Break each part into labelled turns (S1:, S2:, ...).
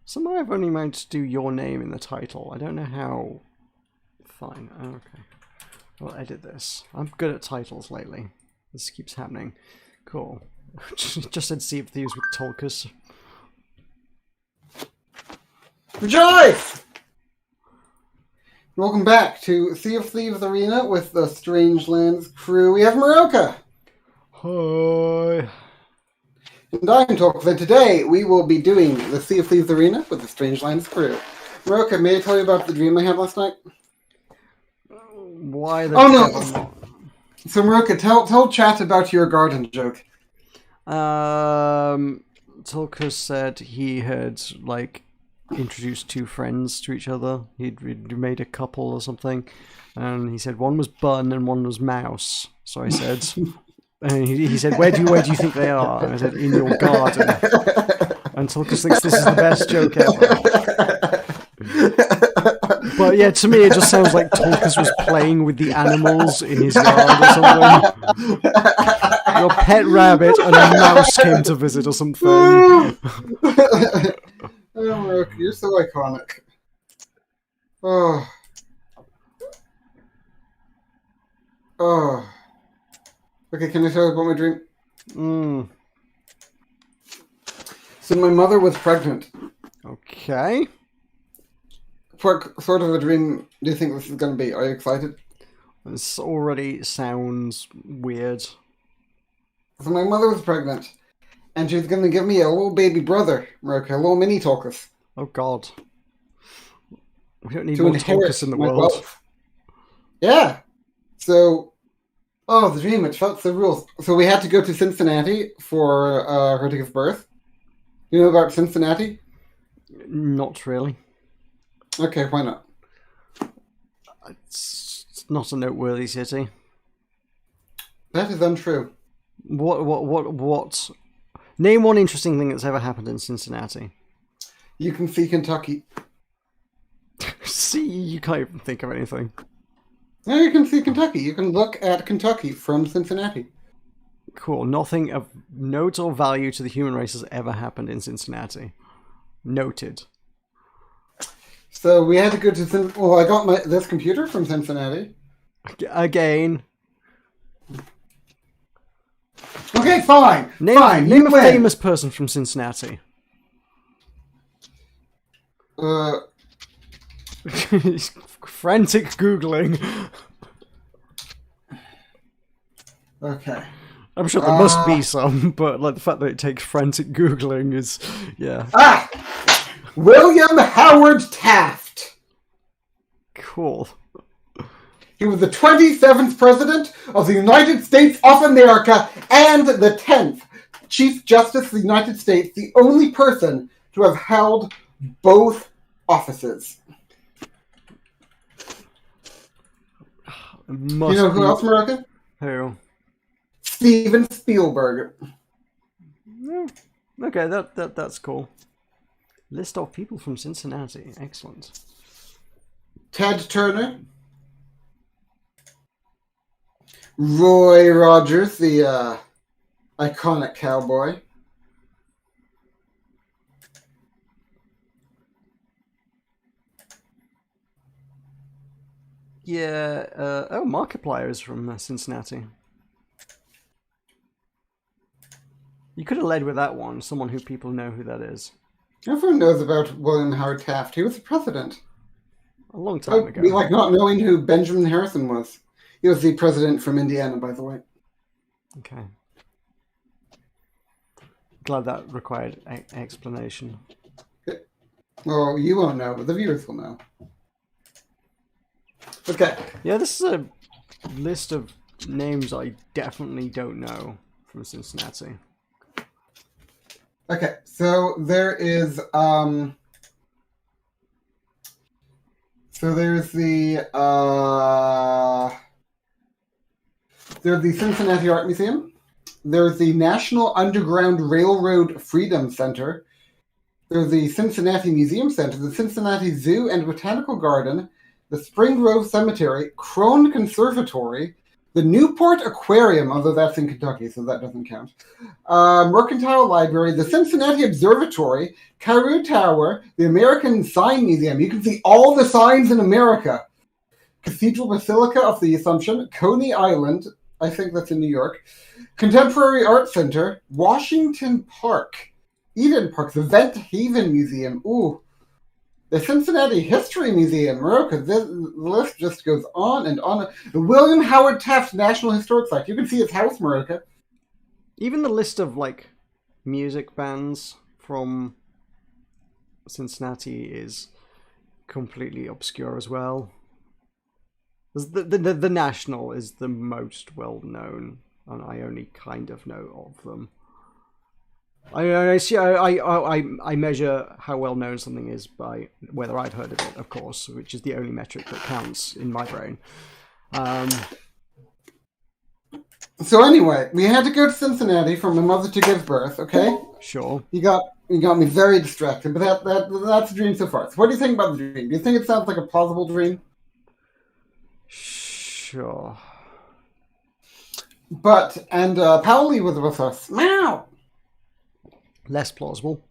S1: Somehow I've only managed to do your name in the title. I don't know how. Fine. Okay. I'll edit this. I'm good at titles lately. This keeps happening. Cool. Just said Sea of Thieves with Tulkas.
S2: Rejoice! Welcome back to Sea of Thieves Arena with the Strangelands crew. We have Meroka.
S1: Hi.
S2: And I'm Tulkas, and today we will be doing the Sea of Thieves Arena with the Strangelands crew. Meroka, may I tell you about the dream I had last night?
S1: Why the
S2: no! So Meroka, tell chat about your garden joke.
S1: Tulkas said he had, introduced two friends to each other. He'd made a couple or something. And he said one was Bun and one was Mouse. So I said... And he said, where do you think they are? And I said, in your garden. And Tulkas thinks this is the best joke ever. But yeah, to me it just sounds like Tulkas was playing with the animals in his yard or something. Your pet rabbit and a mouse came to visit or something.
S2: Oh, Meroka, you're so iconic. Oh. Oh. Okay, can I tell you about my dream? So my mother was pregnant.
S1: Okay.
S2: What sort of a dream do you think this is going to be? Are you excited?
S1: This already sounds weird.
S2: So my mother was pregnant, and she was going to give me a little baby brother, Meroka, a little mini Tulkas.
S1: Oh god. We don't need more Tulkas in the world.
S2: Wealth. Yeah. So... Oh, the dream, it felt so real. So we had to go to Cincinnati for her to give birth. You know about Cincinnati?
S1: Not really.
S2: Okay, why not?
S1: It's not a noteworthy city.
S2: That is untrue.
S1: What? Name one interesting thing that's ever happened in Cincinnati.
S2: You can see Kentucky.
S1: See, you can't even think of anything.
S2: Yeah, you can see Kentucky. You can look at Kentucky from Cincinnati.
S1: Cool. Nothing of note or value to the human race has ever happened in Cincinnati. Noted.
S2: So we had to go to Cincinnati. Well, I got this computer from Cincinnati.
S1: Again.
S2: Okay, fine. Fine.
S1: Name a famous person from Cincinnati. Frantic Googling.
S2: Okay.
S1: I'm sure there must be some, but the fact that it takes frantic Googling is, yeah.
S2: William Howard Taft.
S1: Cool.
S2: He was the 27th President of the United States of America and the 10th Chief Justice of the United States, the only person to have held both offices. You know who else, Meroka?
S1: Who?
S2: Steven Spielberg.
S1: Okay, that's cool. List of people from Cincinnati. Excellent.
S2: Ted Turner. Roy Rogers, the iconic cowboy.
S1: Yeah, Markiplier is from Cincinnati. You could have led with that one, someone who people know who that is.
S2: Everyone knows about William Howard Taft. He was the president.
S1: A long time ago.
S2: We like not knowing who Benjamin Harrison was. He was the president from Indiana, by the way.
S1: Okay. Glad that required explanation.
S2: Well, you won't know, but the viewers will know. Okay.
S1: Yeah, this is a list of names I definitely don't know from Cincinnati.
S2: Okay, so there is there's the Cincinnati Art Museum. There's the National Underground Railroad Freedom Center. There's the Cincinnati Museum Center, the Cincinnati Zoo and Botanical Garden, the Spring Grove Cemetery, Crone Conservatory, The Newport Aquarium, although that's in Kentucky, so that doesn't count. Mercantile Library, the Cincinnati Observatory, Carew Tower, the American Sign Museum. You can see all the signs in America. Cathedral Basilica of the Assumption, Coney Island, I think that's in New York, Contemporary Art Center, Washington Park, Eden Park, the Vent Haven Museum, the Cincinnati History Museum, Meroka. The list just goes on and on. The William Howard Taft National Historic Site. You can see his house, Meroka.
S1: Even the list of, like, music bands from Cincinnati is completely obscure as well. The National is the most well known, and I only kind of know of them. I measure how well known something is by whether I've heard of it, of course, which is the only metric that counts in my brain.
S2: So anyway, we had to go to Cincinnati for my mother to give birth. Okay.
S1: Sure.
S2: You got me very distracted, but that's a dream so far. So what do you think about the dream? Do you think it sounds like a plausible dream?
S1: Sure.
S2: But Powley was with us. Meow.
S1: Less plausible.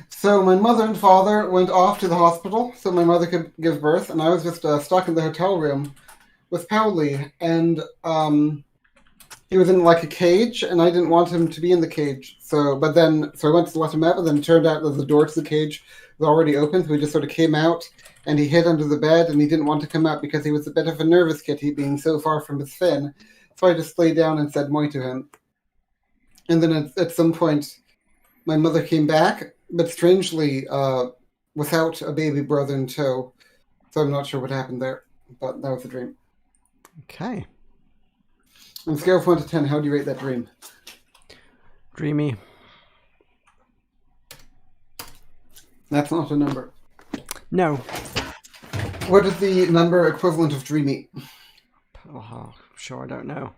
S2: So my mother and father went off to the hospital so my mother could give birth, and I was just stuck in the hotel room with Powley, and he was in like a cage, and I didn't want him to be in the cage. So I went to let him out, and then it turned out that the door to the cage was already open, so he just sort of came out, and he hid under the bed, and he didn't want to come out because he was a bit of a nervous kitty, being so far from his fin. So I just lay down and said moi to him. And then at some point, my mother came back, but strangely, without a baby brother in tow. So I'm not sure what happened there, but that was a dream.
S1: Okay.
S2: On a scale of 1 to 10, how do you rate that dream?
S1: Dreamy.
S2: That's not a number.
S1: No.
S2: What is the number equivalent of dreamy?
S1: Oh, sure, I don't know.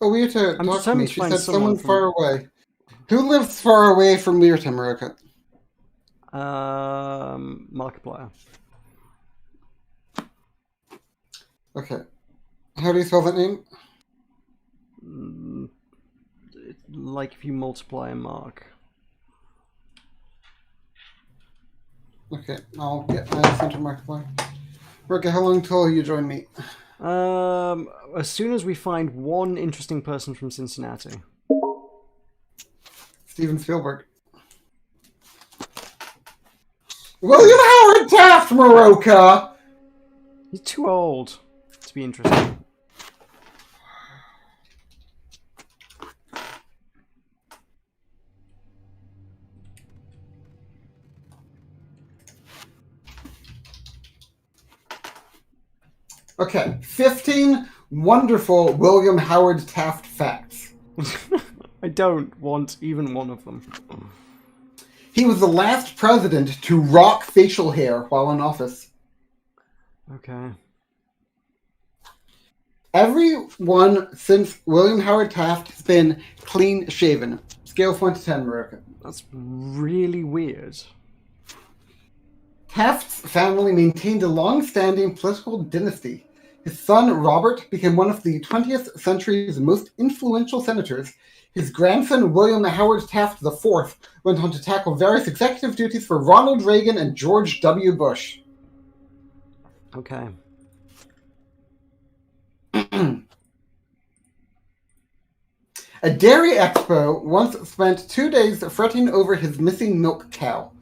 S2: Oh, Weirta
S1: I'm
S2: talked to me.
S1: determined to
S2: She
S1: find
S2: said someone
S1: someone
S2: far away. Who lives far away from Weirta, Meroka?
S1: Markiplier.
S2: Okay. How do you spell that name?
S1: Like if you multiply a mark.
S2: Okay, I'll get my center Markiplier. Meroka, how long till you join me?
S1: As soon as we find one interesting person from Cincinnati.
S2: Steven Spielberg. William Howard Taft, Meroka!
S1: He's too old to be interesting.
S2: Okay, 15 wonderful William Howard Taft facts.
S1: I don't want even one of them.
S2: He was the last president to rock facial hair while in office.
S1: Okay.
S2: Everyone since William Howard Taft has been clean shaven. Scale of 1 to 10, Meroka.
S1: That's really weird.
S2: Taft's family maintained a long-standing political dynasty. His son, Robert, became one of the 20th century's most influential senators. His grandson, William Howard Taft IV, went on to tackle various executive duties for Ronald Reagan and George W. Bush.
S1: Okay.
S2: A dairy expo once spent 2 days fretting over his missing milk cow.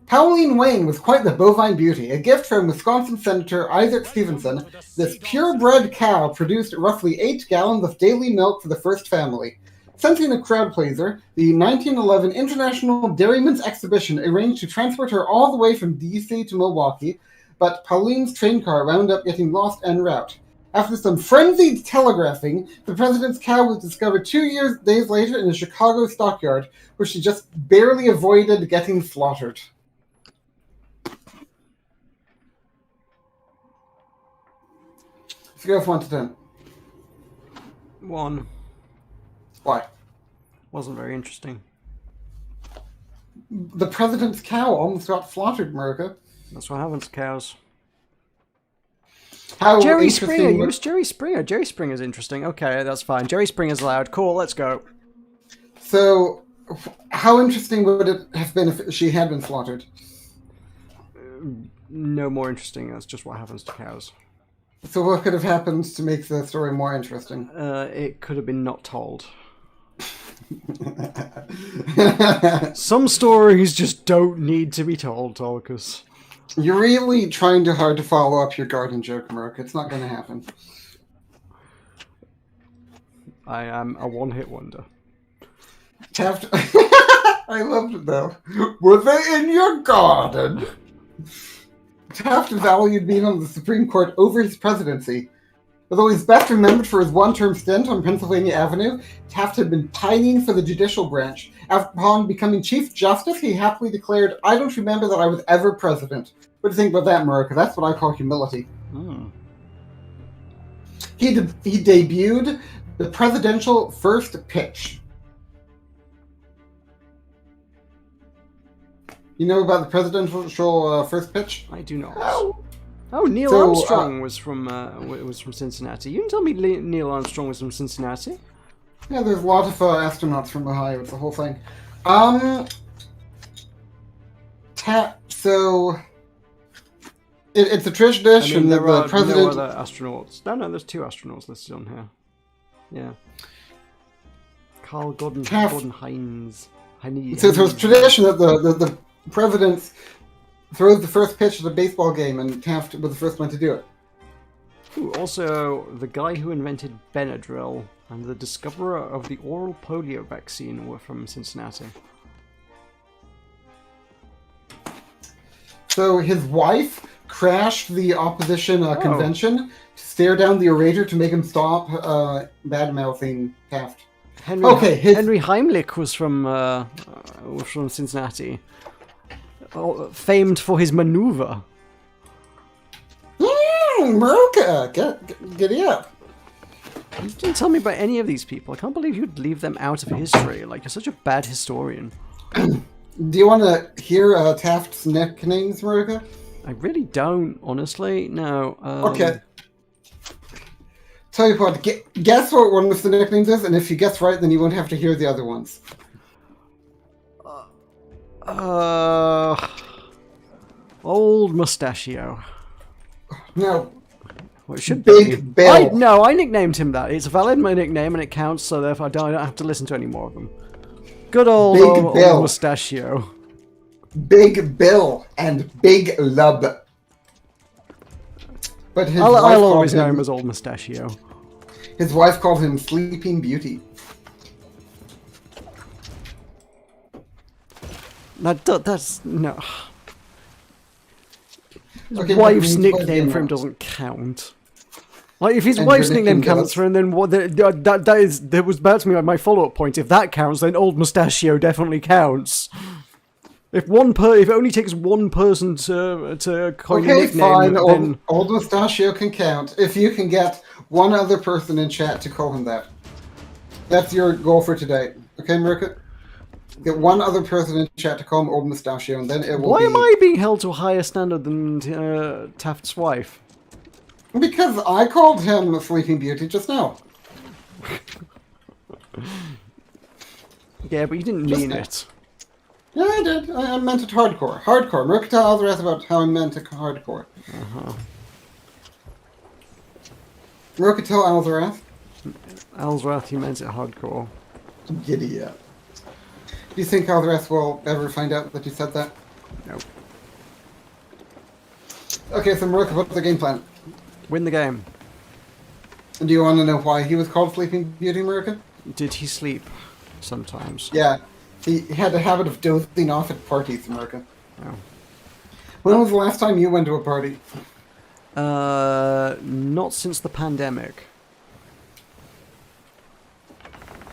S2: Pauline Wayne was quite the bovine beauty. A gift from Wisconsin Senator Isaac Stevenson, this purebred cow produced roughly 8 gallons of daily milk for the first family. Sensing a crowd pleaser, the 1911 International Dairymen's Exhibition arranged to transport her all the way from D.C. to Milwaukee, but Pauline's train car wound up getting lost en route. After some frenzied telegraphing, the president's cow was discovered 2 days later in a Chicago stockyard, where she just barely avoided getting slaughtered. Scale of 1 to 10.
S1: 1.
S2: Why?
S1: Wasn't very interesting.
S2: The president's cow almost got slaughtered, Meroka.
S1: That's what happens to cows.
S2: How
S1: Jerry Springer.
S2: interesting
S1: Use Jerry Springer. Jerry Springer's interesting. Okay, that's fine. Jerry Springer's allowed. Cool, let's go.
S2: So, how interesting would it have been if she had been slaughtered?
S1: No more interesting. That's just what happens to cows.
S2: So what could have happened to make the story more interesting?
S1: It could have been not told. Some stories just don't need to be told, Tulkas.
S2: You're really trying too hard to follow up your garden joke, Meroka. It's not going to happen.
S1: I am a one-hit wonder.
S2: Taft... I loved it, though. Were they in your garden? Taft valued being on the Supreme Court over his presidency. Although he's best remembered for his one-term stint on Pennsylvania Avenue, Taft had been pining for the judicial branch. Upon becoming Chief Justice, he happily declared, "I don't remember that I was ever president." What do you think about that, Meroka? That's what I call humility. He debuted the presidential first pitch. You know about the presidential first pitch?
S1: I do not. Oh, Neil Armstrong was from Cincinnati. You didn't tell me Neil Armstrong was from Cincinnati.
S2: Yeah, there's a lot of astronauts from Ohio. It's the whole thing. So it's a tradition that the president.
S1: No other astronauts. No, there's 2 astronauts listed on here. Yeah. Carl Gordon Hines.
S2: So it's tradition that the president throws the first pitch at a baseball game, and Taft was the first one to do it.
S1: Ooh, also, the guy who invented Benadryl and the discoverer of the oral polio vaccine were from Cincinnati.
S2: So his wife crashed the opposition convention to stare down the orator to make him stop bad-mouthing Taft.
S1: Henry Heimlich was from Cincinnati. Famed for his maneuver.
S2: Meroka, get up.
S1: You didn't tell me about any of these people. I can't believe you'd leave them out of history. Like, you're such a bad historian.
S2: Do you want to hear Taft's nicknames, Meroka?
S1: I really don't, honestly. No.
S2: Okay. Tell you what, guess what one of the nicknames is, and if you guess right, then you won't have to hear the other ones.
S1: Old Mustachio.
S2: No.
S1: Well, it should
S2: Big Bill.
S1: I nicknamed him that. It's a valid nickname and it counts, so therefore I don't have to listen to any more of them. Good old Mustachio.
S2: Big Bill and Big Lub. But
S1: I'll always know him as Old Mustachio.
S2: His wife called him Sleeping Beauty.
S1: That's no. His
S2: Okay,
S1: wife's nickname for him doesn't count. Like, if his wife's nickname counts for him, then what? That was about to be my follow-up point. If that counts, then Old Mustachio definitely counts. If it only takes one person to coin a nickname,
S2: fine.
S1: then
S2: Old Mustachio can count if you can get one other person in chat to call him that. That's your goal for today. Okay, Meroka? Get one other person in chat to call him Old Mustachio, and then it will
S1: Why am I being held to a higher standard than Taft's wife?
S2: Because I called him Sleeping Beauty just now.
S1: Yeah, but you didn't mean it.
S2: Yeah, I did. I meant it hardcore. Hardcore. Meroka, tell Alzarath about how I meant it hardcore. Meroka, tell Alzarath.
S1: Alzarath, you meant it hardcore.
S2: Giddy up. Do you think Alzarath will ever find out that you said that?
S1: No.
S2: Okay, so Meroka, what's the game plan?
S1: Win the game.
S2: And do you want to know why he was called Sleeping Beauty, Meroka?
S1: Did he sleep sometimes?
S2: Yeah. He had a habit of dozing off at parties, Meroka.
S1: Oh.
S2: When was the last time you went to a party?
S1: Not since the pandemic.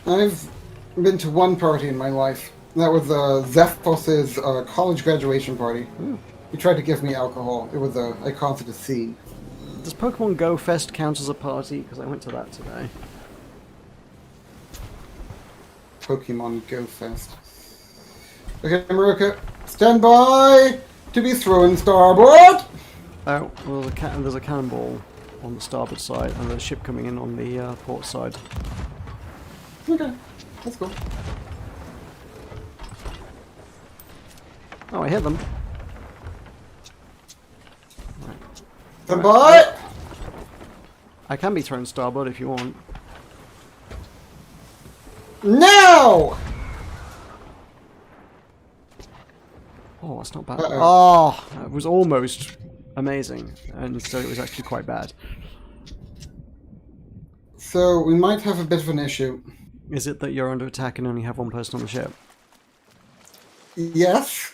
S2: I've been to one party in my life. That was Zephos' college graduation party.
S1: Ooh.
S2: He tried to give me alcohol. It was I caused it a scene.
S1: Does Pokemon Go Fest count as a party? Because I went to that today.
S2: Pokemon Go Fest. Okay, Meroka, stand by to be thrown starboard!
S1: Oh, well, there's a cannonball. on the starboard side, and the ship coming in on the port side.
S2: Okay, that's cool.
S1: Oh, I hit them.
S2: The butt!
S1: I can be thrown starboard if you want.
S2: No!
S1: Oh, that's not bad.
S2: Uh-oh.
S1: Oh, that was almost amazing, and so it was actually quite bad.
S2: So we might have a bit of an issue.
S1: Is it that you're under attack and only have one person on the ship?
S2: Yes.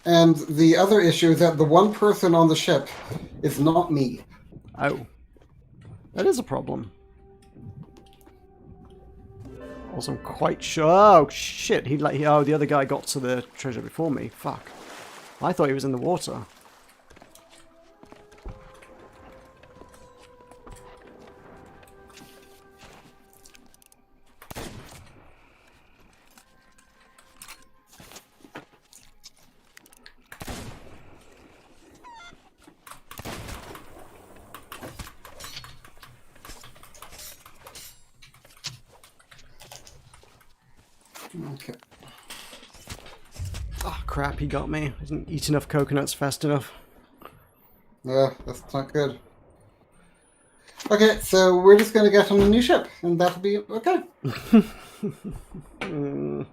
S2: And the other issue is that the one person on the ship is not me.
S1: Oh. That is a problem. Also, I'm quite sure... Oh, shit. Oh, the other guy got to the treasure before me. Fuck. I thought he was in the water.
S2: Okay.
S1: Oh, crap. He got me. I didn't eat enough coconuts fast enough.
S2: That's not good. Okay, so we're just going to get on a new ship, and that'll be okay. It'll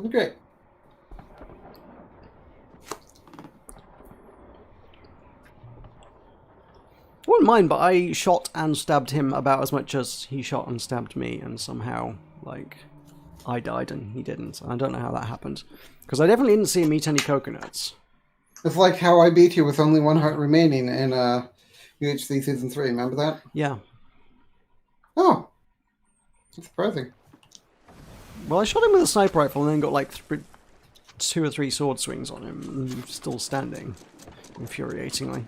S2: be great.
S1: I wouldn't mind, but I shot and stabbed him about as much as he shot and stabbed me, and somehow, like, I died and he didn't. I don't know how that happened. Because I definitely didn't see him eat any coconuts.
S2: It's like how I beat you with only one heart remaining in UHC Season 3, remember that?
S1: Yeah.
S2: Oh. That's surprising.
S1: Well, I shot him with a sniper rifle and then got, like, 2 or 3 sword swings on him, and he was still standing. Infuriatingly.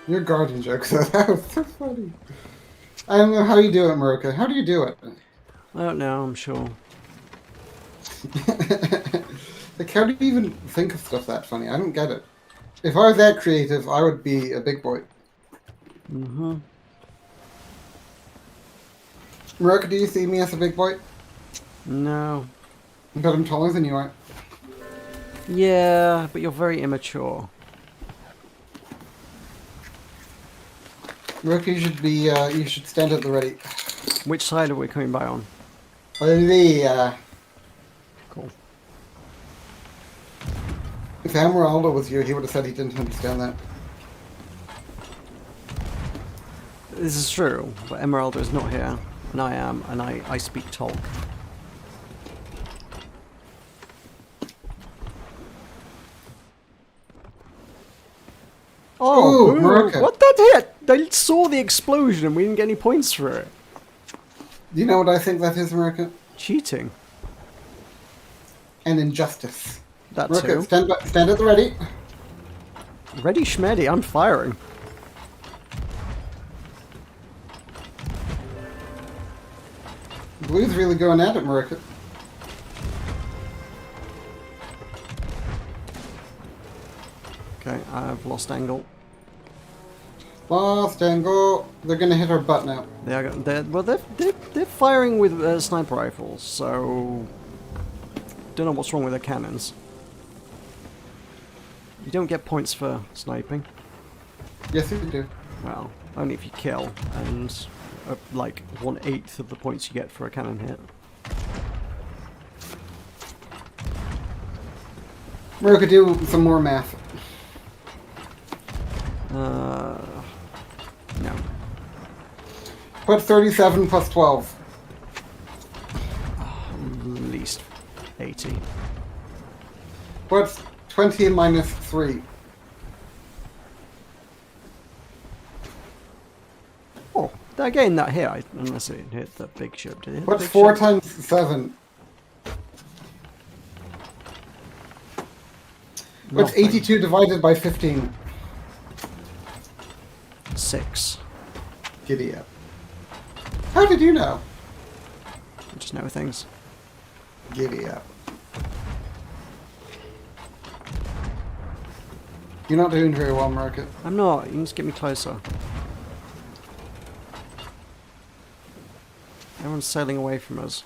S2: Your guardian jokes, that was so funny. I don't know how you do it, Meroka. How do you do it?
S1: I don't know, I'm sure.
S2: Like, how do you even think of stuff that funny? I don't get it. If I was that creative, I would be a big boy.
S1: Mm-hmm.
S2: Meroka, do you see me as a big boy?
S1: No.
S2: But I'm taller than you are.
S1: Yeah, but you're very immature.
S2: Meroka, you should stand at the ready.
S1: Which side are we coming by on? Cool.
S2: If Emeraldo was here, he would have said he didn't understand that.
S1: This is true, but Emeraldo is not here, and I am, and I speak Tolk. Oh,
S2: ooh, Meroka.
S1: What that hit? I saw the explosion and we didn't get any points for it.
S2: Do you know what I think that is, Meroka?
S1: Cheating.
S2: An injustice.
S1: That
S2: Meroka,
S1: too.
S2: stand at the ready.
S1: Ready, schmeddy, I'm firing.
S2: Blue's really going at it, Meroka.
S1: Okay, I've lost angle.
S2: Lost angle. They're gonna hit our butt now.
S1: They're firing with sniper rifles, so don't know what's wrong with their cannons. You don't get points for sniping.
S2: Yes, you do.
S1: Well, only if you kill, and like 1/8 of the points you get for a cannon hit.
S2: Meroka, do some more math.
S1: No.
S2: Put 37 plus 12.
S1: At least 80.
S2: What's 20 minus 3?
S1: Oh, again, that hit, unless it hit the big ship. Did it hit the
S2: What's
S1: big
S2: 4
S1: ship?
S2: times 7? What's
S1: Nothing.
S2: 82 divided by 15?
S1: 6.
S2: Giddy up. How did you know?
S1: I just know things.
S2: Giddy up. You're not doing very well, Meroka.
S1: I'm not. You can just get me closer. Everyone's sailing away from us.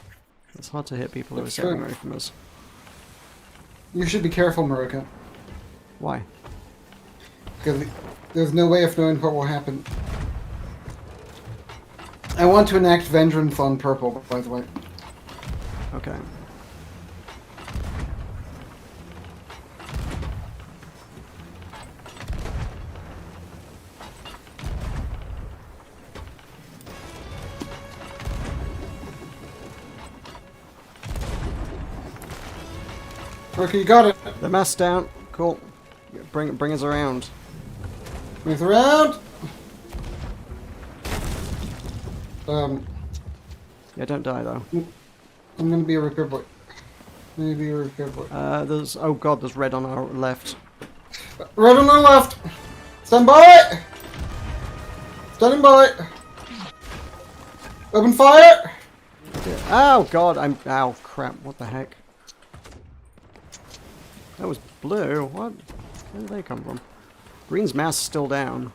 S1: It's hard to hit people who are
S2: That's
S1: sailing
S2: true.
S1: away from us.
S2: You should be careful, Meroka.
S1: Why?
S2: Because there's no way of knowing what will happen. I want to enact vengeance on purple, by the way.
S1: Okay.
S2: Okay, you got it.
S1: The mast down. Cool. Bring us around.
S2: Move around.
S1: Yeah, don't die though.
S2: I'm gonna be a repair boy. Maybe a repair boy.
S1: There's oh god, there's red on our left.
S2: Right on our left. Stand by. Standing by. Open fire.
S1: Oh god, ow crap, what the heck? That was blue. What? Where did they come from? Green's mast still down.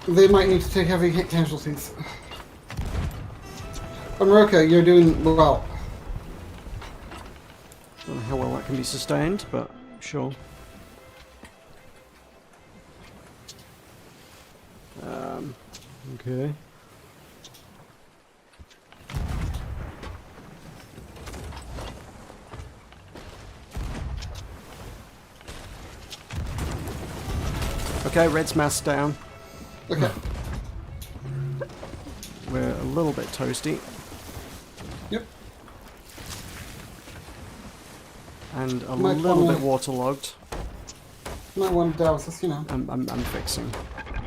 S2: They might need to take heavy casualties. Meroka, you're doing well.
S1: Don't know how well that can be sustained, but sure. Okay. Okay, red's mast down.
S2: Okay.
S1: We're a little bit toasty.
S2: Yep.
S1: And a
S2: Might
S1: little
S2: wanna-
S1: bit waterlogged.
S2: Might want to douse this, you know.
S1: I'm fixing.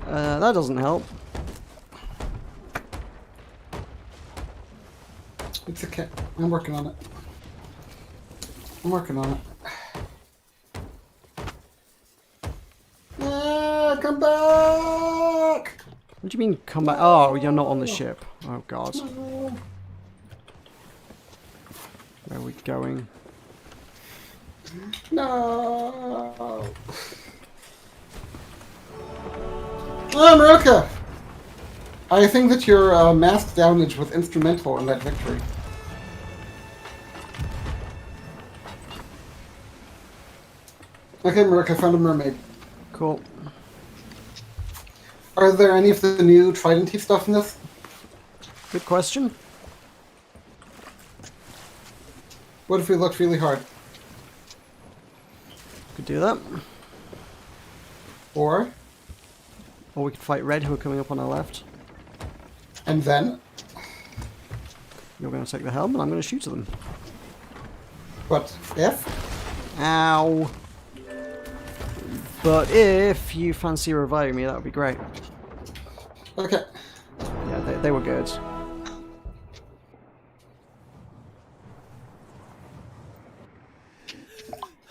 S1: That doesn't help.
S2: It's okay. I'm working on it. I'm working on it. Ah, come back!
S1: What do you mean come back? Oh, you're not on the ship. Oh god. Where are we going?
S2: No! Oh, Meroka! I think that your mask damage was instrumental in that victory. Okay, Meroka, found a mermaid.
S1: Cool.
S2: Are there any of the new Tridenty stuff in this?
S1: Good question.
S2: What if we looked really hard?
S1: Could do that.
S2: Or,
S1: Or we could fight red who are coming up on our left.
S2: and then,
S1: You're going to take the helm and I'm going to shoot at them.
S2: what if?
S1: Ow. But if you fancy reviving me, that would be great.
S2: Okay.
S1: Yeah, they were good.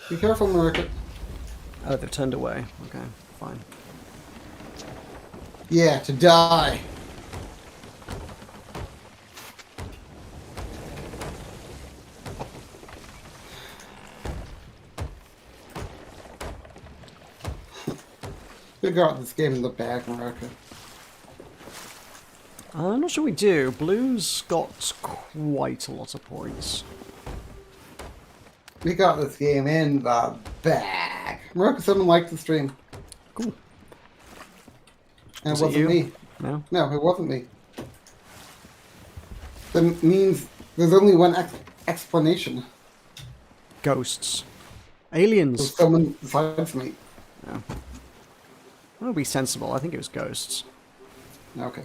S2: Be careful, Meroka.
S1: Oh, they've turned away. Okay, fine.
S2: Yeah, to die. We got this game in the bag, Meroka.
S1: I'm not sure we do. Blue's got quite a lot of points.
S2: We got this game in the bag. Meroka, someone liked the stream.
S1: Cool.
S2: And
S1: Was
S2: it
S1: it
S2: wasn't
S1: you?
S2: me.
S1: No?
S2: No, it wasn't me. That means there's only one explanation.
S1: Ghosts.
S2: So
S1: Aliens.
S2: someone besides me.
S1: No. I'm gonna be sensible. I think it was ghosts.
S2: Okay.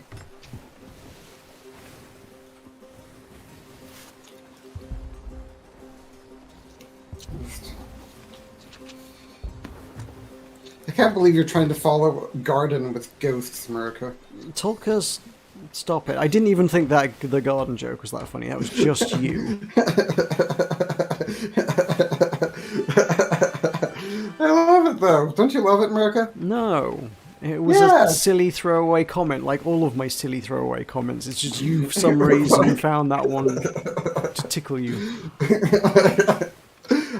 S2: I can't believe you're trying to follow garden with ghosts, Meroka.
S1: Tulkas, stop it. I didn't even think that the garden joke was that funny. That was just you.
S2: I love it though. Don't you love it, Meroka?
S1: No. It was
S2: Yeah.
S1: a silly throwaway comment, like all of my silly throwaway comments. It's just you, for some reason, found that one to tickle you.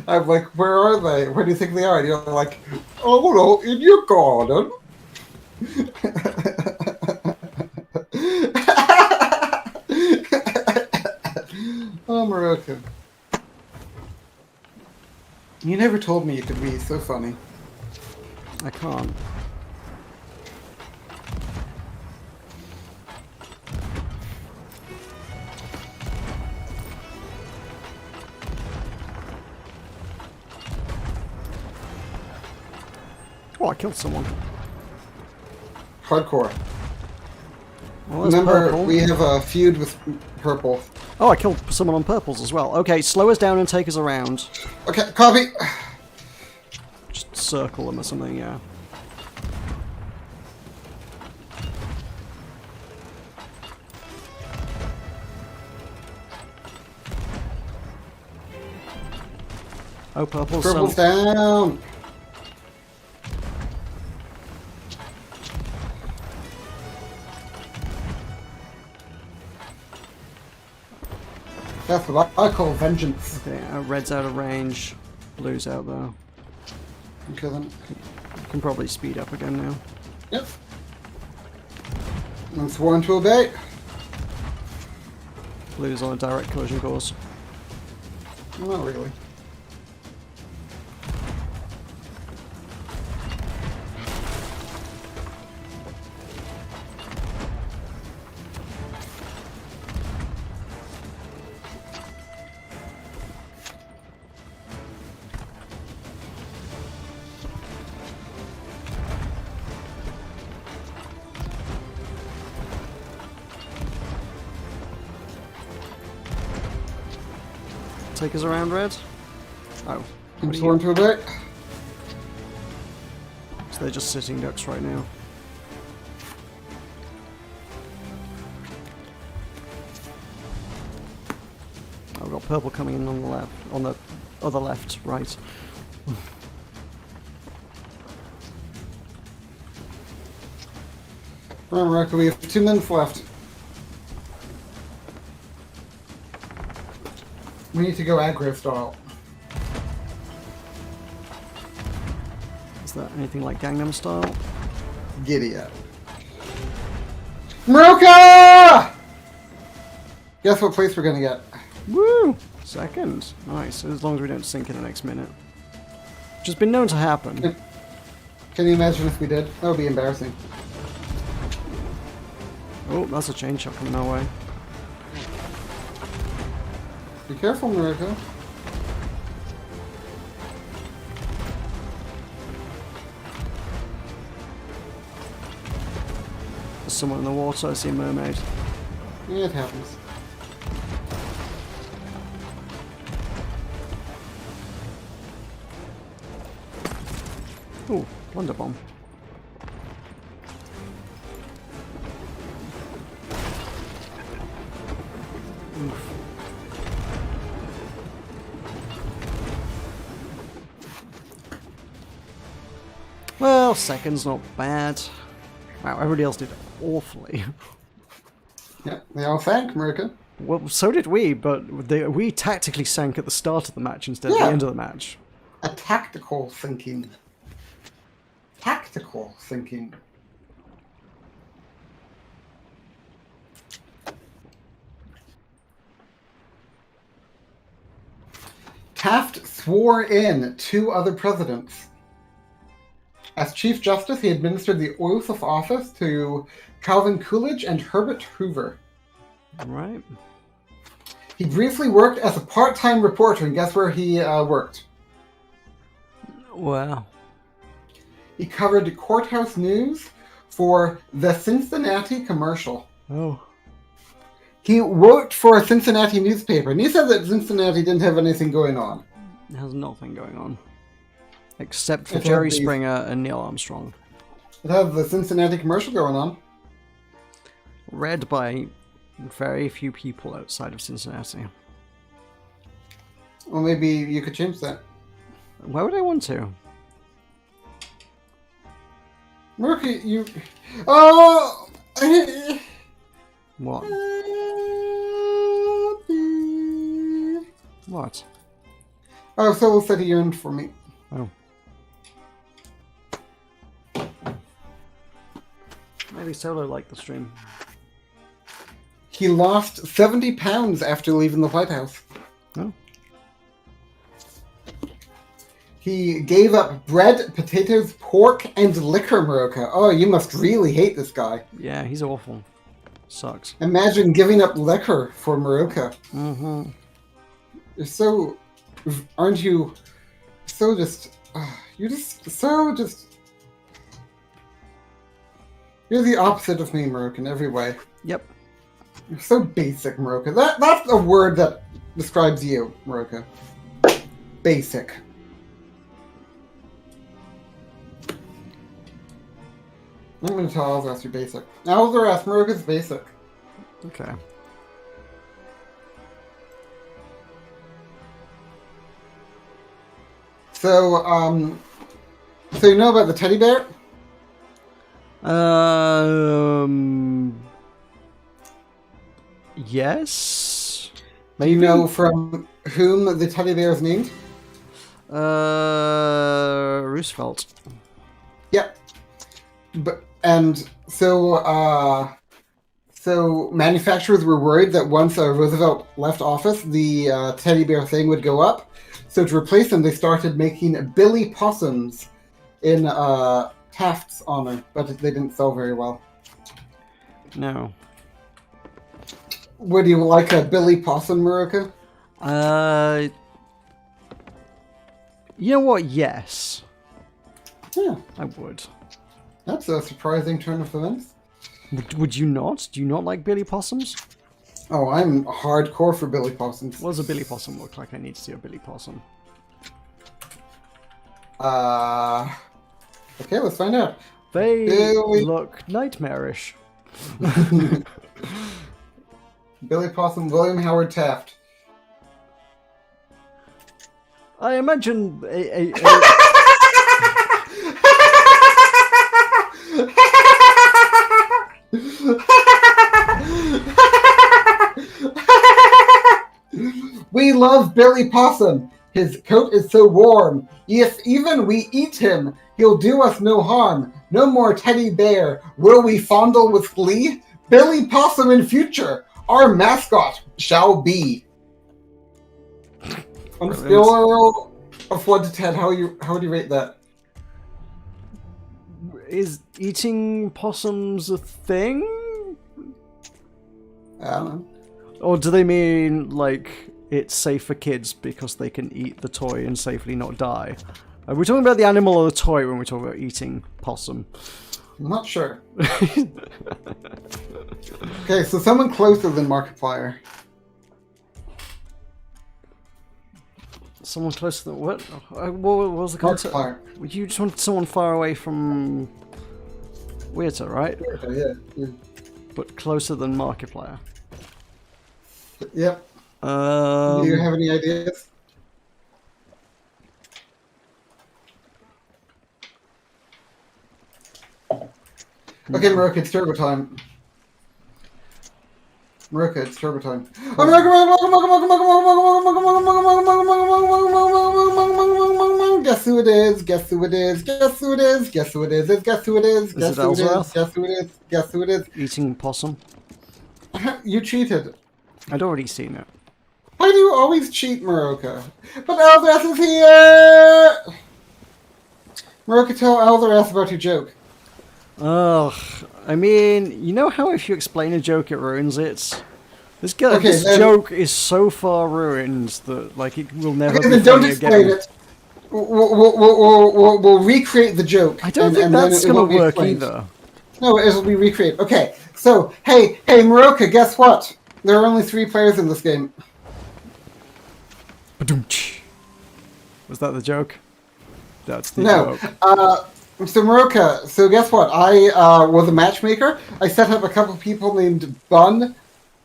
S2: I'm like, where are they? Where do you think they are? And you're like, oh no, in your garden. Oh, Meroka. You never told me you could be so funny.
S1: I can't. Oh, I killed someone.
S2: Hardcore.
S1: Well, there's
S2: Remember,
S1: purple.
S2: we have a feud with purple.
S1: Oh, I killed someone on purples as well. Okay, slow us down and take us around.
S2: Okay, copy.
S1: Just circle them or something, yeah. Oh, purple's
S2: Purple's down. That's what I call vengeance.
S1: Okay, red's out of range. Blue's out there.
S2: Okay then.
S1: Can probably speed up again now.
S2: Yep. And sworn to obey.
S1: Blue's on a direct collision course.
S2: Not really.
S1: Take us around, red? Oh.
S2: I'm
S1: What are
S2: sworn
S1: you?
S2: to obey.
S1: So they're just sitting ducks right now. Oh, we've got purple coming in on the left, on the other left, right.
S2: Remember, we have 2 minutes left. We need to go aggro style.
S1: Is that anything like Gangnam Style?
S2: Giddy up. Meroka! Guess what place we're gonna get?
S1: Woo! Second. Nice, as long as we don't sink in the next minute. Which has been known to happen.
S2: Can you imagine if we did? That would be embarrassing.
S1: Oh, that's a chain shot coming our way.
S2: Be careful, Meroka.
S1: There's someone in the water, I see a mermaid.
S2: Yeah, it happens.
S1: Ooh, Wonder Bomb. Oof. Well, second's not bad. Wow, everybody else did awfully.
S2: Yep, they all sank, Meroka.
S1: Well, so did we, but we tactically sank at the start of the match instead of
S2: Yeah.
S1: the end of the match.
S2: A tactical thinking. Tactical thinking. Taft swore in 2 other presidents. As Chief Justice, he administered the oath of office to Calvin Coolidge and Herbert Hoover.
S1: Right.
S2: He briefly worked as a part-time reporter, and guess where he worked?
S1: Wow.
S2: He covered courthouse news for the Cincinnati Commercial.
S1: Oh.
S2: He worked for a Cincinnati newspaper, and he said that Cincinnati didn't have anything going on.
S1: It has nothing going on. Except for
S2: It had
S1: Jerry
S2: the-
S1: Springer and Neil Armstrong.
S2: It had the Cincinnati Commercial going on.
S1: Read by very few people outside of Cincinnati.
S2: Well, maybe you could change that.
S1: Why would I want to?
S2: Murky, you... Oh!
S1: What? What?
S2: Oh, Solo said he yearned for me.
S1: Oh. Maybe Solo liked the stream.
S2: He lost 70 pounds after leaving the White House.
S1: Oh.
S2: He gave up bread, potatoes, pork, and liquor, Meroka. Oh, you must really hate this guy.
S1: Yeah, he's awful. Sucks.
S2: Imagine giving up liquor for Meroka.
S1: Mm-hmm.
S2: You're so... Aren't you so just... you're just so just... You're the opposite of me, Meroka, in every way.
S1: Yep.
S2: You're so basic, Meroka. That's a word that describes you, Meroka. Basic. I'm going to tell Alzaras you're basic. Alzaras, Meroka's basic.
S1: Okay.
S2: So you know about the teddy bear?
S1: Yes.
S2: Do you know from whom the teddy bear is named?
S1: Roosevelt.
S2: Yep. So manufacturers were worried that once Roosevelt left office, the teddy bear thing would go up. So to replace them, they started making Billy Possums in Taft's honor, but they didn't sell very well.
S1: No.
S2: Would you like a Billy Possum, Meroka?
S1: You know what? Yes.
S2: Yeah.
S1: I would.
S2: That's a surprising turn of events.
S1: Would you not? Do you not like Billy Possums?
S2: Oh, I'm hardcore for Billy Possums.
S1: What does a Billy Possum look like? I need to see a Billy Possum.
S2: Okay, let's find out.
S1: They
S2: Billy...
S1: look nightmarish.
S2: Billy Possum, William Howard Taft.
S1: I imagine
S2: We love Billy Possum. His coat is so warm. If even we eat him, he'll do us no harm. No more teddy bear. Will we fondle with glee? Billy Possum in future, our mascot shall be. On a scale of 1 to 10, how would you rate that?
S1: Is eating possums a thing?
S2: I don't know.
S1: Or do they mean, like, it's safe for kids because they can eat the toy and safely not die? Are we talking about the animal or the toy when we talk about eating possum?
S2: I'm not sure. Okay, so someone closer than Markiplier.
S1: Someone closer than... What? What was the concept?
S2: Markiplier.
S1: You just wanted someone far away from... Weirter, right?
S2: Yeah.
S1: But closer than Markiplier.
S2: Yep. Do you have any ideas? Okay, Meroka, it's turbo time. Meroka, it's turbo time. Guess who it is? Guess who it is? Guess who it is? Guess who it is? Guess who it is? Guess who it is? Guess who it is? Guess who it is?
S1: Eating possum?
S2: You cheated.
S1: I'd already seen it.
S2: Why do you always cheat, Meroka? But Alzaras is here! Meroka, tell Alzaras about your joke.
S1: Ugh. I mean, you know how if you explain a joke, it ruins it? This joke is so far ruined that, like, it will never be
S2: then don't
S1: funny
S2: explain
S1: again.
S2: it. We'll recreate the joke.
S1: I don't think that's going to work either.
S2: No, it'll be recreated. Okay, so, hey, Meroka, guess what? There are only 3 players in this game.
S1: Was that the joke? That's the joke.
S2: So Meroka, so guess what? I was a matchmaker. I set up a couple people named Bun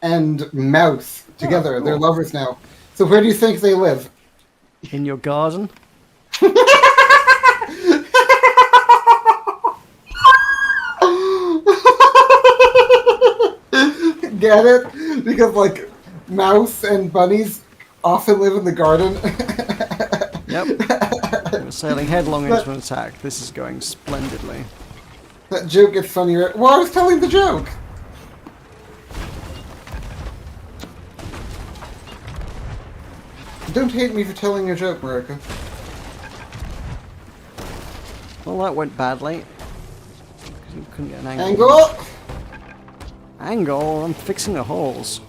S2: and Mouse together. Cool. They're lovers now. So where do you think they live?
S1: In your garden?
S2: Get it? Because, like, Mouse and bunnies often live in the garden.
S1: Yep. We're sailing headlong into an attack. This is going splendidly.
S2: That joke gets funnier. Well, I was telling the joke. Don't hate me for telling your joke, Meroka.
S1: Well, that went badly. You couldn't get an angle.
S2: Angle!
S1: Angle? I'm fixing the holes.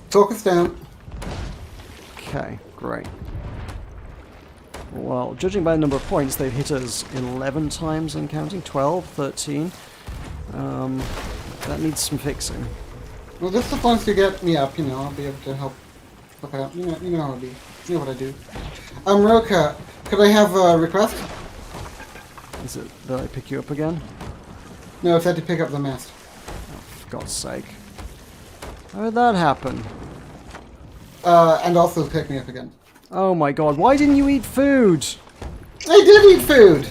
S2: Tulkas down.
S1: Okay, great. Well, judging by the number of points, they've hit us 11 times and counting. 12, 13. That needs some fixing.
S2: Well, just as long as you get me up, you know, I'll be able to help look out. You know how it be. You know what I do. Meroka, could I have a request?
S1: Is it that I pick you up again?
S2: No, it's had to pick up the mast.
S1: Oh, for God's sake. How did that happen?
S2: And also pick me up again.
S1: Oh my God, why didn't you eat food?
S2: I did eat food!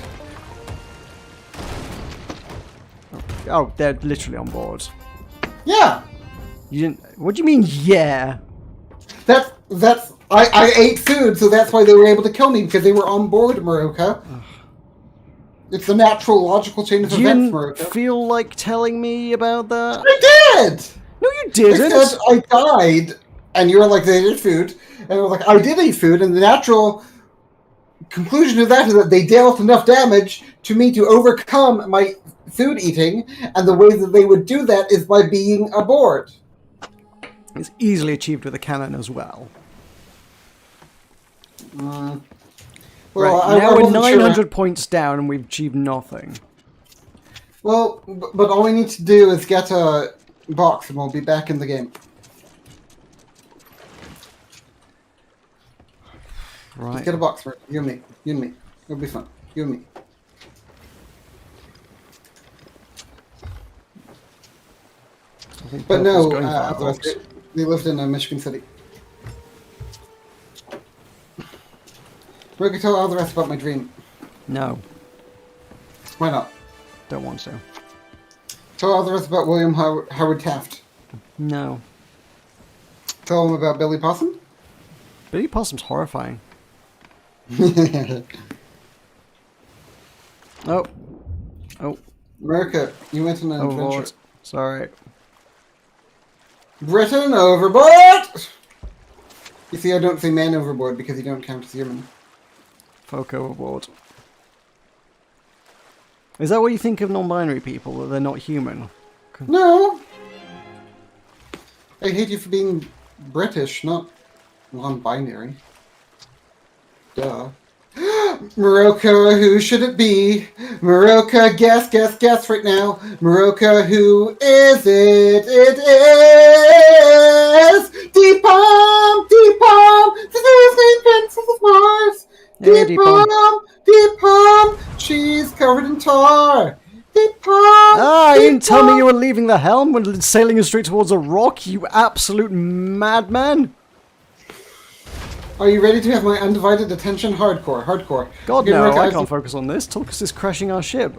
S1: Oh, they're literally on board.
S2: Yeah!
S1: You didn't... What do you mean, yeah?
S2: I ate food, so that's why they were able to kill me, because they were on board, Meroka. It's the natural, logical chain of events,
S1: You
S2: Meroka.
S1: didn't feel like telling me about that?
S2: I did!
S1: No, you didn't!
S2: I said I died, and you were like, they ate food. And I was like, I did eat food, and the natural conclusion of that is that they dealt enough damage to me to overcome my food eating, and the way that they would do that is by being aboard.
S1: It's easily achieved with a cannon as well.
S2: Well,
S1: Right, now we're 900 points down and we've achieved nothing.
S2: Well, but all we need to do is get a box and we'll be back in the game.
S1: Right.
S2: Just get a box for you and me. You and me. It'll be fun. You and me.
S1: I think
S2: But
S1: Purple's
S2: no,
S1: going for a box.
S2: they lived in Michigan City. We're going to tell all the rest about my dream.
S1: No,
S2: Why not?
S1: don't want to.
S2: Tell all the rest about William Howard Taft.
S1: No.
S2: Tell them about Billy Possum.
S1: Billy Possum's horrifying. Oh. Oh.
S2: America, you went on an
S1: Overboard.
S2: adventure.
S1: Sorry.
S2: Britain overboard! You see, I don't say man overboard because you don't count as human.
S1: Folk overboard. Is that what you think of non-binary people, that they're not human?
S2: No! I hate you for being British, not non-binary. Duh. Meroka, who should it be? Meroka, guess right now. Meroka, who is it? It is Deepam, the Disney Princess of Mars.
S1: Hey,
S2: Deepam, she's covered in tar. Deepam.
S1: Ah, you didn't tell me you were leaving the helm when sailing straight towards a rock, you absolute madman!
S2: Are you ready to have my undivided attention? Hardcore.
S1: God,
S2: Okay,
S1: no,
S2: Meroka,
S1: I can't focus on this. Tulkas is crashing our ship.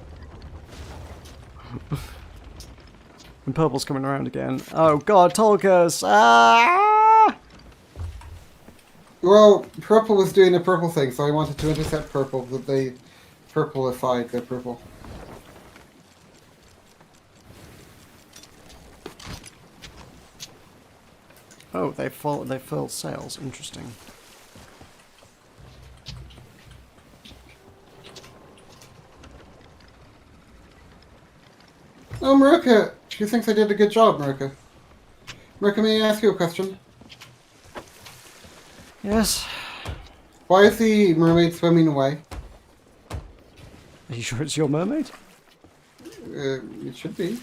S1: And Purple's coming around again. Oh god, Tulkas! Ah!
S2: Well, Purple was doing a purple thing, so I wanted to intercept Purple, but they purple-ified their purple.
S1: Oh, they filled sails. Interesting.
S2: Oh, Meroka, she thinks I did a good job, Meroka. Meroka, may I ask you a question?
S1: Yes.
S2: Why is the mermaid swimming away?
S1: Are you sure it's your mermaid?
S2: It should be.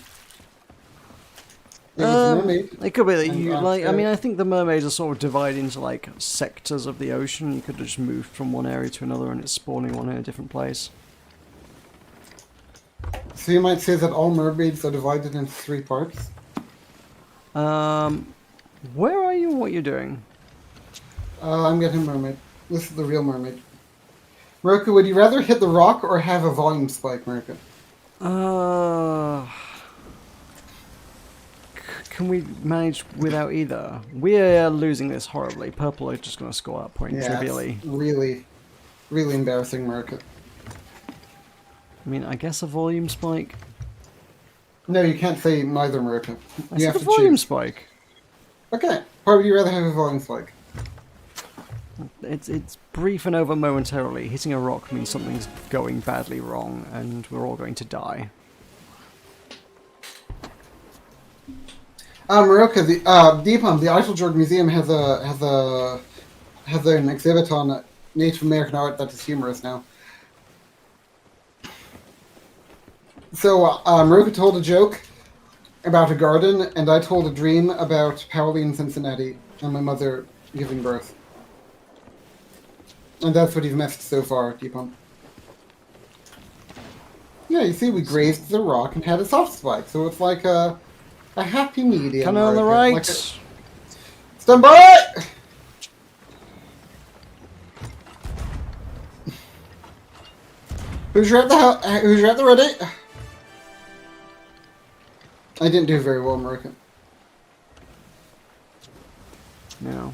S2: It was a mermaid.
S1: It could be that
S2: And
S1: you
S2: I'm
S1: like. I
S2: scared.
S1: mean, I think the mermaids are sort of divided into like sectors of the ocean. You could have just moved from one area to another, and it's spawning one in a different place.
S2: So you might say that all mermaids are divided into 3 parts?
S1: Where are you and what you're doing?
S2: I'm getting a mermaid. This is the real mermaid. Meroka, would you rather hit the rock or have a volume spike, Meroka?
S1: can we manage without either? We're losing this horribly. Purple are just going to score that point trivially.
S2: It's really, really embarrassing, Meroka.
S1: I mean, I guess a volume spike.
S2: No, you can't say neither, Meroka. You have
S1: a
S2: to
S1: volume
S2: choose.
S1: spike.
S2: Okay. Why would you rather have a volume spike?
S1: It's brief and over momentarily. Hitting a rock means something's going badly wrong, and we're all going to die.
S2: Meroka, Deepam, the Eiffeljord Museum has an exhibit on Native American art that is humorous now. So Meroka told a joke about a garden, and I told a dream about Pauline, Cincinnati, and my mother giving birth. And that's what he's missed so far, Deepam. Yeah, you see, we grazed the rock and had a soft spike, so it's like a happy medium.
S1: Coming on the right.
S2: Like stand by! Who's at the ready? I didn't do very well, Meroka.
S1: No.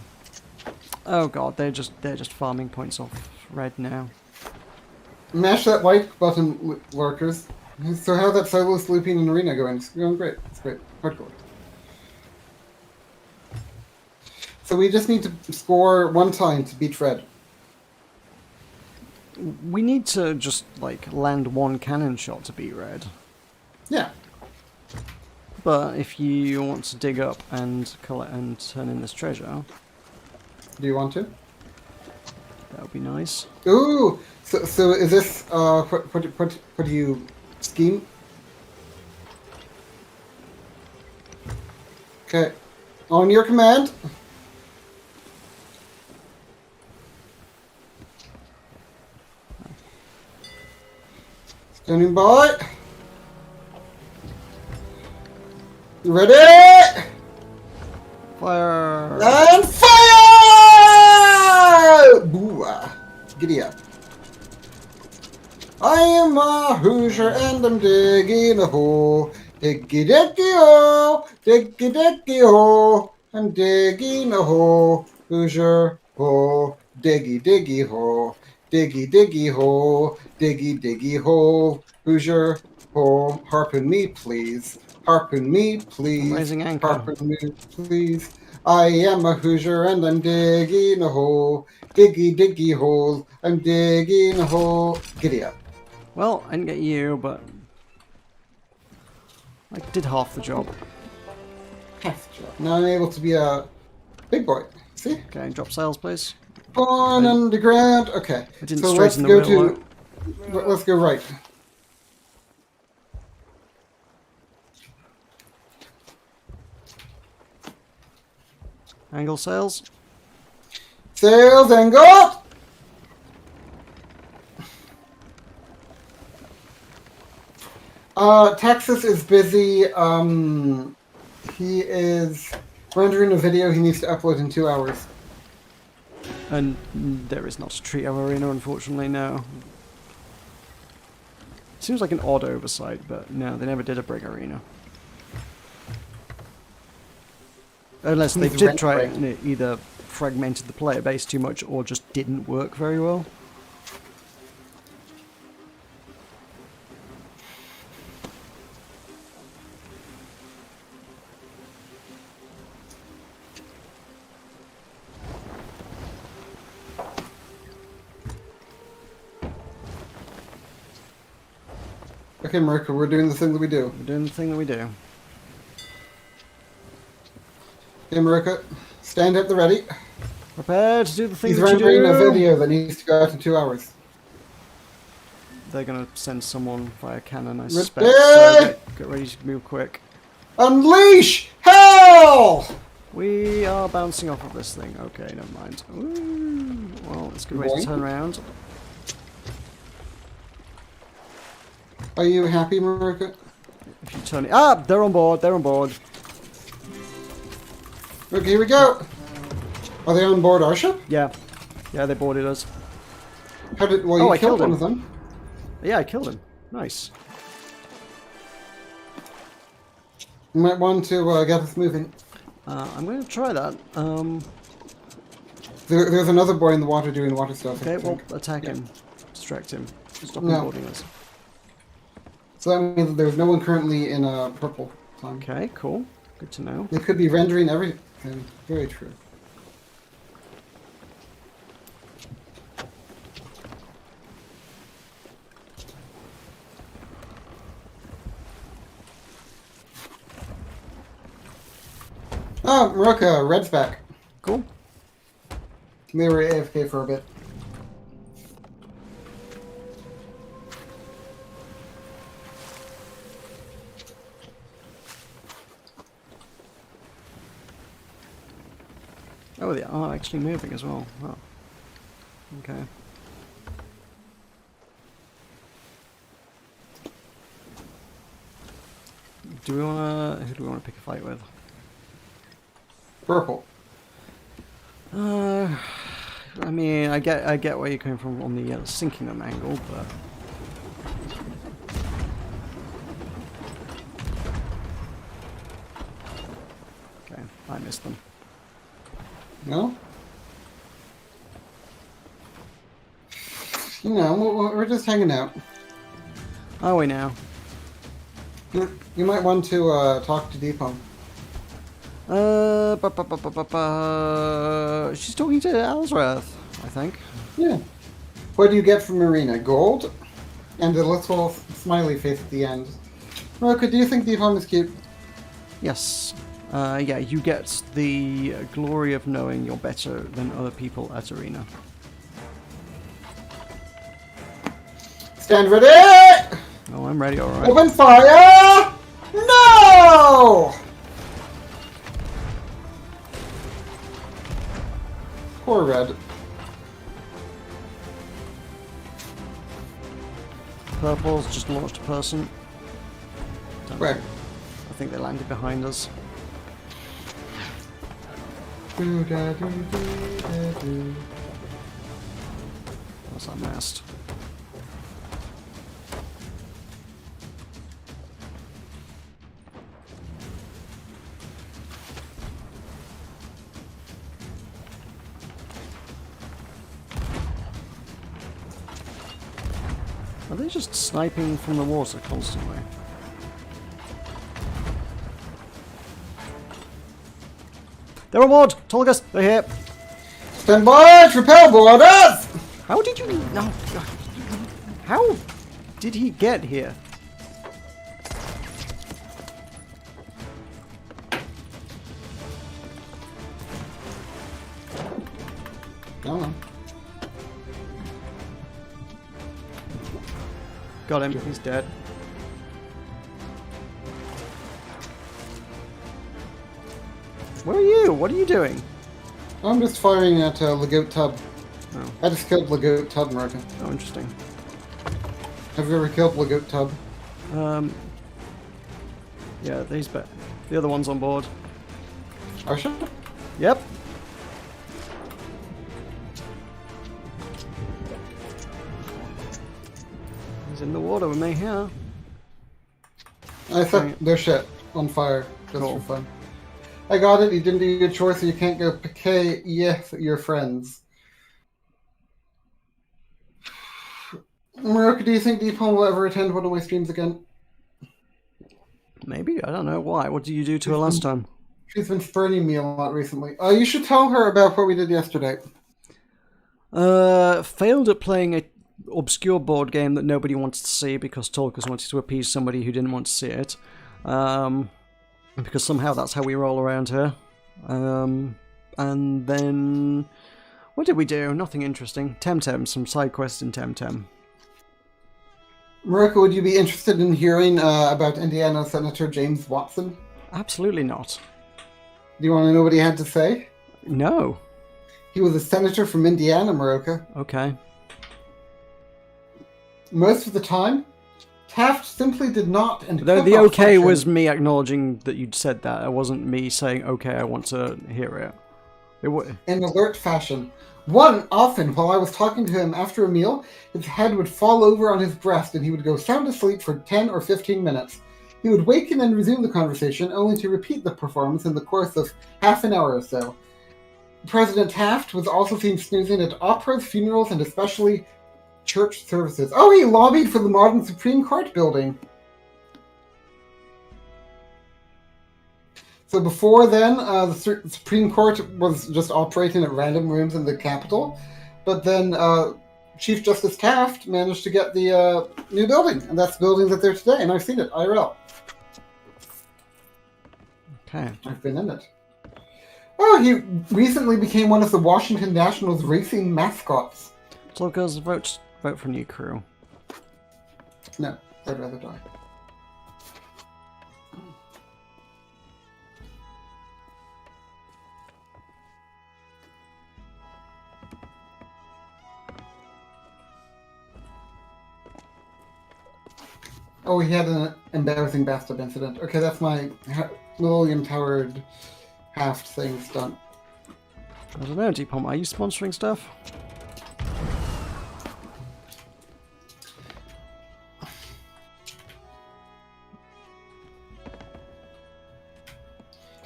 S1: Oh god, they're just farming points off red now.
S2: Mash that like button, lurkers. So how's that solo slooping in arena going? It's going great. It's great. Hardcore. So we just need to score one time to beat red.
S1: We need to just, like, land one cannon shot to beat red.
S2: Yeah.
S1: But if you want to dig up and collect and turn in this treasure...
S2: Do you want to?
S1: That would be nice.
S2: Ooh! So is this, what do you scheme? Okay. On your command. Standing by. Ready?
S1: Fire!
S2: And fire! Boo! Giddy up. I am a Hoosier and I'm digging a hole. Diggy diggy ho, diggy diggy ho. I'm digging a hole. Hoosier ho, diggy diggy ho, diggy diggy ho, diggy diggy ho. Hoosier ho, harpoon me please. Harpoon me, please.
S1: Raising anchor.
S2: Harpoon me, please. I am a Hoosier and I'm digging a hole. Diggy, diggy hole. I'm digging a hole. Giddy up.
S1: Well, I didn't get you, but... I did half the job.
S2: Half the job. Now I'm able to be a big boy. See?
S1: Okay, drop sails, please.
S2: On underground. Okay.
S1: I didn't
S2: So let's
S1: straighten the
S2: go
S1: wheel
S2: to... Let's go right.
S1: Angle sails.
S2: Sails and go! Texas is busy. He is rendering a video he needs to upload in 2 hours.
S1: And there is not a trio arena, unfortunately, no. Seems like an odd oversight, but no, they never did a brig arena. Unless they did try it and it either fragmented the player base too much or just didn't work very well.
S2: Okay, Meroka, we're doing the thing that we do.
S1: We're doing the thing that we do.
S2: Okay, Meroka, stand at the ready.
S1: Prepare to do the thing
S2: He's
S1: that you
S2: rendering a
S1: do!
S2: video that needs to go out in 2 hours.
S1: They're gonna send someone via cannon, I
S2: Ready?
S1: suspect, so get ready to move quick.
S2: Unleash hell!
S1: We are bouncing off of this thing. Okay, never mind. Ooh, well, it's a good way to turn around.
S2: Are you happy, Meroka?
S1: If you turn it... Ah! They're on board, they're on board.
S2: Okay, here we go. Are they on board our ship?
S1: Yeah. Yeah, they boarded us.
S2: How did? Well, you
S1: I
S2: killed
S1: killed
S2: one
S1: him.
S2: of them.
S1: Yeah, I killed him. Nice.
S2: You might want to get us moving.
S1: I'm going to try that.
S2: There's another boy in the water doing water stuff.
S1: Okay, well, attack him. Distract him. Stop him
S2: No.
S1: boarding us.
S2: So that means that there's no one currently in a purple time.
S1: Okay, cool. Good to know.
S2: They could be rendering everything. Very true. Oh, Meroka, Red's back.
S1: Cool.
S2: They were AFK for a bit.
S1: Oh, they are actually moving as well. Oh. Okay. Who do we wanna pick a fight with?
S2: Purple.
S1: I mean, I get where you're coming from on the sinking them angle, but okay, I missed them.
S2: No? You know, we're just hanging out.
S1: Are we now?
S2: You might want to talk to Deepom.
S1: She's talking to Alsrath, I think.
S2: Yeah. What do you get from Marina? Gold? And a little smiley face at the end. Meroka, do you think Deepom is cute?
S1: Yes. Yeah, you get the glory of knowing you're better than other people at Arena.
S2: Stand ready!
S1: Oh, I'm ready, alright.
S2: Open fire! No! Poor Red.
S1: Purple's just launched a person.
S2: Where?
S1: I think they landed behind us. What's that mast? Are they just sniping from the water constantly? They're on board! Tulkas, they're here!
S2: Stand by! Repel boarders!
S1: How did you... No. How did he get here?
S2: No.
S1: Got him, he's dead. Where are you? What are you doing?
S2: I'm just firing at Lagoat Tub.
S1: Oh.
S2: I just killed Lagoat Tub, Meroka.
S1: Oh, interesting.
S2: Have you ever killed Lagoat Tub?
S1: Yeah, these bet. The other one's on board.
S2: Are you?
S1: Yep. He's in the water with me here.
S2: I set their shit on fire just
S1: Cool.
S2: for fun. I got it. You didn't do your chore, so you can't go piquet with your friends. Meroka, do you think Deepom will ever attend one of my streams again?
S1: Maybe, I don't know. Why? What did you do to her last time?
S2: She's been spurning me a lot recently. You should tell her about what we did yesterday.
S1: Failed at playing a obscure board game that nobody wanted to see because Tulkas wanted to appease somebody who didn't want to see it. Because somehow that's how we roll around here. And then... What did we do? Nothing interesting. Temtem, some side quests in Temtem.
S2: Meroka, would you be interested in hearing about Indiana Senator James Watson?
S1: Absolutely not.
S2: Do you want to know what he had to say?
S1: No.
S2: He was a senator from Indiana, Meroka.
S1: Okay.
S2: Most of the time, Taft simply did not. And
S1: The
S2: could not
S1: okay
S2: function.
S1: was me acknowledging that you'd said that. It wasn't me saying, okay, I want to hear it.
S2: In alert fashion. Often, while I was talking to him after a meal, his head would fall over on his breast and he would go sound asleep for 10 or 15 minutes. He would waken and resume the conversation, only to repeat the performance in the course of half an hour or so. President Taft was also seen snoozing at operas, funerals, and especially church services. Oh, he lobbied for the modern Supreme Court building. So before then, the Supreme Court was just operating at random rooms in the Capitol. But then Chief Justice Taft managed to get the new building. And that's the building that they're today. And I've seen it, IRL.
S1: Okay.
S2: I've been in it. Oh, he recently became one of the Washington Nationals racing mascots.
S1: Tulkas, vote for new crew.
S2: No, I'd rather die. Oh, he had an embarrassing bathtub incident. Okay, that's my William-Towered Haft thing's done.
S1: I don't know, Deepom, are you sponsoring stuff?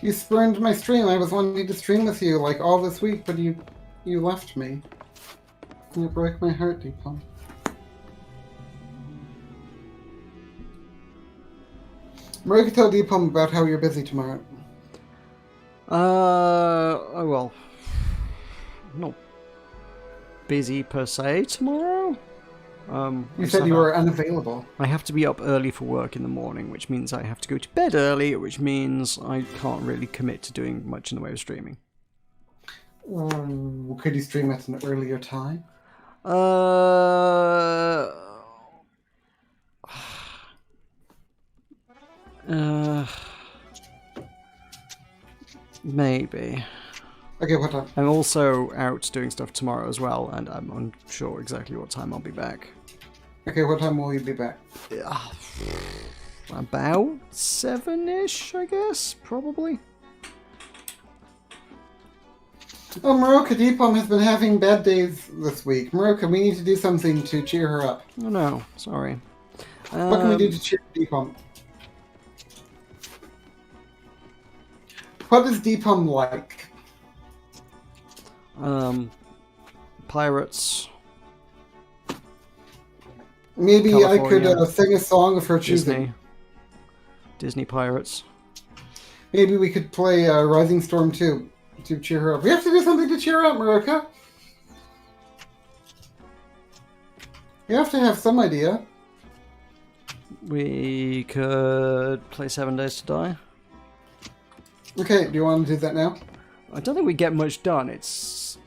S2: You spurned my stream. I was wanting to stream with you like all this week, but you left me. And it broke my heart, Deepom. Meroka, tell Deepom about how you're busy tomorrow.
S1: Oh, well, I'm not busy per se tomorrow.
S2: You said you were unavailable.
S1: I have to be up early for work in the morning, which means I have to go to bed early, which means I can't really commit to doing much in the way of streaming.
S2: Could you stream at an earlier time?
S1: Maybe.
S2: Okay, what time?
S1: I'm also out doing stuff tomorrow as well, and I'm unsure exactly what time I'll be back.
S2: Okay, what time will you be back?
S1: About 7-ish, I guess, probably.
S2: Oh, Meroka, Deepom has been having bad days this week. Meroka, we need to do something to cheer her up.
S1: Oh no, sorry.
S2: What can we do to cheer Deepom? What is Deepom like?
S1: Pirates.
S2: Maybe
S1: California,
S2: I could sing a song of her choosing.
S1: Disney pirates.
S2: Maybe we could play Rising Storm 2 to cheer her up. We have to do something to cheer her up, Meroka. You have to have some idea.
S1: We could play 7 Days to Die.
S2: Okay, do you want to do that now?
S1: I don't think we get much done. It's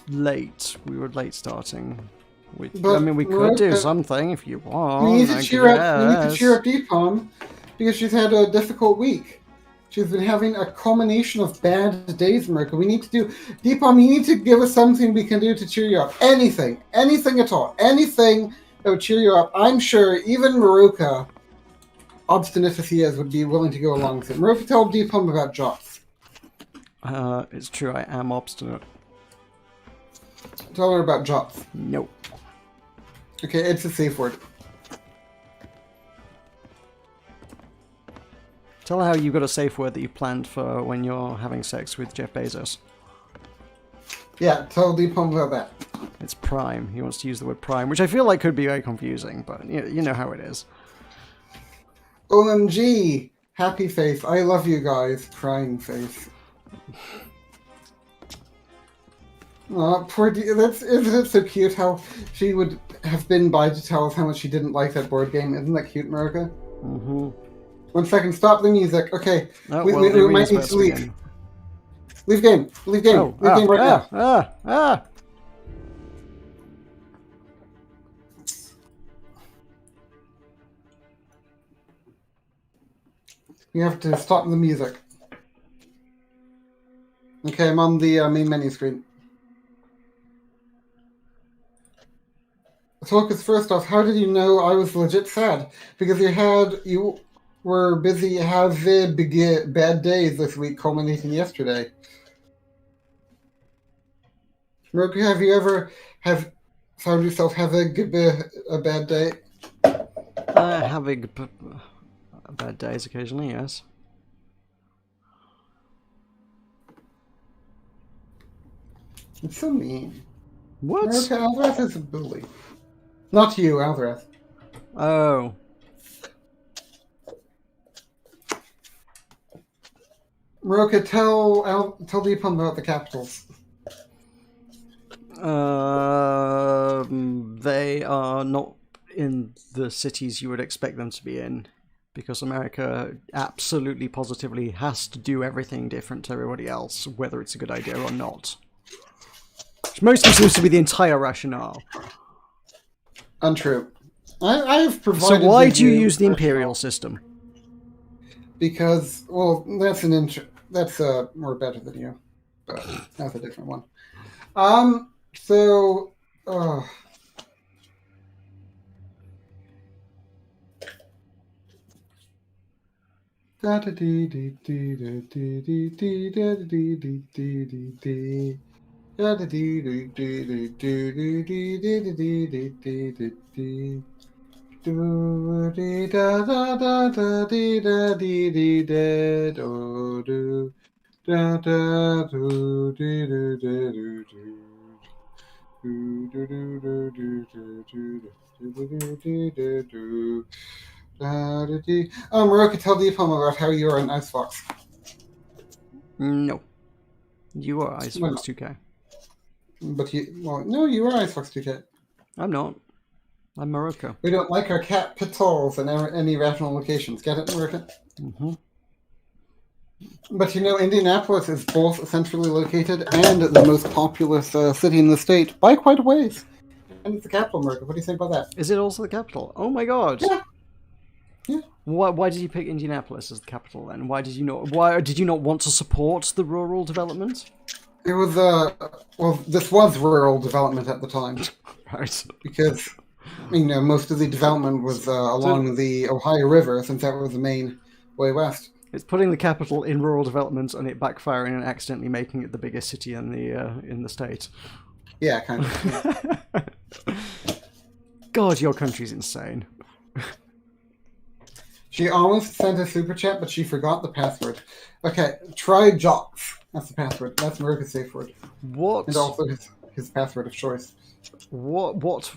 S1: late. We were late starting. I mean, we could do something if you want.
S2: We need to cheer up Deepom because she's had a difficult week. She's been having a culmination of bad days, Meroka. We need to do Deepom. You need to give us something we can do to cheer you up. Anything at all. Anything that would cheer you up. I'm sure even Meroka, obstinate as he is, would be willing to go along with it. Meroka, tell Deepom about Jots.
S1: It's true. I am obstinate.
S2: Tell her about Jots.
S1: Nope.
S2: Okay, it's a safe word.
S1: Tell her how you got a safe word that you planned for when you're having sex with Jeff Bezos.
S2: Yeah, tell Deepom about that.
S1: It's prime. He wants to use the word prime, which I feel like could be very confusing, but you know how it is.
S2: OMG! Happy face. I love you guys. Crying face. Oh, poor isn't it so cute how she would have been by to tell us how much she didn't like that board game? Isn't that cute, Meroka?
S1: Mm-hmm.
S2: 1 second, stop the music. Okay,
S1: Oh,
S2: we might need to leave. Leave game. Leave game.
S1: Oh,
S2: Leave game right
S1: now.
S2: You have to stop the music. Okay, I'm on the main menu screen. Tulkas, first off, how did you know I was legit sad? Because you were busy having bad days this week, culminating yesterday. Meroka, have you ever found yourself having a bad day?
S1: Bad days occasionally, yes.
S2: It's so mean.
S1: What?
S2: Meroka, Alvarez is a bully. Not you, Alvarez.
S1: Oh.
S2: Meroka, tell Deepam about the capitals.
S1: They are not in the cities you would expect them to be in, because America absolutely positively has to do everything different to everybody else, whether it's a good idea or not. Which mostly seems to be the entire rationale.
S2: Untrue. I've provided.
S1: So why do you use the imperial system?
S2: Because, well, that's more better than you, but that's a different one. So, Meroka, tell Deepam about how you are an Icebox.
S1: No. You are Icebox 2K.
S2: But no, you are Icebox 2K.
S1: I'm not. I'm Meroka.
S2: We don't like our capitals in any rational locations. Get it, Meroka?
S1: Mm-hmm.
S2: But Indianapolis is both centrally located and the most populous city in the state by quite a ways. And it's the capital, Meroka. What do you think about that?
S1: Is it also the capital? Oh my god!
S2: Yeah.
S1: Why did you pick Indianapolis as the capital then? Why did you not want to support the rural development?
S2: It was this was rural development at the time.
S1: Right.
S2: Because most of the development was along the Ohio River, since that was the main way west.
S1: It's putting the capital in rural development and it backfiring and accidentally making it the biggest city in the state.
S2: Yeah, kind of.
S1: God, your country's insane.
S2: She almost sent a super chat, but she forgot the password. Okay, try Jocks. That's the password. That's Meroka's safe word.
S1: What?
S2: And also his password of choice.
S1: What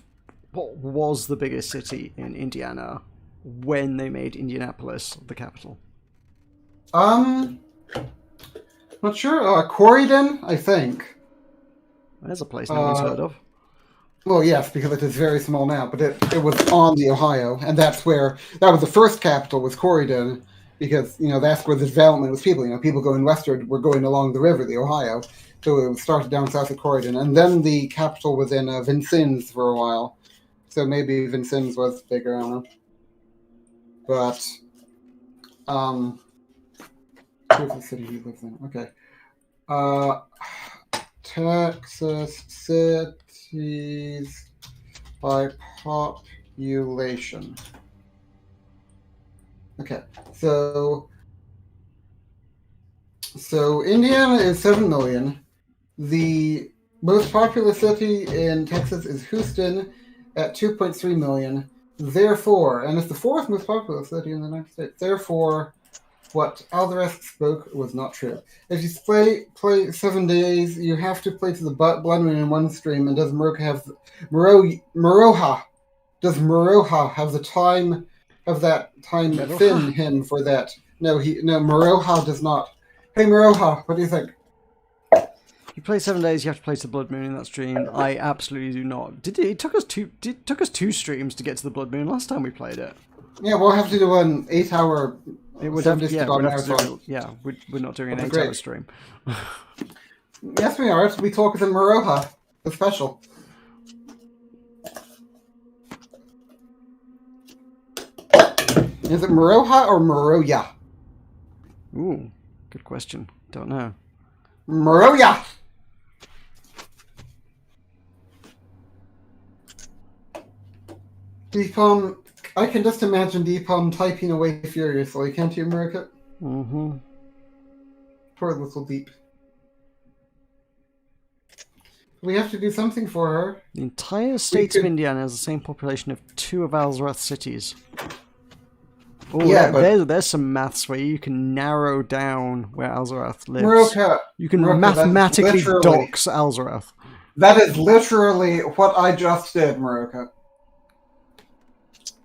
S1: was the biggest city in Indiana when they made Indianapolis the capital?
S2: Not sure. Corydon, I think.
S1: There's a place no one's heard of.
S2: Well, yes, because it is very small now, but it was on the Ohio, and that was the first capital, was Corydon, because, that's where the development was people. People going westward were going along the river, the Ohio, so it started down south of Corydon, and then the capital was in Vincennes for a while, so maybe Vincennes was bigger, I don't know. But, here's the city he lives in, okay. Texas cities by population. Okay, so Indiana is 7 million. The most populous city in Texas is Houston at 2.3 million. Therefore, and it's the fourth most populous city in the United States. Therefore, what Alvarez spoke was not true. If you play 7 days, you have to play to the Blood Moon in one stream. And does Meroka have Meroha? Does Meroha have the time? Have that time thin him for that? No, Meroha does not. Hey Meroha, what do you think?
S1: You play 7 days. You have to play to the Blood Moon in that stream. I absolutely do not. It took us two streams to get to the Blood Moon last time we played it.
S2: Yeah, we'll have to do an 8-hour.
S1: It would have, we're not doing an 8-hour stream.
S2: Yes, we are. We talk with Meroha, the special. Is it Meroha or Meroya?
S1: Ooh, good question. Don't know.
S2: Meroya! Deepam, I can just imagine Deepam typing away furiously, can't you, Meroka?
S1: Mm-hmm.
S2: Poor little Deep. We have to do something for her.
S1: The entire state of Indiana has the same population of 2 of Alzrath's cities. Oh,
S2: Yeah, but
S1: there's some maths where you can narrow down where Alzarath lives.
S2: Meroka,
S1: You can
S2: Meroka,
S1: mathematically dox Alzarath.
S2: that is literally what I just did, Meroka.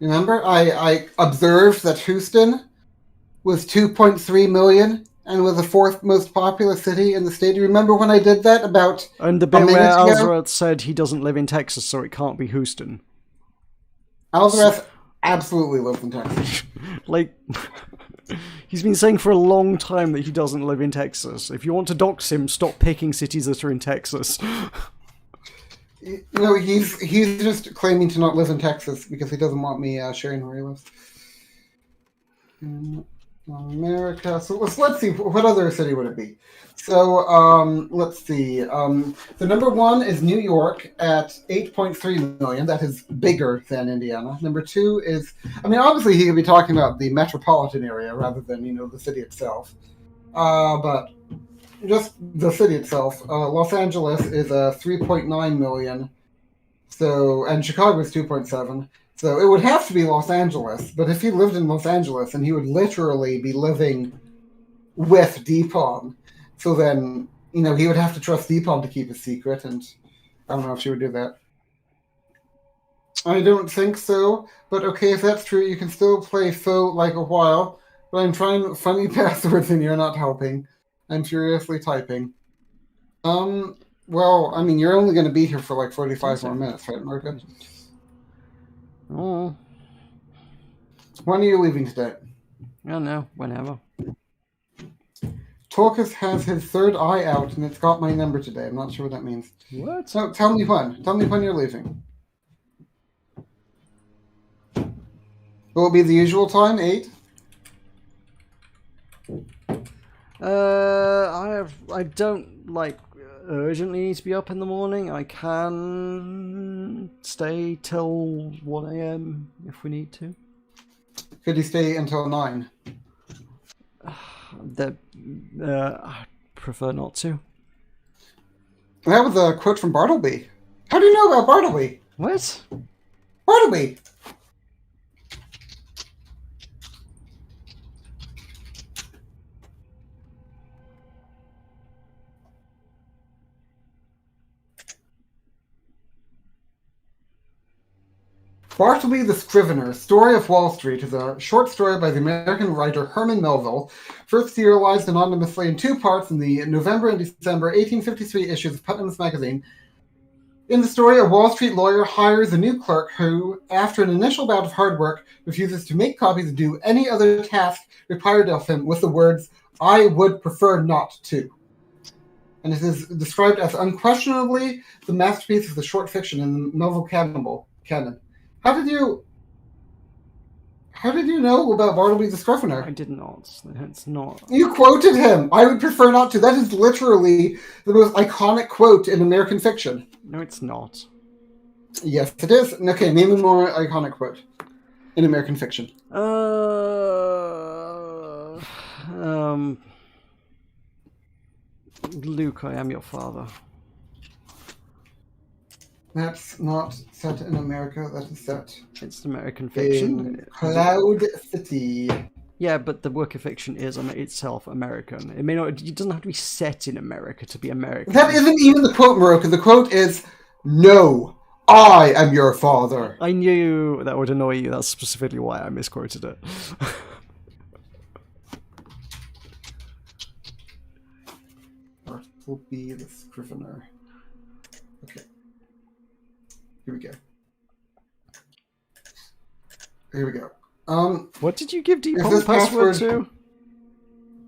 S2: Remember, I observed that Houston was 2.3 million and was the fourth most populous city in the state. Do you remember when I did that about
S1: And the
S2: a
S1: bit where
S2: minute ago?
S1: Alzarath said he doesn't live in Texas, so it can't be Houston.
S2: Alzarath absolutely lives in Texas.
S1: Like, he's been saying for a long time that he doesn't live in Texas. If you want to dox him, stop picking cities that are in Texas.
S2: You know, he's just claiming to not live in Texas because he doesn't want me sharing where he lives. America. So let's see, what other city would it be? So let's see. The number one is New York at 8.3 million. That is bigger than Indiana. Number two is, I mean, obviously he could be talking about the metropolitan area rather than, you know, the city itself. But just the city itself. Los Angeles is 3.9 million. So, and Chicago is 2.7. So it would have to be Los Angeles, but if he lived in Los Angeles, then he would literally be living with Deepom. So then, you know, he would have to trust Deepom to keep a secret, and I don't know if she would do that. I don't think so, but okay, if that's true, you can still play Faux like a while, but I'm trying funny passwords and you're not helping. I'm furiously typing. Well, I mean, you're only going to be here for like 45 more minutes, right, Margaret?
S1: Oh,
S2: When are you leaving today?
S1: I don't know. Whenever.
S2: Tulkas has his third eye out, and it's got my number today. I'm not sure what that means.
S1: What?
S2: So tell me when. Tell me when you're leaving. Will it be the usual time, 8?
S1: I don't like urgently need to be up in the morning. I can stay till 1 a.m. if we need to.
S2: Could you stay until 9?
S1: I prefer not to.
S2: That was a quote from Bartleby. How do you know about Bartleby?
S1: What?
S2: Bartleby! Bartleby the Scrivener, Story of Wall Street, is a short story by the American writer Herman Melville, first serialized anonymously in 2 parts in the November and December 1853 issues of Putnam's Magazine. In the story, a Wall Street lawyer hires a new clerk who, after an initial bout of hard work, refuses to make copies or do any other task required of him with the words, "I would prefer not to." And it is described as unquestionably the masterpiece of the short fiction in the Melville canon. How did you know about Bartleby the Scrivener?
S1: I did not. It's not.
S2: You quoted him. I would prefer not to. That is literally the most iconic quote in American fiction.
S1: No, it's not.
S2: Yes, it is. Okay, name a more iconic quote in American fiction.
S1: Luke, I am your father.
S2: That's not set in America. That is set
S1: It's American fiction.
S2: in Cloud City.
S1: Yeah, but the work of fiction is itself American. It may not. It doesn't have to be set in America to be American.
S2: That isn't even the quote, Meroka. The quote is, "No, I am your father."
S1: I knew that would annoy you. That's specifically why I misquoted it.
S2: Bartleby the Scrivener. Okay. Here we go. Here we go.
S1: What did you give
S2: If
S1: Deepom
S2: this
S1: password to?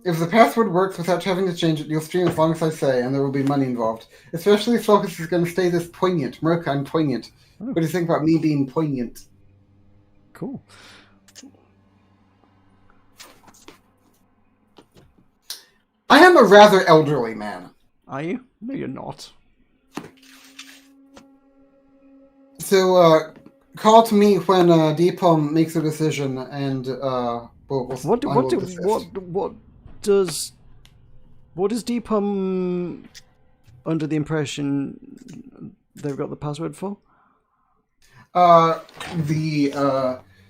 S2: If the password works without having to change it, you'll stream as long as I say, and there will be money involved. Especially if Focus is going to stay this poignant. Meroka, I'm poignant.
S1: Oh.
S2: What do you think about me being poignant?
S1: Cool.
S2: I am a rather elderly man.
S1: Are you? No, you're not.
S2: So, call to me when Deepom makes a decision, and what
S1: does Deepom under the impression they've got the password for?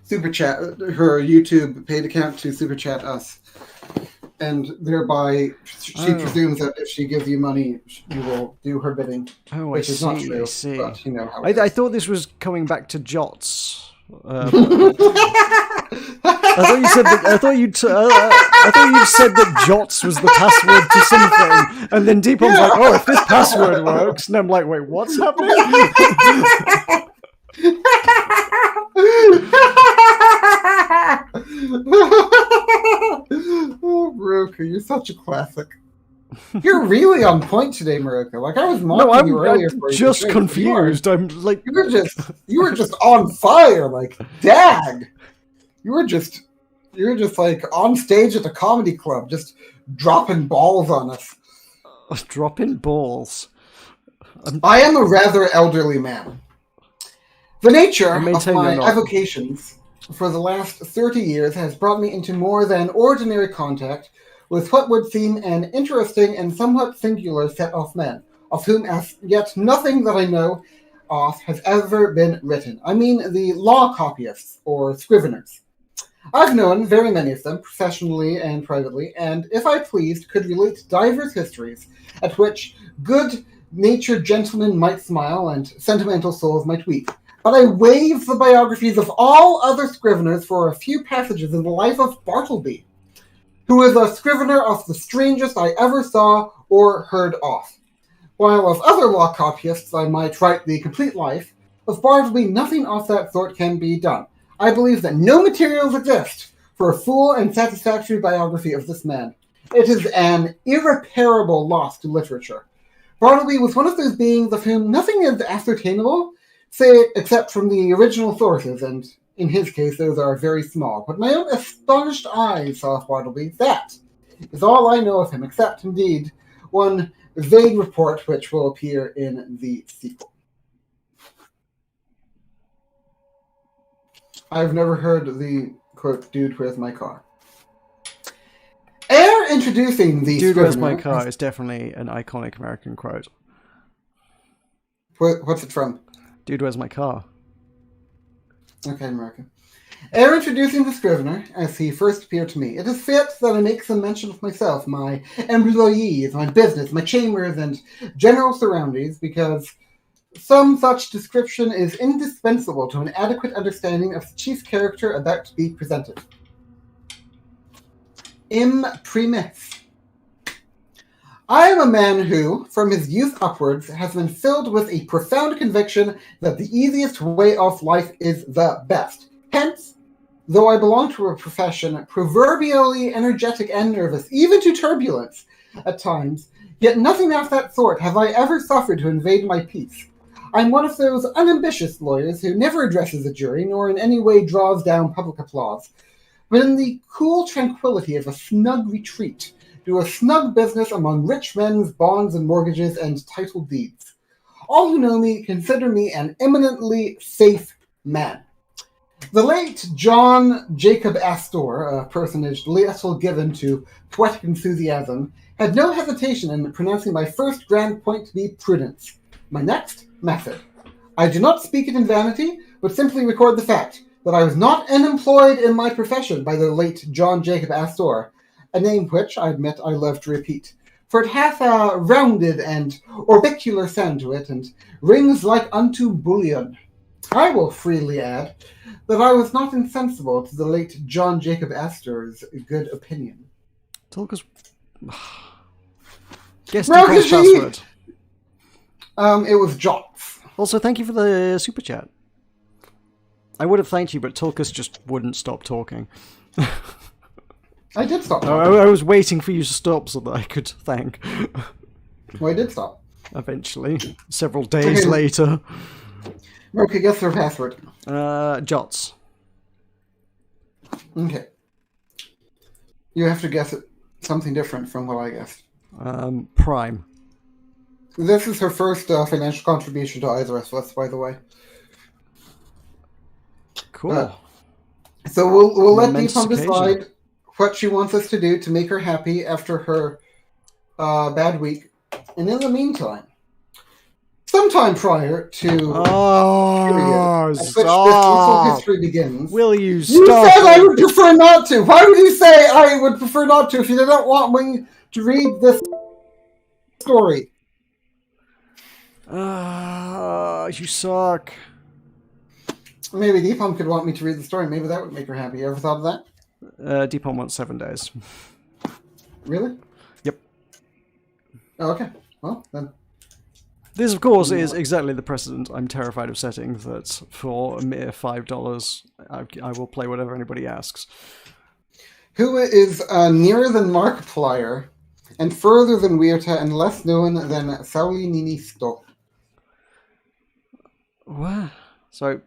S2: super chat her YouTube paid account to super chat us, and thereby she presumes that if she gives you money, you will do her bidding.
S1: Oh,
S2: which is not true,
S1: I see.
S2: but you know how it
S1: I
S2: is.
S1: thought this was coming back to Jots. I thought you said that. I thought you said that Jots was the password to something, and then Deepon's like, "Oh, if this password works," and I'm like, "Wait, what's happening?"
S2: Oh, Meroka, you're such a classic. You're really on point today, Meroka. Like, I was mocking you earlier.
S1: I'm just confused. I'm like,
S2: you were just on fire. Like, dag. You were just like on stage at the comedy club, just dropping balls on us.
S1: Dropping balls.
S2: I am a rather elderly man. The nature of my avocations for the last 30 years has brought me into more than ordinary contact with what would seem an interesting and somewhat singular set of men, of whom as yet nothing that I know of has ever been written. I mean the law copyists, or scriveners. I've known very many of them, professionally and privately, and if I pleased, could relate divers histories at which good-natured gentlemen might smile and sentimental souls might weep. But I waive the biographies of all other scriveners for a few passages in the life of Bartleby, who is a scrivener of the strangest I ever saw or heard of. While of other law copyists I might write the complete life, of Bartleby nothing of that sort can be done. I believe that no materials exist for a full and satisfactory biography of this man. It is an irreparable loss to literature. Bartleby was one of those beings of whom nothing is ascertainable, say except from the original sources, and in his case those are very small. But my own astonished eyes saw Bartleby. That is all I know of him, except indeed one vague report which will appear in the sequel. I've never heard the quote, "Dude, where's my car?" Ere introducing the
S1: "Dude, where's my car" is definitely an iconic American quote.
S2: What's it from?
S1: "Dude, where's my car?"
S2: Okay, American. Ere introducing the scrivener, as he first appeared to me, it is fit that I make some mention of myself, my employees, my business, my chambers, and general surroundings, because some such description is indispensable to an adequate understanding of the chief character about to be presented. Imprimis. I am a man who, from his youth upwards, has been filled with a profound conviction that the easiest way of life is the best. Hence, though I belong to a profession proverbially energetic and nervous, even to turbulence at times, yet nothing of that sort have I ever suffered to invade my peace. I'm one of those unambitious lawyers who never addresses a jury, nor in any way draws down public applause, but in the cool tranquility of a snug retreat, do a snug business among rich men's bonds and mortgages and title deeds. All who know me consider me an eminently safe man. The late John Jacob Astor, a personage little given to poetic enthusiasm, had no hesitation in pronouncing my first grand point to be prudence. My next, method. I do not speak it in vanity, but simply record the fact that I was not unemployed in my profession by the late John Jacob Astor, a name which, I admit, I love to repeat, for it hath a rounded and orbicular sound to it, and rings like unto bullion. I will freely add that I was not insensible to the late John Jacob Astor's good opinion.
S1: Tulkas. Guess Deepon's password.
S2: It was Jots.
S1: Also, thank you for the super chat. I would have thanked you, but Tulkas just wouldn't stop talking.
S2: I did stop.
S1: I was waiting for you to stop so that I could thank.
S2: Well, I did stop.
S1: Eventually. Several days later.
S2: Okay, guess her password.
S1: Jots.
S2: Okay. You have to guess it something different from what I guessed.
S1: Prime.
S2: This is her first financial contribution to either of us, by the way.
S1: Cool.
S2: So we'll let Deepon decide what she wants us to do to make her happy after her bad week. And in the meantime, sometime prior to
S1: Oh,
S2: at which this little history begins.
S1: Will you
S2: You
S1: stop?
S2: said I would prefer not to. Why would you say I would prefer not to if you didn't want me to read this story?
S1: You suck.
S2: Maybe Deepom could want me to read the story. Maybe that would make her happy. You ever thought of that?
S1: Deepon wants 7 days.
S2: Really?
S1: Yep.
S2: Oh, okay. Well, then.
S1: This, of course, is exactly the precedent I'm terrified of setting, that for a mere $5, I will play whatever anybody asks.
S2: Who is nearer than Markiplier, and further than Weirta, and less known than Sauli Ninisto?
S1: What? So,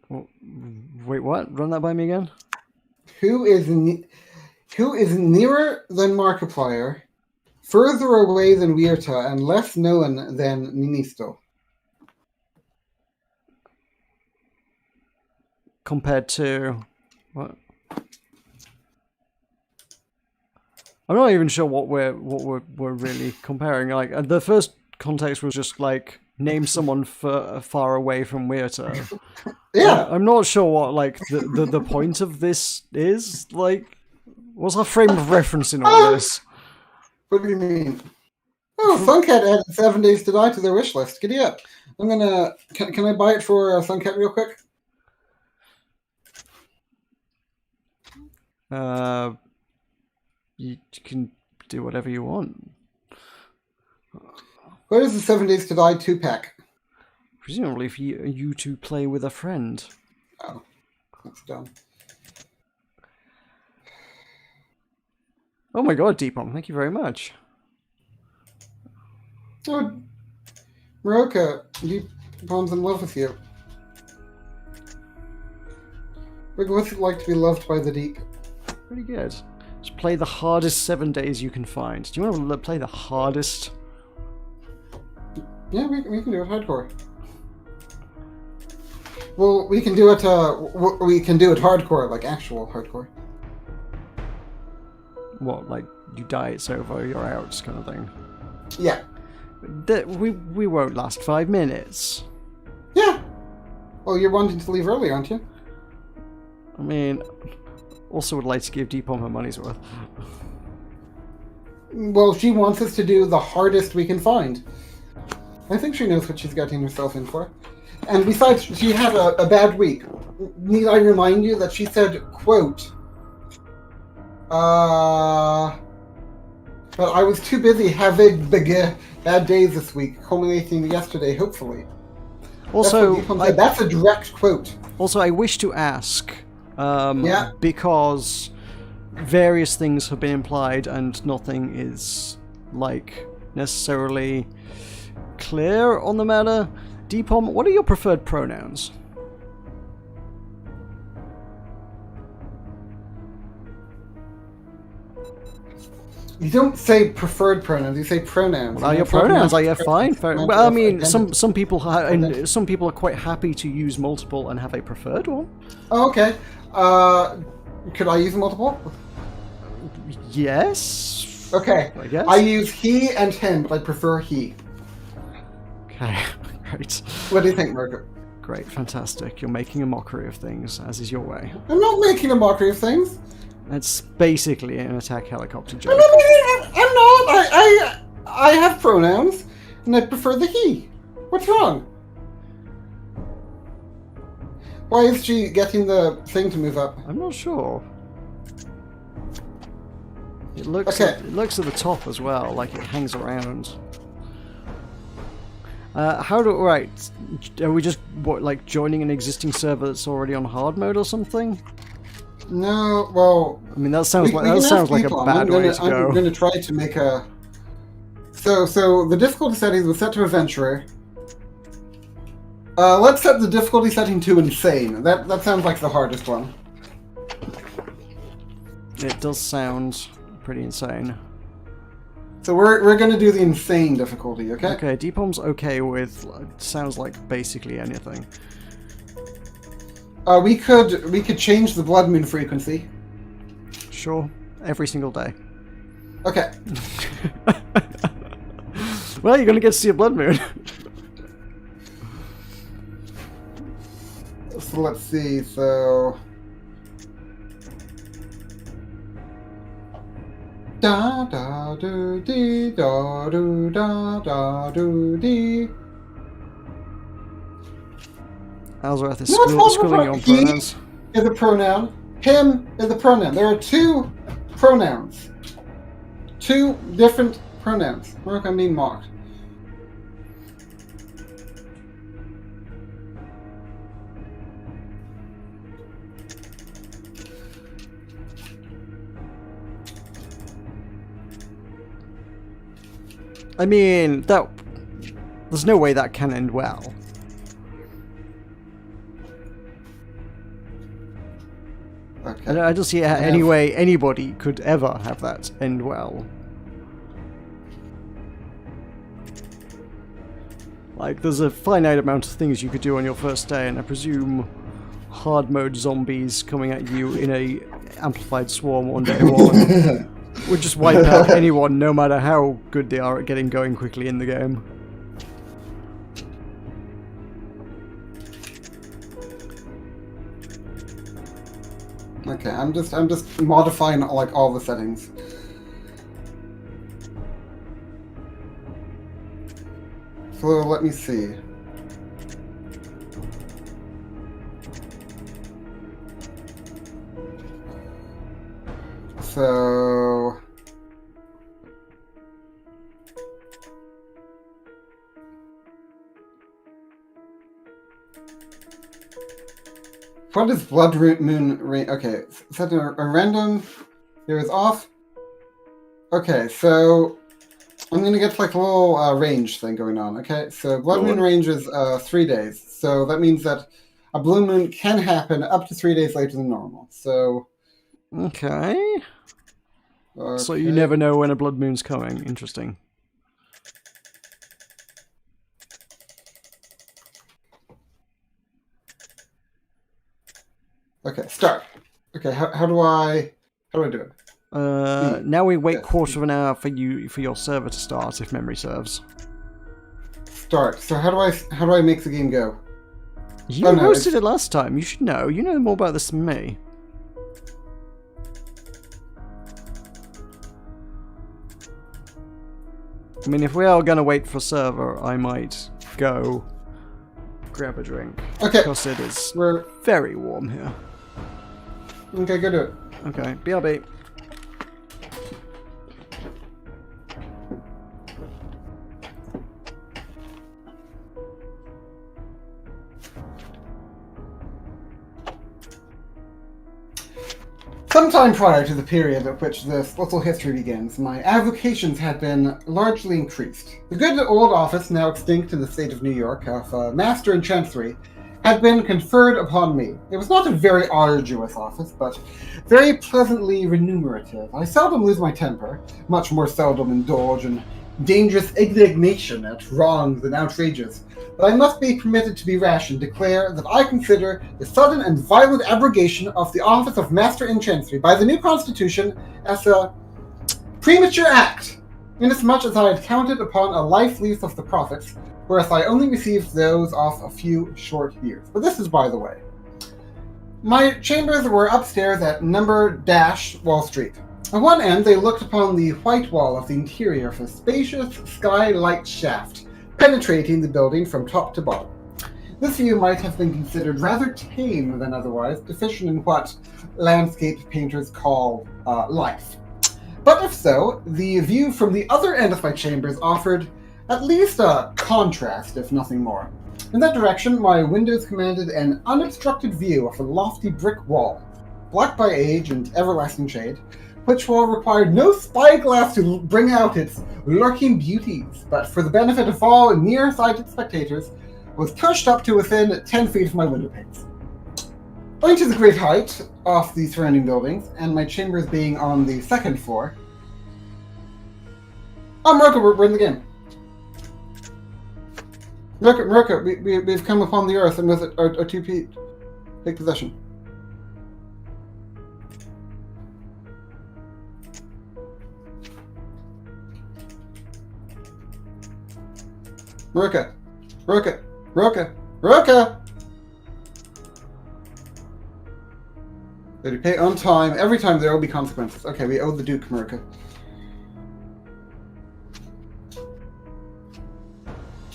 S1: wait, what? Run that by me again?
S2: Who is nearer than Markiplier, further away than Weirta, and less known than Ninisto?
S1: Compared to what? I'm not even sure what we're really comparing. Like the first context was just like name someone far away from Weirta.
S2: Yeah,
S1: I'm not sure what like the point of this is. Like, what's our frame of reference in all this?
S2: What do you mean? Oh, Suncat added 7 Days to Die to their wish list. Giddy up. I'm gonna. Can I buy it for Suncat real quick?
S1: You can do whatever you want.
S2: Where is the 7 Days to Die 2-pack?
S1: Presumably, if you two play with a friend.
S2: Oh, that's dumb.
S1: Oh my god, Deepom, thank you very much.
S2: Oh, Meroka, Deepom's in love with you. What's it like to be loved by the deep?
S1: Pretty good. Just play the hardest 7 days you can find. Do you want to play the hardest?
S2: Yeah, we can do it hardcore. Well, we can do it hardcore, like actual hardcore.
S1: What, like you die, it's over, you're out, kind of thing?
S2: Yeah.
S1: We won't last 5 minutes.
S2: Yeah. Well, you're wanting to leave early, aren't you?
S1: I mean, also would like to give Deepom her money's worth.
S2: Well, she wants us to do the hardest we can find. I think she knows what she's getting herself in for. And besides, she had a bad week. Need I remind you that she said, quote, but I was too busy having bad days this week, culminating yesterday, hopefully.
S1: Also,
S2: that's a direct quote.
S1: Also, I wish to ask, because various things have been implied and nothing is, like, necessarily clear on the matter. Deepom, what are your preferred pronouns?
S2: You don't say preferred pronouns. You say pronouns.
S1: Well, your pronouns. Yeah, fine. Fair. Well, I mean, some people are quite happy to use multiple and have a preferred one.
S2: Oh, okay. Could I use multiple?
S1: Yes.
S2: Okay.
S1: I guess.
S2: I use he and him, but I prefer he.
S1: Okay. Great.
S2: What do you think, Margaret?
S1: Great. Fantastic. You're making a mockery of things, as is your way.
S2: I'm not making a mockery of things.
S1: It's basically an attack helicopter joke.
S2: I'm not. I have pronouns, and I prefer the he. What's wrong? Why is she getting the thing to move up?
S1: I'm not sure. It looks at the top as well, like it hangs around. Right, are we just like joining an existing server that's already on hard mode or something?
S2: No, well,
S1: I mean that sounds like a bad way to go.
S2: I'm going to try to make a. So the difficulty settings was set to adventurer. Let's set the difficulty setting to insane. That sounds like the hardest one.
S1: It does sound pretty insane.
S2: So we're going to do the insane difficulty, okay?
S1: Okay, Deepom's okay with sounds like basically anything.
S2: We could change the blood moon frequency.
S1: Sure, every single day.
S2: Okay.
S1: Well, you're gonna get to see a blood moon.
S2: So let's see. So da da do dee da do da da do dee.
S1: Ellsworth is
S2: No, it's not
S1: schooling you on
S2: he
S1: pronouns.
S2: is a pronoun. Him is a pronoun. There are two pronouns. Two different pronouns. Mark, I'm being mocked.
S1: I mean, there's no way that can end well.
S2: Okay.
S1: I don't see any way anybody could ever have that end well. Like, there's a finite amount of things you could do on your first day, and I presume hard mode zombies coming at you in a amplified swarm on day one would just wipe out anyone, no matter how good they are at getting going quickly in the game.
S2: Okay, I'm just modifying like all the settings. So let me see. So what is blood moon range? Okay, set a random. Here is off. Okay, so I'm gonna get like a little range thing going on. Okay, so blood moon range is 3 days. So that means that a blue moon can happen up to 3 days later than normal. So
S1: Okay. So you never know when a blood moon's coming. Interesting.
S2: Okay, start. Okay, how do I do it?
S1: Now we wait quarter of an hour for your server to start, if memory serves.
S2: Start. So how do I make the game go?
S1: You hosted it last time. You should know. You know more about this than me. I mean, if we are gonna wait for server, I might go grab a drink.
S2: Okay.
S1: Because it is very warm here.
S2: Okay, go do it.
S1: Okay, BRB.
S2: Sometime prior to the period at which this little history begins, my avocations had been largely increased. The good old office, now extinct in the state of New York, of Master in Chancery, had been conferred upon me. It was not a very arduous office, but very pleasantly remunerative. I seldom lose my temper, much more seldom indulge in dangerous indignation at wrongs and outrages, but I must be permitted to be rash and declare that I consider the sudden and violent abrogation of the office of Master in Chancery by the new Constitution as a premature act, inasmuch as I had counted upon a life lease of the profits, whereas I only received those of a few short years. But this is by the way. My chambers were upstairs at number Wall Street. At one end, they looked upon the white wall of the interior of a spacious skylight shaft, penetrating the building from top to bottom. This view might have been considered rather tame than otherwise, deficient in what landscape painters call life. But if so, the view from the other end of my chambers offered at least a contrast, if nothing more. In that direction, my windows commanded an unobstructed view of a lofty brick wall, black by age and everlasting shade, which wall required no spyglass to bring out its lurking beauties, but for the benefit of all near-sighted spectators, was pushed up to within 10 feet of my window panes. Owing to the great height of the surrounding buildings, and my chambers being on the second floor... Oh, Meroka, we're in the game. Meroka, we've come upon the earth, and with it our 2 feet. Take possession. Meroka! That you pay on time. Every time there will be consequences. Okay, we owe the Duke, Meroka.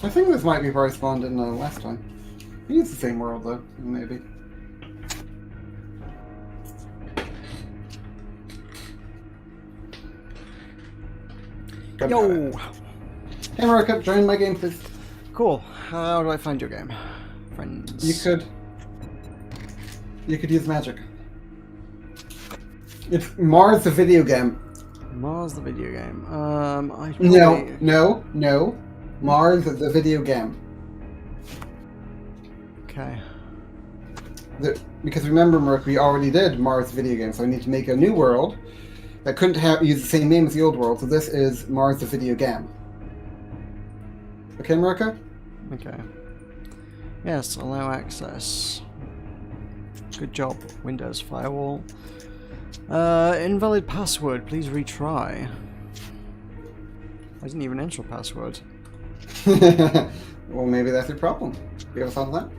S2: I think this might be where I spawned in last time. It's the same world, though. Maybe.
S1: Yo!
S2: Hey, Meroka, join my game, please.
S1: Cool. How do I find your game? Friends.
S2: You could use magic. It's Mars the video game.
S1: Mars the video game.
S2: No. Mars the video game.
S1: Okay.
S2: Because remember, Merc, we already did Mars video game, so I need to make a new world that couldn't use the same name as the old world. So this is Mars the video game. Okay, Meroka?
S1: Okay. Yes, allow access. Good job, Windows firewall. Invalid password, please retry. I didn't even enter a password.
S2: Well, maybe that's your problem. You ever thought of that?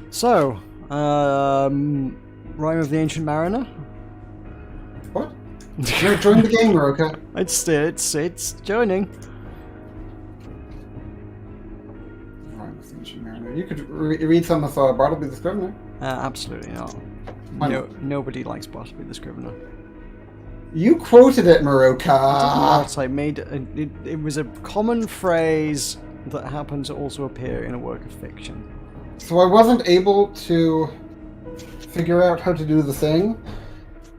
S1: So, Rhyme of the Ancient Mariner?
S2: What? No, join the game, Meroka.
S1: It's joining.
S2: You could read some of Bartleby the Scrivener.
S1: Absolutely not. Nobody likes Bartleby the Scrivener.
S2: You quoted it, Meroka.
S1: I made it was a common phrase that happened to also appear in a work of fiction.
S2: So I wasn't able to figure out how to do the thing.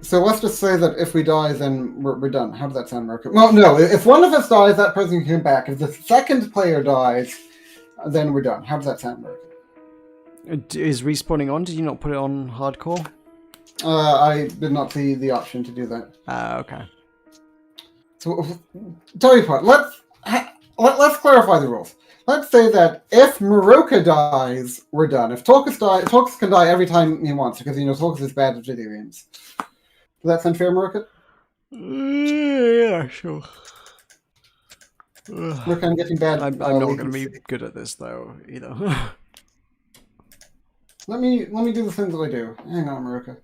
S2: So let's just say that if we die, then we're done. How does that sound, Meroka? Well, no. If one of us dies, that person can come back. If the second player dies, then we're done. How does that sound, Meroka?
S1: Is respawning on? Did you not put it on hardcore?
S2: I did not see the option to do that.
S1: Okay.
S2: So, tell you what. Let's clarify the rules. Let's say that if Meroka dies, we're done. If Tulkas can die every time he wants, because Tulkas is bad at video games. Does that sound fair, Meroka?
S1: Yeah, sure.
S2: Meroka, I'm getting bad.
S1: I'm not going to be good at this though either.
S2: Let me do the things that I do. Hang on, Meroka.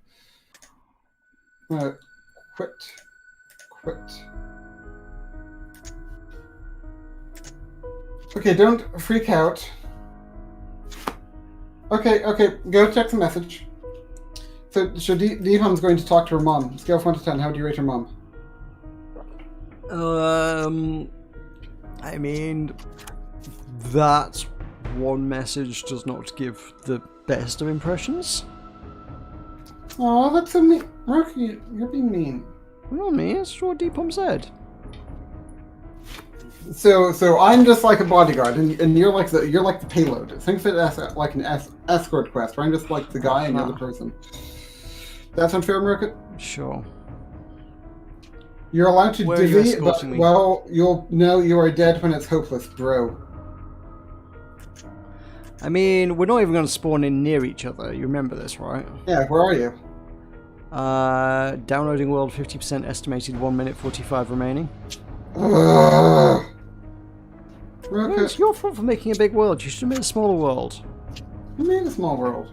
S2: Quit. Okay, don't freak out. Okay, go check the message. So Deepham's going to talk to her mom. Scale of 1 to 10, how do you rate her mom?
S1: I mean, that one message does not give the best of impressions.
S2: Oh, that's so mean. Meroka, you're being mean.
S1: Not me, it's what Deepham said.
S2: So I'm just like a bodyguard, and you're like the payload. Think of it as like an escort quest, where I'm just like the guy and you're the person. That's unfair, Meroka?
S1: Sure.
S2: You're allowed to
S1: Where are you
S2: divvy, but
S1: escorting me?
S2: well, you'll know you are dead when it's hopeless, bro.
S1: I mean, we're not even going to spawn in near each other. You remember this, right?
S2: Yeah, where are you?
S1: Downloading world 50% estimated 1 minute 45 remaining.
S2: Meroka.
S1: Well, it's your fault for making a big world. You should have made a smaller world.
S2: You made a small world.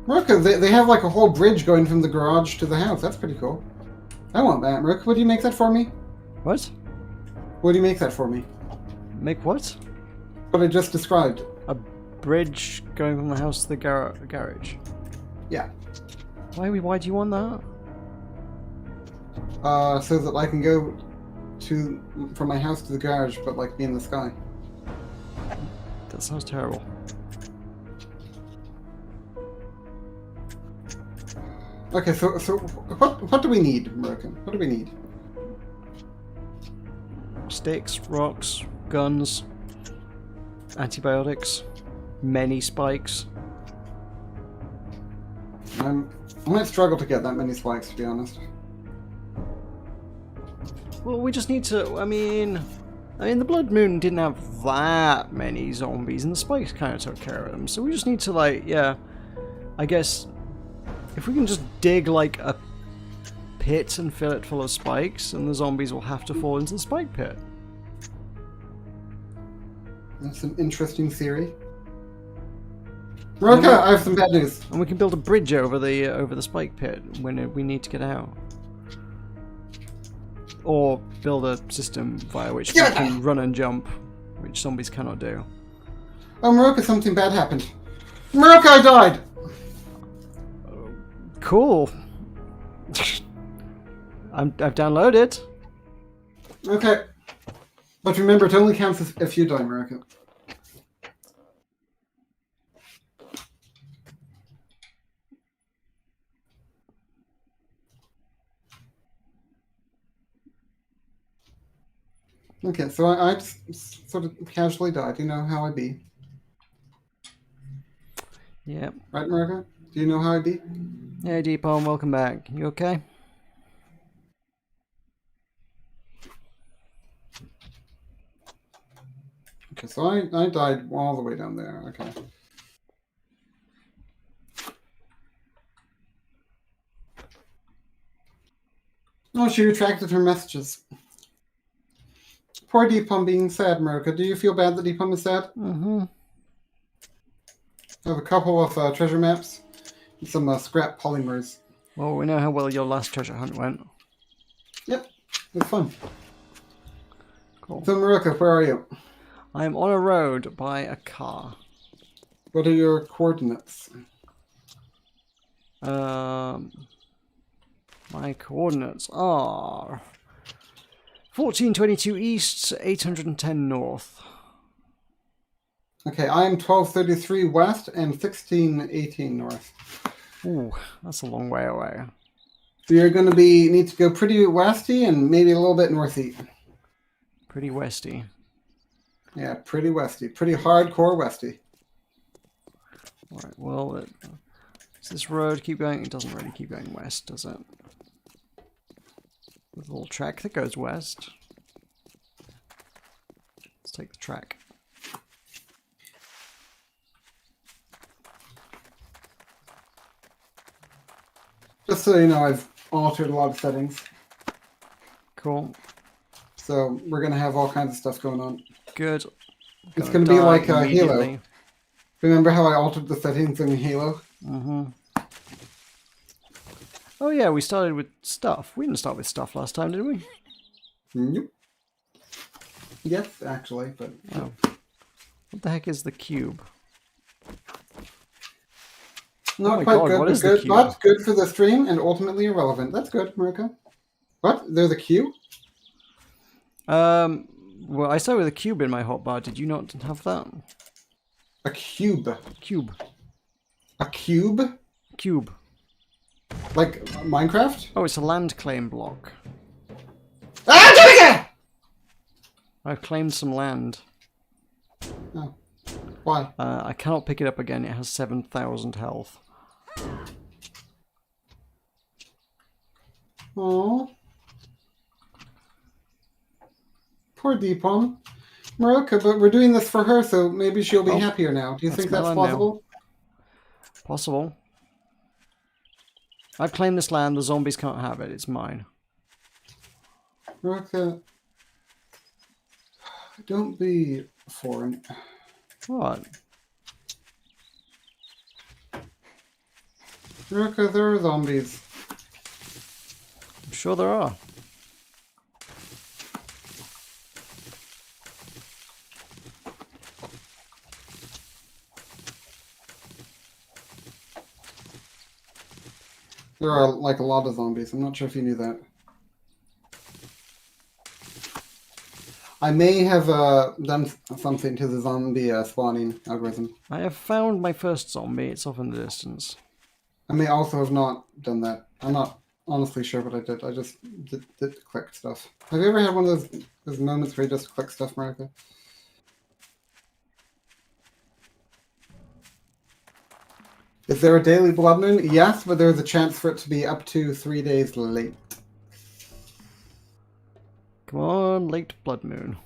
S2: Meroka, they have like a whole bridge going from the garage to the house. That's pretty cool. I want that, Meroka. Would you make that for me?
S1: What?
S2: Would you make that for me?
S1: Make what?
S2: What I just described.
S1: A bridge going from the house to the garage.
S2: Yeah.
S1: Why do you want that?
S2: So that I can go from my house to the garage, but like be in the sky.
S1: That sounds terrible.
S2: Okay, so what do we need, Meroka? What do we need?
S1: Sticks, rocks, guns, antibiotics, many spikes.
S2: I might struggle to get that many spikes, to be honest.
S1: Well, we just need to. I mean, the Blood Moon didn't have that many zombies, and the spikes kind of took care of them. So we just need to, I guess, if we can just dig like a pit and fill it full of spikes, and the zombies will have to fall into the spike pit.
S2: That's an interesting theory. Meroka, I have some bad news.
S1: And we can build a bridge over the spike pit when we need to get out. Or build a system via which we can run and jump, which zombies cannot do.
S2: Oh, Meroka, something bad happened. Meroka, I died!
S1: Cool. I've downloaded.
S2: Okay. But remember, it only counts if you die, Meroka. Okay, so I just sort of casually died. You know how I be.
S1: Yep.
S2: Right, Meroka? Do you know how I be?
S1: Hey, Deepon, welcome back. You okay?
S2: Okay, so I died all the way down there. Okay. Oh, she retracted her messages. Poor Deepon being sad, Meroka. Do you feel bad that Deepon is sad?
S1: Mm-hmm.
S2: I have a couple of treasure maps and some scrap polymers.
S1: Well, we know how well your last treasure hunt went.
S2: Yep, it was fun.
S1: Cool.
S2: So, Meroka, where are you?
S1: I'm on a road by a car.
S2: What are your coordinates?
S1: My coordinates are 1422 east, 810 north.
S2: Okay, I am 1233 west and 1618 north.
S1: Ooh, that's a long way away.
S2: So you're going to need to go pretty westy and maybe a little bit northy.
S1: Pretty westy.
S2: Yeah, pretty westy. Pretty hardcore westy.
S1: Alright, well, does this road keep going? It doesn't really keep going west, does it? There's a little track that goes west. Let's take the track.
S2: Just so you know, I've altered a lot of settings.
S1: Cool.
S2: So we're going to have all kinds of stuff going on.
S1: Good.
S2: It's going to be like Halo.
S1: Immediately.
S2: Remember how I altered the settings in Halo?
S1: Mm-hmm. Oh yeah, we started with stuff. We didn't start with stuff last time, did we?
S2: Nope. Yes, actually, but...
S1: Oh. What the heck is the cube?
S2: Not
S1: my
S2: quite
S1: God,
S2: good,
S1: what
S2: but
S1: is the
S2: good.
S1: cube?
S2: But good for the stream and ultimately irrelevant. That's good, Meroka. What? They're the cube?
S1: Well, I started with a cube in my hotbar. Did you not have that?
S2: A cube.
S1: Cube.
S2: A cube?
S1: Cube.
S2: Like Minecraft?
S1: Oh, it's a land claim block.
S2: Ah, Jessica!
S1: I've claimed some land.
S2: Oh. Why?
S1: I cannot pick it up again. It has 7,000 health.
S2: Oh. Poor Deepon. Meroka, but we're doing this for her, so maybe she'll be happier now. Do you think that's possible?
S1: Possible. I've claimed this land. The zombies can't have it. It's mine.
S2: Meroka, don't be foreign.
S1: What?
S2: Meroka, there are zombies.
S1: I'm sure there are.
S2: There are like a lot of zombies. I'm not sure if you knew that. I may have done something to the zombie spawning algorithm.
S1: I have found my first zombie. It's off in the distance.
S2: I may also have not done that. I'm not honestly sure what I did. I just did click stuff. Have you ever had one of those moments where you just click stuff, Meroka? Is there a daily blood moon? Yes, but there's a chance for it to be up to 3 days late.
S1: Come on, late blood moon.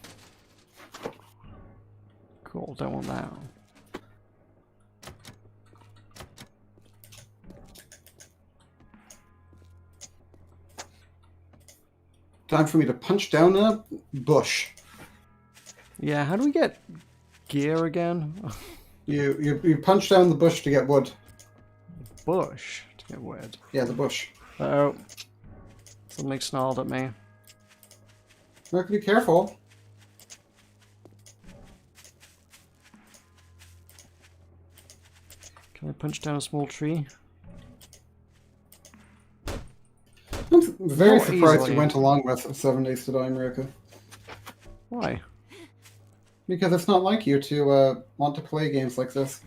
S1: Cool, don't want that.
S2: Time for me to punch down a bush.
S1: Yeah, how do we get gear again?
S2: You punch down the bush to get wood.
S1: Bush to get wood.
S2: Yeah, the bush.
S1: Uh-oh. Something snarled at me.
S2: You have to be careful.
S1: Can I punch down a small tree?
S2: I'm very
S1: Not
S2: surprised
S1: easily.
S2: you went along with 7 Days to Die, Meroka.
S1: Why?
S2: Because it's not like you to want to play games like this.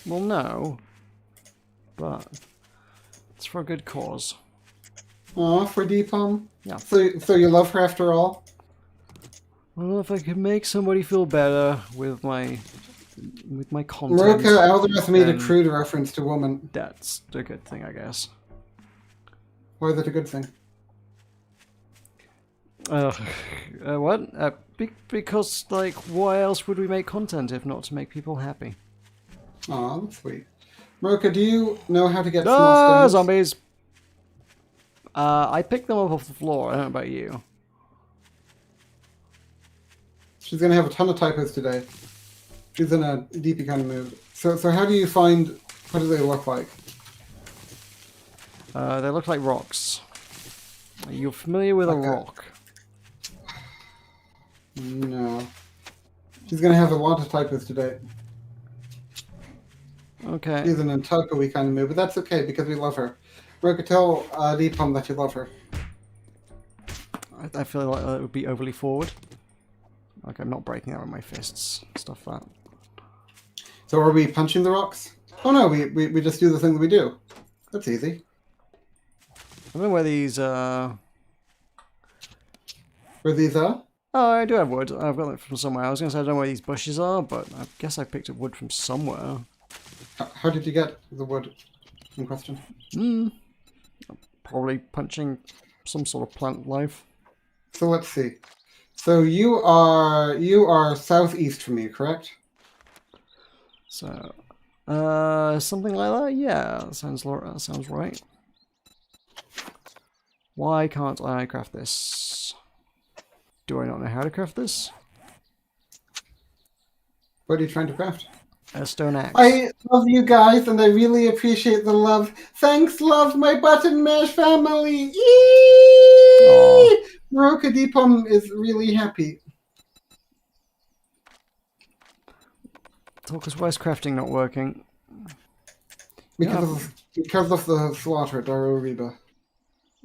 S1: Well, no. But it's for a good cause.
S2: Aw, for Deepom?
S1: Yeah.
S2: So you love her after all?
S1: Well, if I could make somebody feel better with my content,
S2: Meroka Aldereth made a
S1: then
S2: crude reference to woman.
S1: that's a good thing, I guess.
S2: Why is it a good thing?
S1: What? Because, like, why else would we make content if not to make people happy?
S2: Aw, that's sweet. Meroka, do you know how to get small
S1: Ah,
S2: stones?
S1: zombies! I picked them up off the floor. I don't know about you.
S2: She's gonna have a ton of typos today. She's in a DP kind of mood. So how do you find... What do they look like?
S1: They look like rocks. Are you familiar with a
S2: Okay.
S1: rock?
S2: No. She's gonna have a lot of typos today.
S1: Okay.
S2: She's in a typo-y kind of mood, but that's okay because we love her. Meroka, tell Deepom that you love her.
S1: I feel like that would be overly forward. Like I'm not breaking out with my fists. Stuff that.
S2: So are we punching the rocks? Oh no, we just do the thing that we do. That's easy.
S1: I don't know where these,
S2: Were these,
S1: Oh, I do have wood. I've got it from somewhere. I was going to say I don't know where these bushes are, but I guess I picked up wood from somewhere.
S2: How did you get the wood in question?
S1: Probably punching some sort of plant life.
S2: So let's see. So you are southeast from me, correct?
S1: So, something like that? Yeah, that sounds right. Why can't I craft this? Do I not know how to craft this?
S2: What are you trying to craft?
S1: A stone axe.
S2: I love you guys, and I really appreciate the love. Thanks, love, my button mash family.
S1: Aw.
S2: Meroka Deepom is really happy.
S1: Tulkas, why is crafting not working?
S2: Because of the slaughter, Daro Reba.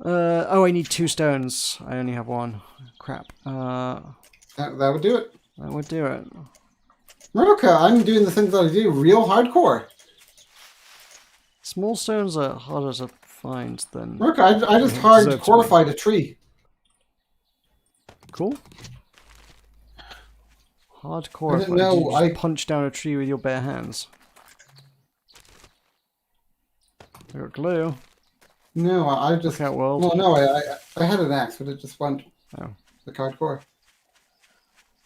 S1: Oh, I need 2 stones. I only have 1. Crap.
S2: That would do it.
S1: That would do it.
S2: Meroka, I'm doing the things that I do real hardcore.
S1: Small stones are harder to find than...
S2: Meroka, I just
S1: Deserve to
S2: hardcore-fied a tree.
S1: Cool. Hardcore.
S2: I didn't know,
S1: Did you just punch down a tree with your bare hands? I got glue.
S2: No, I just...
S1: Look out, world.
S2: Well, no, I had an axe, but it just went
S1: Oh.
S2: like hardcore.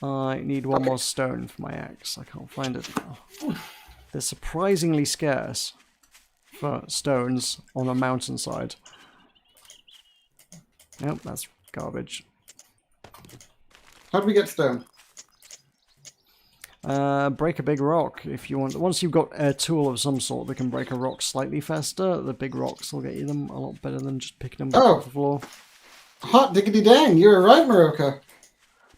S1: I need one more stone for my axe. I can't find it. They're surprisingly scarce for stones on a mountainside. Nope, that's garbage.
S2: How do we get stone?
S1: Break a big rock if you want. Once you've got a tool of some sort that can break a rock slightly faster, the big rocks will get you them a lot better than just picking them up off the floor.
S2: Hot diggity dang, you're right, Meroka.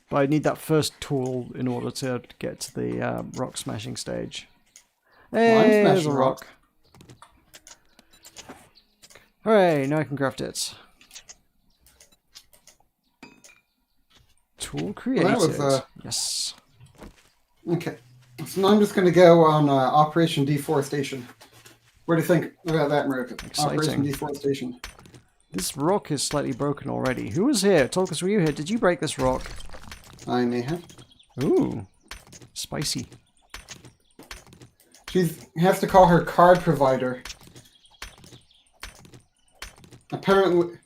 S1: But I need that first tool in order to get to the rock smashing stage. Hey,
S2: Well, I'm
S1: there's a
S2: smashing
S1: rock. Hooray, now I can craft it. Tool created.
S2: Well, that was,
S1: Yes.
S2: Okay, so now I'm just going to go on Operation Deforestation. What do you think about that, Meroka?
S1: Exciting.
S2: Operation Deforestation.
S1: This rock is slightly broken already. Who was here? Tulkas, were you here? Did you break this rock?
S2: I may have.
S1: Ooh. Spicy.
S2: She has to call her card provider. Apparently,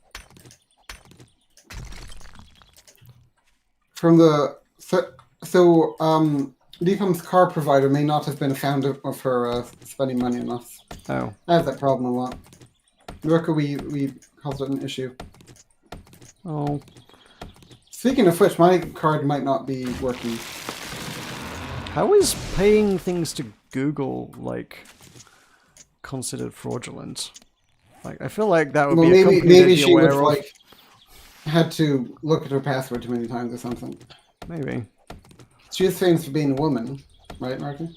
S2: from the Deepom's card provider may not have been a fan of her spending money on us.
S1: Oh.
S2: I have that problem a lot. Meroka, we caused it an issue.
S1: Oh.
S2: Speaking of which, my card might not be working.
S1: How is paying things to Google, like, considered fraudulent? Like, I feel like that would
S2: Well,
S1: be a company they'd
S2: maybe
S1: be
S2: she would
S1: aware of.
S2: like had to look at her password too many times or something.
S1: Maybe.
S2: She is famous for being a woman, right, Martin?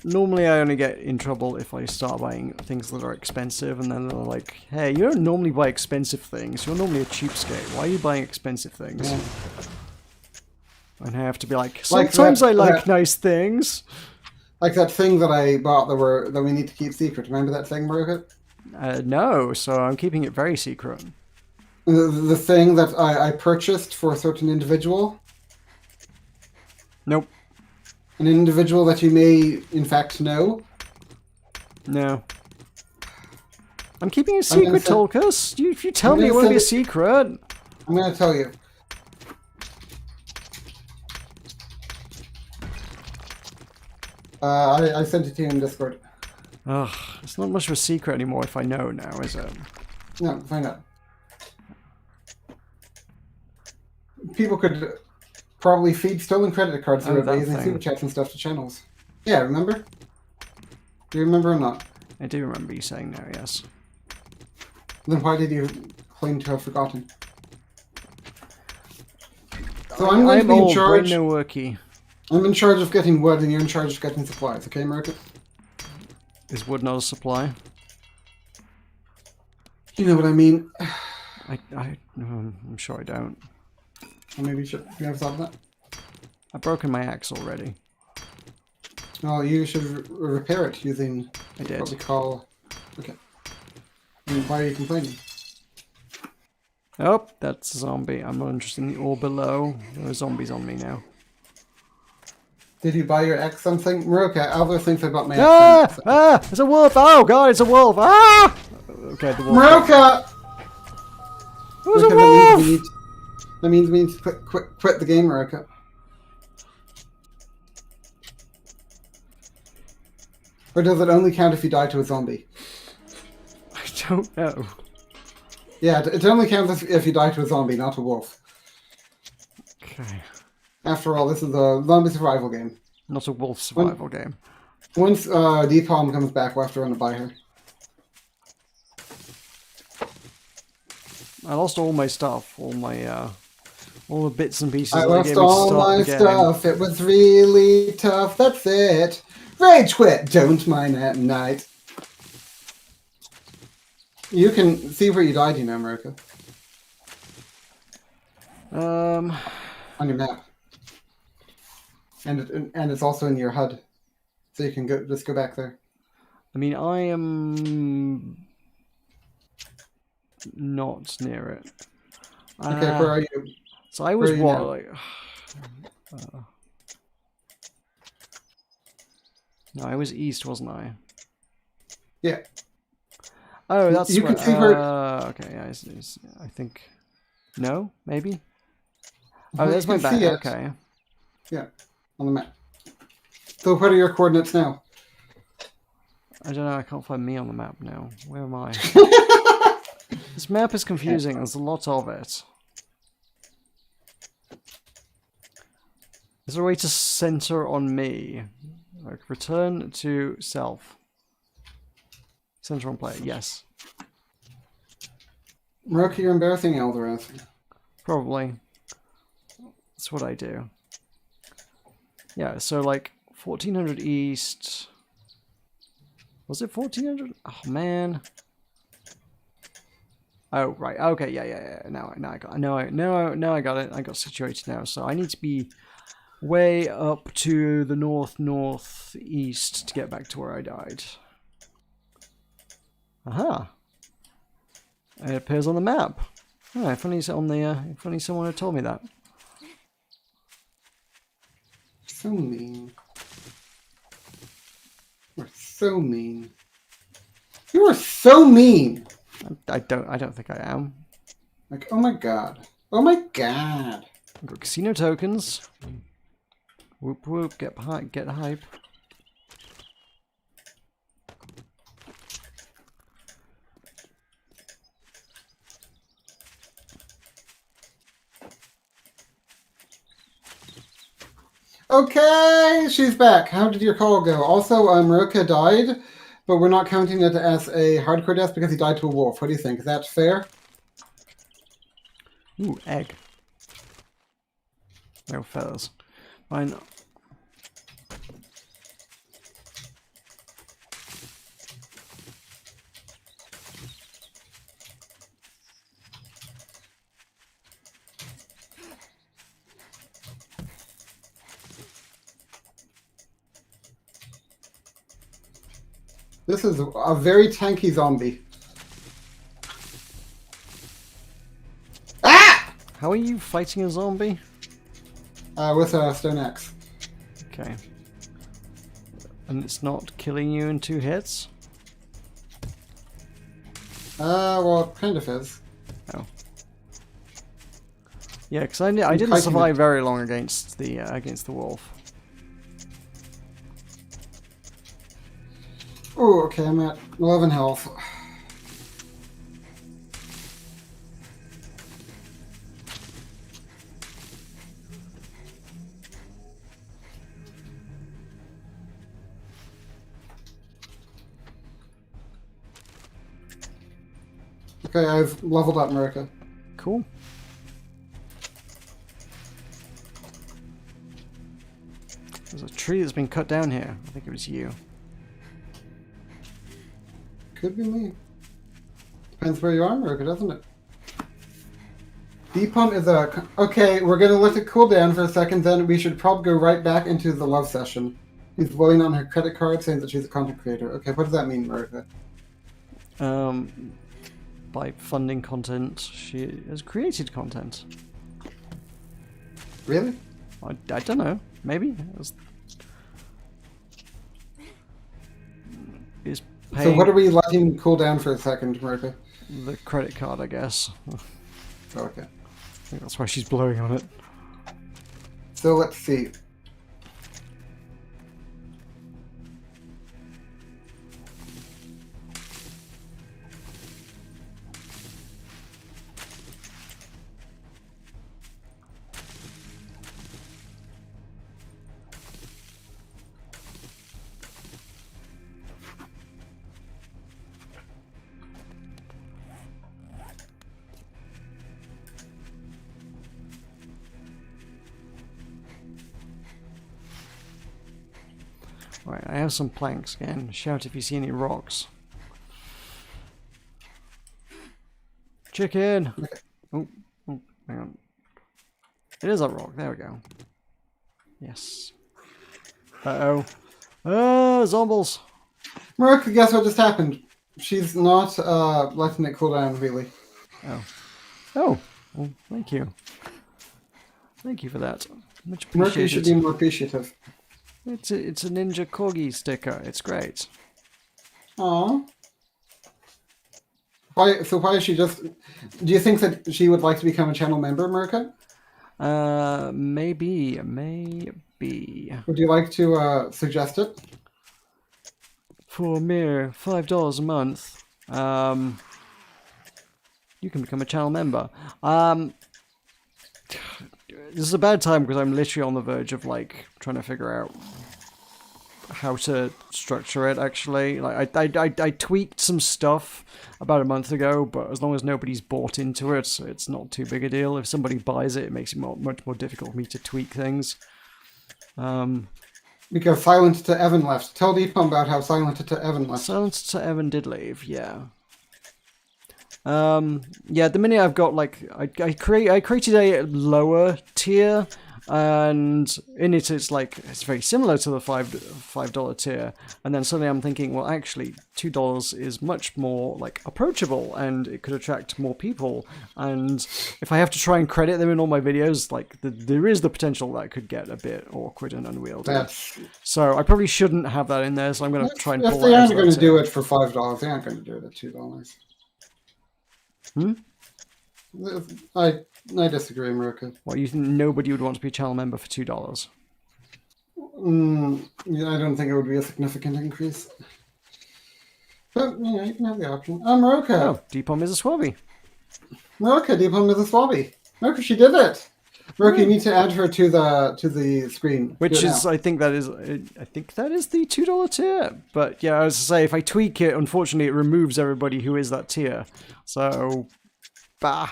S1: Normally I only get in trouble if I start buying things that are expensive, and then they're like, hey, you don't normally buy expensive things, you're normally a cheapskate, why are you buying expensive things?
S2: Yeah.
S1: And I have to be like,
S2: Like
S1: sometimes I like
S2: that-
S1: nice things.
S2: Like that thing that I bought that we need to keep secret. Remember that thing, Meroka?
S1: No, so I'm keeping it very secret.
S2: The thing that I purchased for a certain individual?
S1: Nope.
S2: An individual that you may, in fact, know?
S1: No. I'm keeping a secret, Tulkas. If you tell me it won't be a secret.
S2: I'm going to tell you. I sent it to you in Discord.
S1: Ugh, it's not much of a secret anymore if I know now, is it?
S2: No, find out. People could probably feed stolen credit cards through raising super chats and stuff to channels. Yeah, remember? Do you remember or not?
S1: I do remember you saying no, yes.
S2: Then why did you claim to have forgotten? So I'm going to be in charge.
S1: No worky.
S2: I'm in charge of getting wood, and you're in charge of getting supplies. Okay, Meroka?
S1: Is wood not a supply?
S2: You know what I mean.
S1: I'm sure I don't.
S2: Or maybe you ever thought of that?
S1: I've broken my axe already.
S2: Oh, you should repair it using what we call... Okay. Why are you complaining?
S1: Oh, that's a zombie. I'm not interested in the ore below. There are zombies on me now.
S2: Did you buy your axe something? Meroka, other things I bought my
S1: axe. It's a wolf! Oh god, it's a wolf! Ah! Okay, the wolf.
S2: Meroka!
S1: It was a wolf!
S2: That means we need to quit the game, Meroka. Or does it only count if you die to a zombie?
S1: I don't know.
S2: Yeah, it only counts if you die to a zombie, not a wolf.
S1: Okay.
S2: After all, this is a zombie survival game.
S1: Not a wolf survival game.
S2: Once Deepalm comes back, we'll have to run it by her.
S1: I lost all my stuff, all the bits and pieces.
S2: I lost all my stuff. It was really tough. That's it. Rage quit. Don't mind at night. You can see where you died, you know, Meroka. On your map. And it's also in your HUD. So you can just go back there.
S1: I mean, I am not near it.
S2: Okay, where are you?
S1: So I was what, like... No, I was east, wasn't I?
S2: Yeah.
S1: Oh, that's
S2: you
S1: where...
S2: can see where...
S1: okay, yeah, I think... No? Maybe? Oh, there's my back. Okay.
S2: Yeah, on the map. So what are your coordinates now?
S1: I don't know, I can't find me on the map now. Where am I? This map is confusing, there's a lot of it. Is there a way to center on me? Like, return to self. Center on player, yes.
S2: Meroka, you're embarrassing Eldorath.
S1: Probably. That's what I do. Yeah, so like 1400 east. Was it 1400? Oh man. Oh right. Okay. Yeah. Now I got. Now I got it. I got situated now. So I need to be way up to the northeast to get back to where I died. Aha. It appears on the map. Oh, if only someone had told me that.
S2: So mean. You're so mean. You are so mean.
S1: I don't think I am.
S2: Like, oh my god. Oh my god.
S1: I've got casino tokens. Whoop whoop, get hype.
S2: Okay, she's back. How did your call go? Also, Meroka died, but we're not counting it as a hardcore death because he died to a wolf. What do you think? Is that fair?
S1: Ooh, egg. No feathers. Fine.
S2: This is a very tanky zombie. Ah!
S1: How are you fighting a zombie?
S2: With a stone axe.
S1: Okay. And it's not killing you in 2 hits?
S2: Well, it kind of is.
S1: Oh. Yeah, because I didn't survive very long against the wolf.
S2: Oh, okay, I'm at 11 health. Okay, I've leveled up Meroka.
S1: Cool. There's a tree that's been cut down here. I think it was you.
S2: Could be me. Depends where you are, Meroka, doesn't it? Deepum is a... Okay, we're going to let it cool down for a second, then we should probably go right back into the love session. He's blowing on her credit card saying that she's a content creator. Okay, what does that mean, Meroka?
S1: By funding content, she has created content.
S2: Really?
S1: I don't know. Maybe. Is paying
S2: So what are we letting cool down for a second, Meroka?
S1: the credit card, I guess.
S2: Oh, okay.
S1: I think that's why she's blowing on it.
S2: So let's see.
S1: Right, I have some planks again. Shout if you see any rocks. Chicken! Oh, hang on. It is a rock. There we go. Yes. Uh-oh. Oh, zombies!
S2: Meroka, guess what just happened? She's not letting it cool down, really.
S1: Oh. Oh! Well, thank you. Thank you for that. Much
S2: Meroka
S1: appreciated.
S2: should be more appreciative.
S1: It's a Ninja Corgi sticker. It's great.
S2: Aww. Why is she just... Do you think that she would like to become a channel member, Meroka?
S1: Maybe.
S2: Would you like to suggest it?
S1: For a mere $5 a month, you can become a channel member. This is a bad time because I'm literally on the verge of like trying to figure out how to structure it. Actually, like I tweaked some stuff about a month ago, but as long as nobody's bought into it, it's not too big a deal. If somebody buys it, it makes it much more difficult for me to tweak things.
S2: Because Silent to Evan left. Tell Deepum about how Silent to Evan left.
S1: Silent to Evan did leave, yeah. Yeah, the minute I've got like I created a lower tier, and in it it's like it's very similar to the $5 tier, and then suddenly I'm thinking, well, actually $2 is much more like approachable, and it could attract more people. And if I have to try and credit them in all my videos, like there is the potential that could get a bit awkward and unwieldy. So I probably shouldn't have that in there. So I'm going to try and pull
S2: that. If they aren't going to do
S1: it
S2: it for $5, they aren't going to do it at $2. I disagree, Meroka.
S1: What, you think nobody would want to be a channel member for $2?
S2: Yeah, I don't think it would be a significant increase. But, you know, you can have the option. Meroka.
S1: Oh, Deepom is a swabby.
S2: Meroka, Deepom is a swabby. Meroka, she did it. Meroka, you need to add her to the screen.
S1: Which
S2: Do it
S1: is,
S2: now.
S1: I think that is the $2 tier. But yeah, as I say, if I tweak it, unfortunately, it removes everybody who is that tier. So, bah.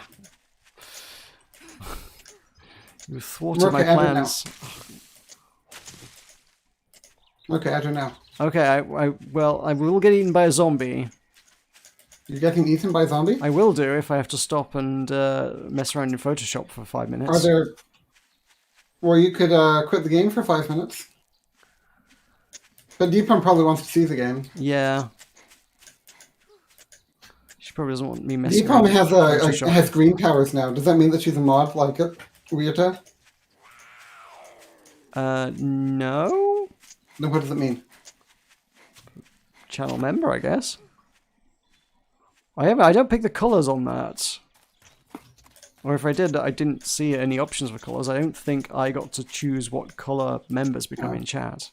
S1: You thwarted my
S2: Meroka, add her now.
S1: plans.
S2: Okay, add her now.
S1: Okay, I will get eaten by a zombie.
S2: You're getting eaten by a zombie?
S1: I will do if I have to stop and mess around in Photoshop for 5 minutes.
S2: Are there... Well, you could quit the game for 5 minutes. But Deepam probably wants to see the game.
S1: Yeah. She probably doesn't want me messing around.
S2: Deepam has green powers now. Does that mean that she's a mod like it? Weirda?
S1: No.
S2: Then what does it mean?
S1: Channel member, I guess. I don't pick the colours on that. Or if I did, I didn't see any options for colours. I don't think I got to choose what colour members become in chat.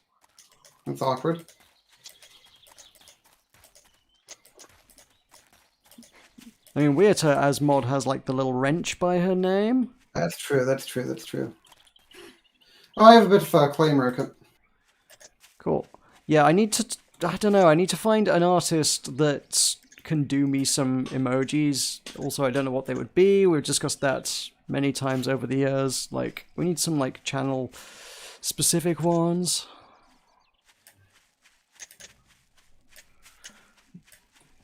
S2: That's awkward.
S1: I mean, Weirta as mod has like the little wrench by her name.
S2: That's true, that's true, that's true. Oh, I have a bit of clay, Meroka.
S1: Cool. Yeah, I don't know, I need to find an artist that can do me some emojis. Also, I don't know what they would be. We've discussed that many times over the years. Like, we need some like channel specific ones.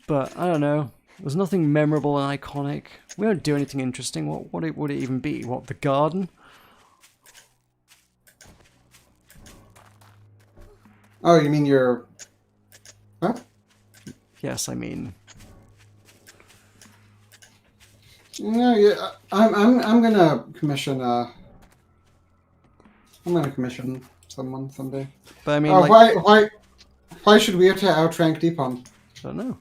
S1: But I don't know. There's nothing memorable and iconic. We don't do anything interesting. What would it even be? What, the garden?
S2: Oh, you mean your... Huh?
S1: Yes, I mean...
S2: No, yeah, I'm gonna commission someone someday.
S1: But I mean, like,
S2: why should we have to outrank Deepon?
S1: I don't know.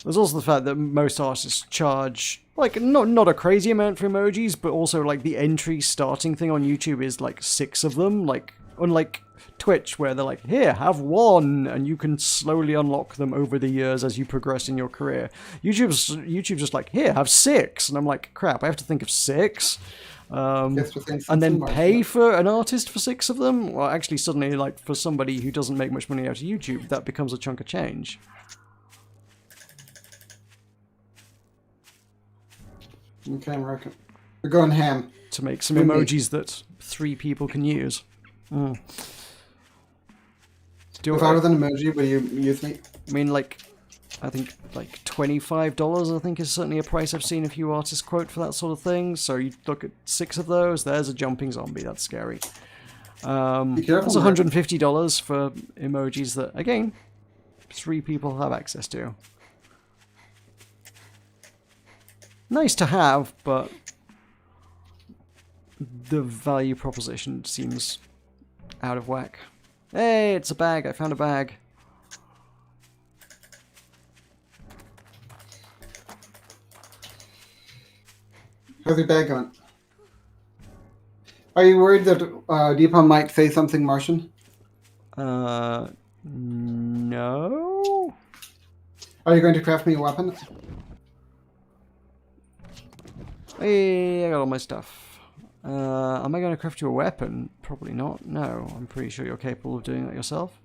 S1: There's also the fact that most artists charge, like, not a crazy amount for emojis, but also, like, the entry starting thing on YouTube is, like, 6 of them. Like, unlike Twitch, where they're like, here, have 1, and you can slowly unlock them over the years as you progress in your career. YouTube's just like, here, have 6. And I'm like, crap, I have to think of 6? And then pay for an artist for 6 of them? Well, actually, suddenly, like, for somebody who doesn't make much money out of YouTube, that becomes a chunk of change.
S2: Okay, Meroka. We're going ham.
S1: To make some emojis that 3 people can use. Mm.
S2: If I was an emoji, would you use me?
S1: I mean, like, I think, like, $25, I think, is certainly a price I've seen a few artists quote for that sort of thing. So you look at 6 of those, there's a jumping zombie, that's scary. That's $150 for emojis that, again, 3 people have access to. Nice to have, but the value proposition seems out of whack. Hey, it's a bag. I found a bag.
S2: How's your bag going? Are you worried that Deepon might say something Martian?
S1: No.
S2: Are you going to craft me a weapon?
S1: Hey, I got all my stuff. Am I going to craft you a weapon? Probably not. No, I'm pretty sure you're capable of doing that yourself.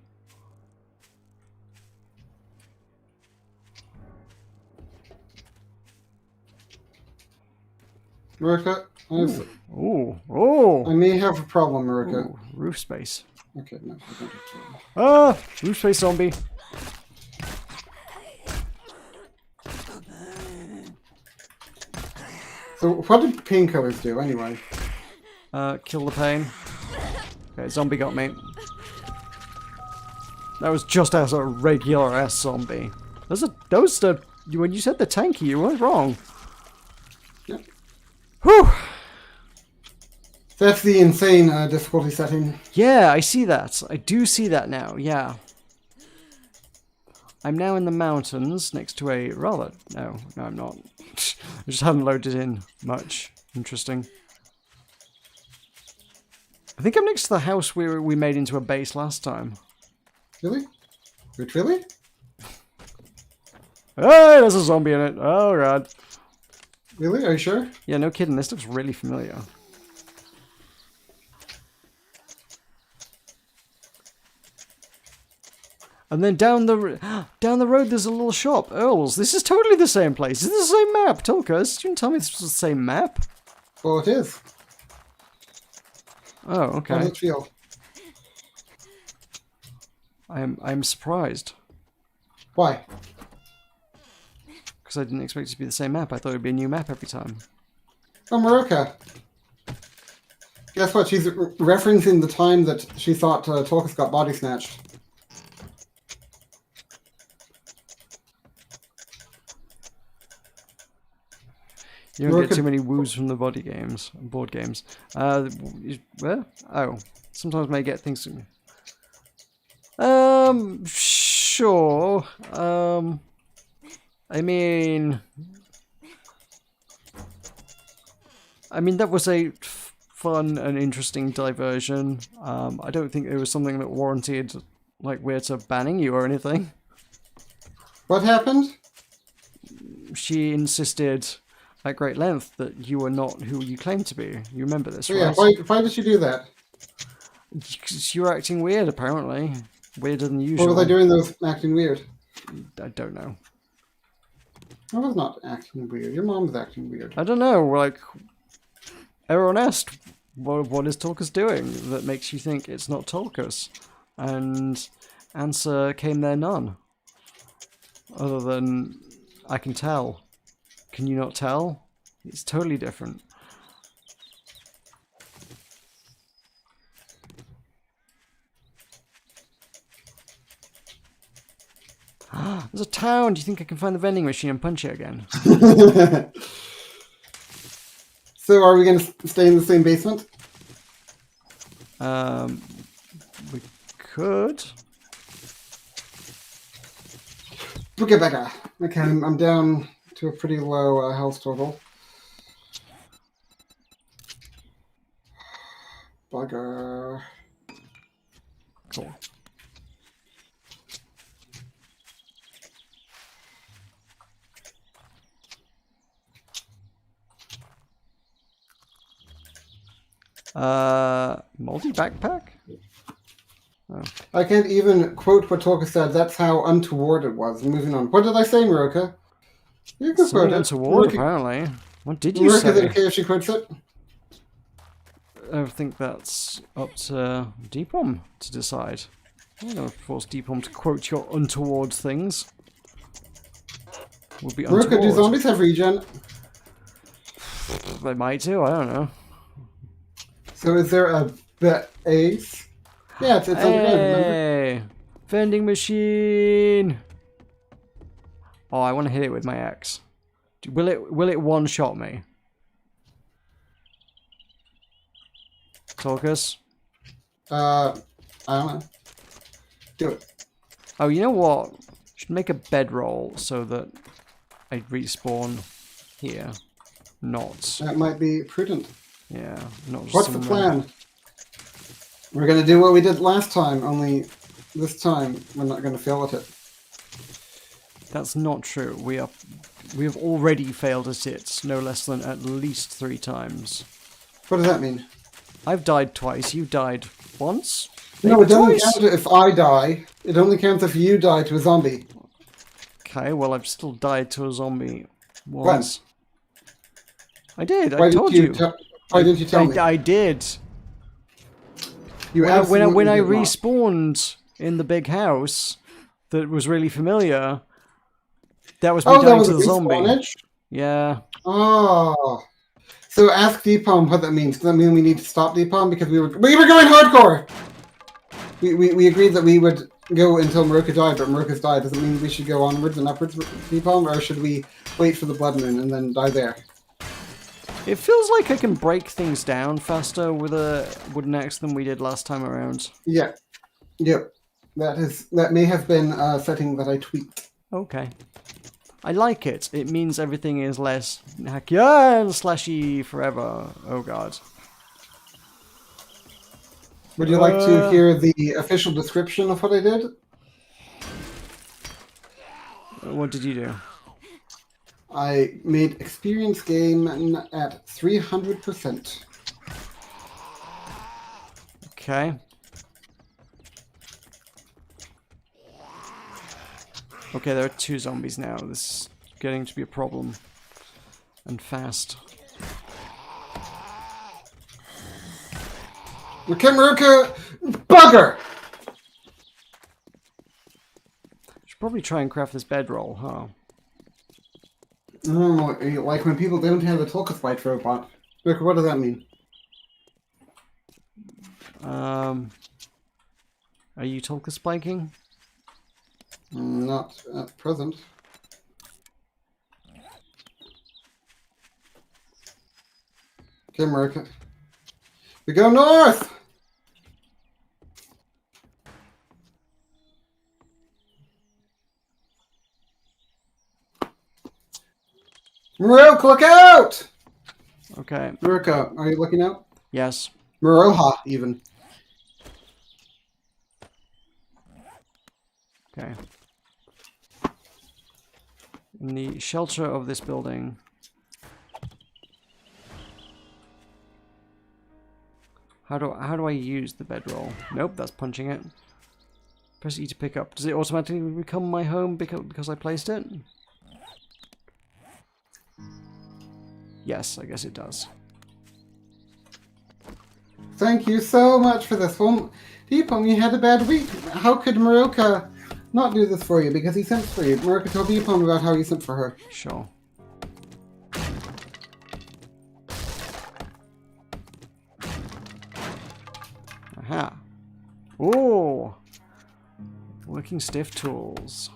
S2: Meroka?
S1: Oh!
S2: I may have a problem, Meroka.
S1: Ooh, roof space.
S2: Okay, no. I don't have to.
S1: Ah! Roof space zombie.
S2: So, what did painkillers do, anyway?
S1: Kill the pain. Okay, zombie got me. That was just as a regular ass zombie. When you said the tanky, you weren't wrong.
S2: Yep.
S1: Whew!
S2: That's the insane difficulty setting.
S1: Yeah, I see that. I do see that now, yeah. I'm now in the mountains next to a rather... No, I'm not. I just haven't loaded in much. Interesting. I think I'm next to the house we made into a base last time.
S2: Really? Wait, really?
S1: Hey, there's a zombie in it. Oh, God.
S2: Really? Are you sure?
S1: Yeah, no kidding. This looks really familiar. And then down the road, there's a little shop. Earl's. This is totally the same place. Is this the same map, Tulkas? You didn't tell me this was the same map.
S2: Well, it is.
S1: Oh, okay.
S2: How does it feel?
S1: I'm surprised.
S2: Why?
S1: Because I didn't expect it to be the same map. I thought it'd be a new map every time.
S2: Oh, Meroka. Guess what? She's referencing the time that she thought Tulkas got body snatched.
S1: You don't get too many woos from the board games. Where? Oh, sometimes may get things. Sure. I mean, that was a fun and interesting diversion. I don't think it was something that warranted, like, we're to banning you or anything.
S2: What happened?
S1: She insisted at great length that you were not who you claimed to be. You remember this, right?
S2: Yeah, why did she do that?
S1: Because you were acting weird, apparently. Weirder than usual.
S2: What was I doing that was acting weird?
S1: I don't know.
S2: I was not acting weird. Your mom was acting weird.
S1: I don't know, like, everyone asked, what is Tulkas doing that makes you think it's not Tulkas? And answer came there none. Other than, I can tell. Can you not tell? It's totally different. There's a town. Do you think I can find the vending machine and punch it again?
S2: So are we going to stay in the same basement?
S1: We could.
S2: Okay, Becca. Okay, I'm down to a pretty low health total. Bugger.
S1: Cool. Multi backpack? Oh.
S2: I can't even quote what Tulkas said. That's how untoward it was. Moving on. What did I say, Meroka? You can quote it.
S1: Untoward, apparently. What did you
S2: Meroka,
S1: say?
S2: is it okay if she quotes it?
S1: I think that's up to Deepom to decide. I'm going to force Deepom to quote your untoward things. Would be untoward.
S2: Meroka, do zombies have regen?
S1: They might do, I don't know.
S2: So is there a base? Yeah, it's underground, remember?
S1: Hey! Vending machine! Oh, I want to hit it with my axe. Will it one-shot me? Tulkas?
S2: I don't know. Do it.
S1: Oh, you know what? Should make a bedroll so that I respawn here. Not.
S2: That might be prudent.
S1: Yeah, not just
S2: What's the plan? We're going to do what we did last time, only this time we're not going to fail at it.
S1: That's not true. We have already failed at it no less than at least 3 times.
S2: What does that mean?
S1: I've died twice. You died once?
S2: No, it doesn't
S1: twice?
S2: count if I die. It only counts if you die to a zombie.
S1: Okay, well, I've still died to a zombie once.
S2: When?
S1: I did.
S2: Why
S1: I told you.
S2: Why didn't you tell me?
S1: I did.
S2: You
S1: when I
S2: did not.
S1: respawned in the big house that was really familiar, that was me dying to the zombie.
S2: Respawnage?
S1: Yeah.
S2: Oh. So ask Deepom what that means. Does that mean we need to stop Deepom? Because we were going hardcore! We agreed that we would go until Meroka died, but Meroka's died. Does it mean we should go onwards and upwards with Deepom, or should we wait for the Blood Moon and then die there?
S1: It feels like I can break things down faster with a wooden axe than we did last time around.
S2: Yeah. Yep. That may have been a setting that I tweaked.
S1: Okay. I like it. It means everything is less hacky and slashy forever. Oh god.
S2: Would you like to hear the official description of what I did?
S1: What did you do?
S2: I made experience game at 300%.
S1: Okay. Okay, there are 2 zombies now. This is getting to be a problem. And fast.
S2: Okay, Meroka, bugger!
S1: Should probably try and craft this bedroll, huh?
S2: Oh, like when people don't have a Tulkas white robot. Meroka, what does that mean?
S1: Are you Tulkas spiking?
S2: Not at present. Okay, Meroka. We go north! Meroka, look out!
S1: Okay.
S2: Meroka, are you looking out?
S1: Yes.
S2: Meroha, even.
S1: Okay. In the shelter of this building. How do I use the bedroll? Nope, that's punching it. Press E to pick up. Does it automatically become my home because I placed it? Yes, I guess it does.
S2: Thank you so much for this one. Deepom, you had a bad week. How could Meroka not do this for you? Because he sent for you. Meroka told Deepom about how you sent for her.
S1: Sure. Aha. Ooh. Working stiff tools.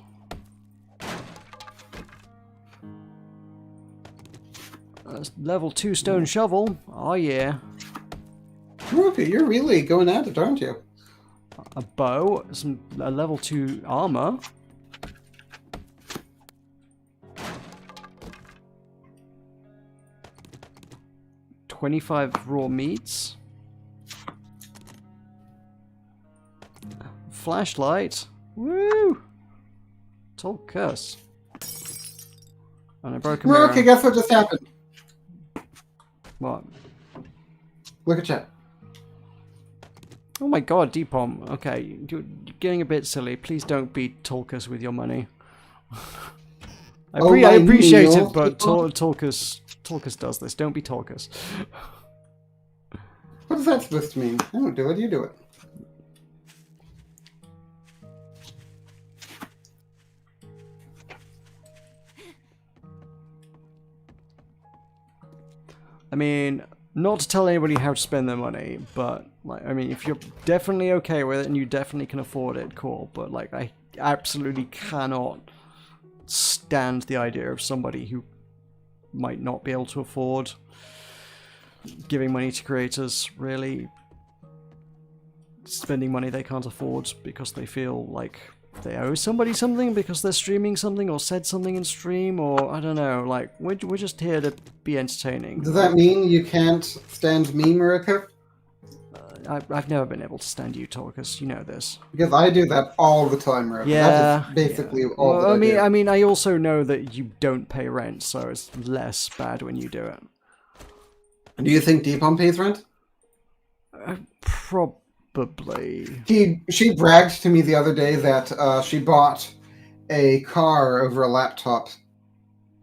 S1: Level 2 stone shovel. Oh yeah.
S2: Meroka, you're really going at it, aren't you?
S1: A bow. A level 2 armor. $25 raw meats. Flashlight. Woo! Tulkas. And a broken mirror.
S2: Meroka, guess what just happened?
S1: What?
S2: Look at chat.
S1: Oh my god, Deepom. Okay, you're getting a bit silly. Please don't beat Tulkas with your money. I appreciate
S2: Neil.
S1: it, but Tulkas does this. Don't be Tulkas.
S2: What is that supposed to mean? I don't do it, you do it.
S1: I mean, not to tell anybody how to spend their money, but like, I mean, if you're definitely okay with it and you definitely can afford it, cool. But like, I absolutely cannot stand the idea of somebody who might not be able to afford giving money to creators, really spending money they can't afford because they feel like they owe somebody something because they're streaming something or said something in stream, or I don't know, like we're just here to be entertaining.
S2: Does that mean you can't stand me, Meroka?
S1: I've never been able to stand you, Tulkas. You know this.
S2: Because I do that all the time, Meroka.
S1: Yeah,
S2: that is basically all
S1: well,
S2: that I do.
S1: I mean, I also know that you don't pay rent, so it's less bad when you do it.
S2: Do you think Deepom pays rent?
S1: Probably.
S2: She bragged to me the other day that she bought a car over a laptop.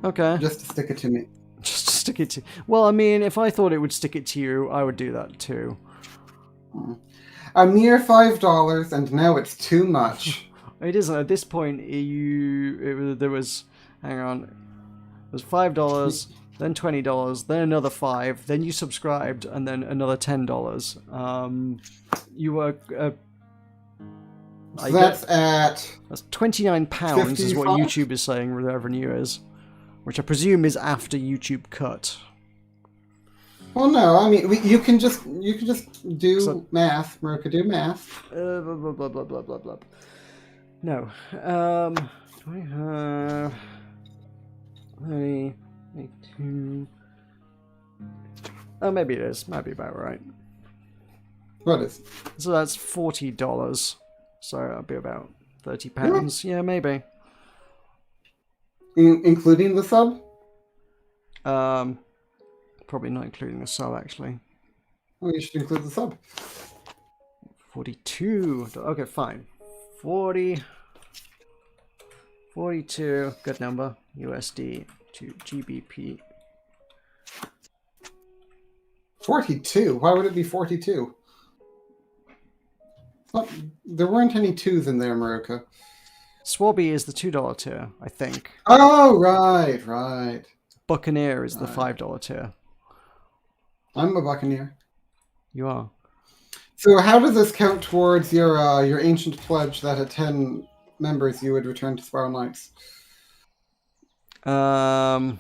S1: Okay.
S2: Just to stick it to me.
S1: Just to stick it to. Well, I mean, if I thought it would stick it to you, I would do that too.
S2: A mere $5, and now it's too much.
S1: It isn't. At this point, there was. Hang on. It was $5. Then $20, then another $5, then you subscribed, and then another $10. You were.
S2: So that's
S1: £29 is what
S2: 55?
S1: YouTube is saying the revenue is, which I presume is after YouTube cut.
S2: Well, no, I mean you can just do math, Meroka. Do math.
S1: Blah blah blah blah blah blah blah. No. 30. 82. Oh, maybe it is. Might be about right.
S2: What is?
S1: So that's $40. So that'll be about £30. Yeah, maybe.
S2: Including the sub?
S1: Probably not including the sub, actually.
S2: Oh, you should include the sub.
S1: 42. Okay, fine. 40 42, good number, USD to GBP.
S2: 42? Why would it be 42? Well, there weren't any 2s in there, Meroka.
S1: Swarthy is the $2 tier, I think.
S2: Oh, right.
S1: Buccaneer is the $5 tier.
S2: I'm a Buccaneer.
S1: You are.
S2: So how does this count towards your ancient pledge that at 10 members you would return to Sparrow Knights?
S1: I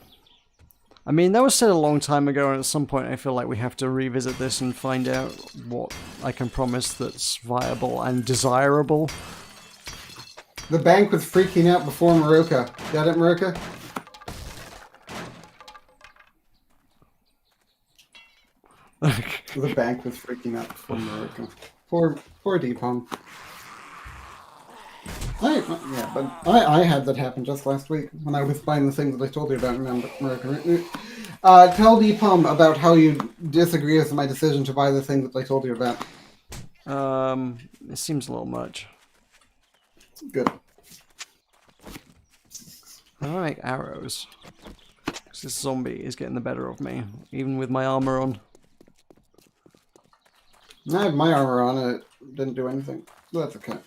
S1: mean, that was said a long time ago, and at some point I feel like we have to revisit this and find out what I can promise that's viable and desirable.
S2: The bank was freaking out before Meroka. Got it, Meroka? The bank was freaking out before Meroka. Poor Deepom. I had that happen just last week when I was buying the thing that I told you about. Remember, Meroka? Tell Deepom about how you disagree with my decision to buy the thing that I told you about.
S1: It seems a little much.
S2: Good.
S1: I don't like arrows. Because this zombie is getting the better of me, even with my armor on.
S2: I had my armor on and it didn't do anything. That's okay.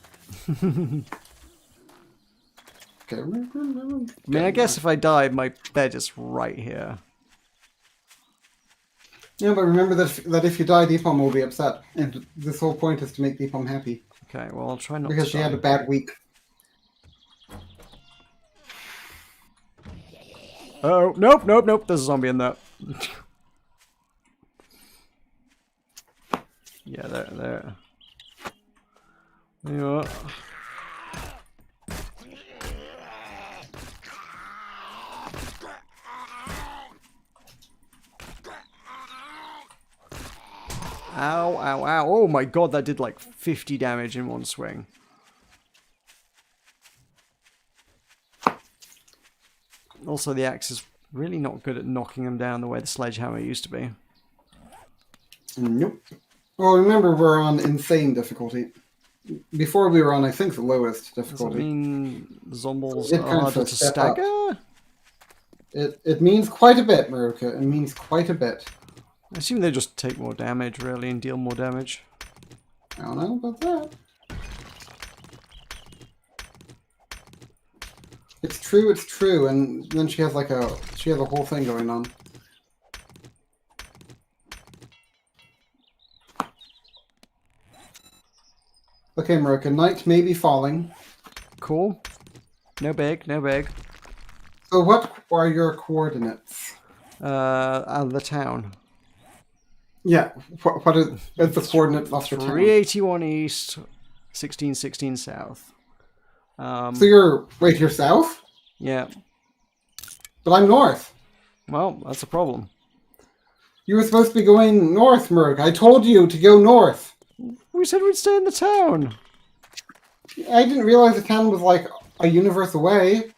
S2: Okay.
S1: I mean, I guess if I die, my bed is right here.
S2: Yeah, but remember that if you die, Deepom will be upset. And this whole point is to make Deepom happy.
S1: Okay, well, I'll try not
S2: because
S1: to
S2: she
S1: die.
S2: had a bad week.
S1: Oh, nope. There's a zombie in there. Yeah, there. There you are. Ow. Oh my god, that did like 50 damage in one swing. Also, the axe is really not good at knocking them down the way the sledgehammer used to be.
S2: Nope. Well, remember, we're on insane difficulty. Before we were on, I think, the lowest difficulty.
S1: Does that mean the zombies
S2: It
S1: are
S2: kind of
S1: harder to
S2: step up.
S1: stagger?
S2: It means quite a bit, Meroka. It means quite a bit.
S1: I assume they just take more damage, really, and deal more damage.
S2: I don't know about that. It's true, and then she has a whole thing going on. Okay, Meroka, night may be falling.
S1: Cool. No big.
S2: So what are your coordinates?
S1: Out of the town.
S2: Yeah, what is the coordinates of the town?
S1: 381 east, 1616 south.
S2: So you're south?
S1: Yeah.
S2: But I'm north.
S1: Well, that's a problem.
S2: You were supposed to be going north, Meroka. I told you to go north.
S1: We said we'd stay in the town.
S2: I didn't realize the town was like a universe away.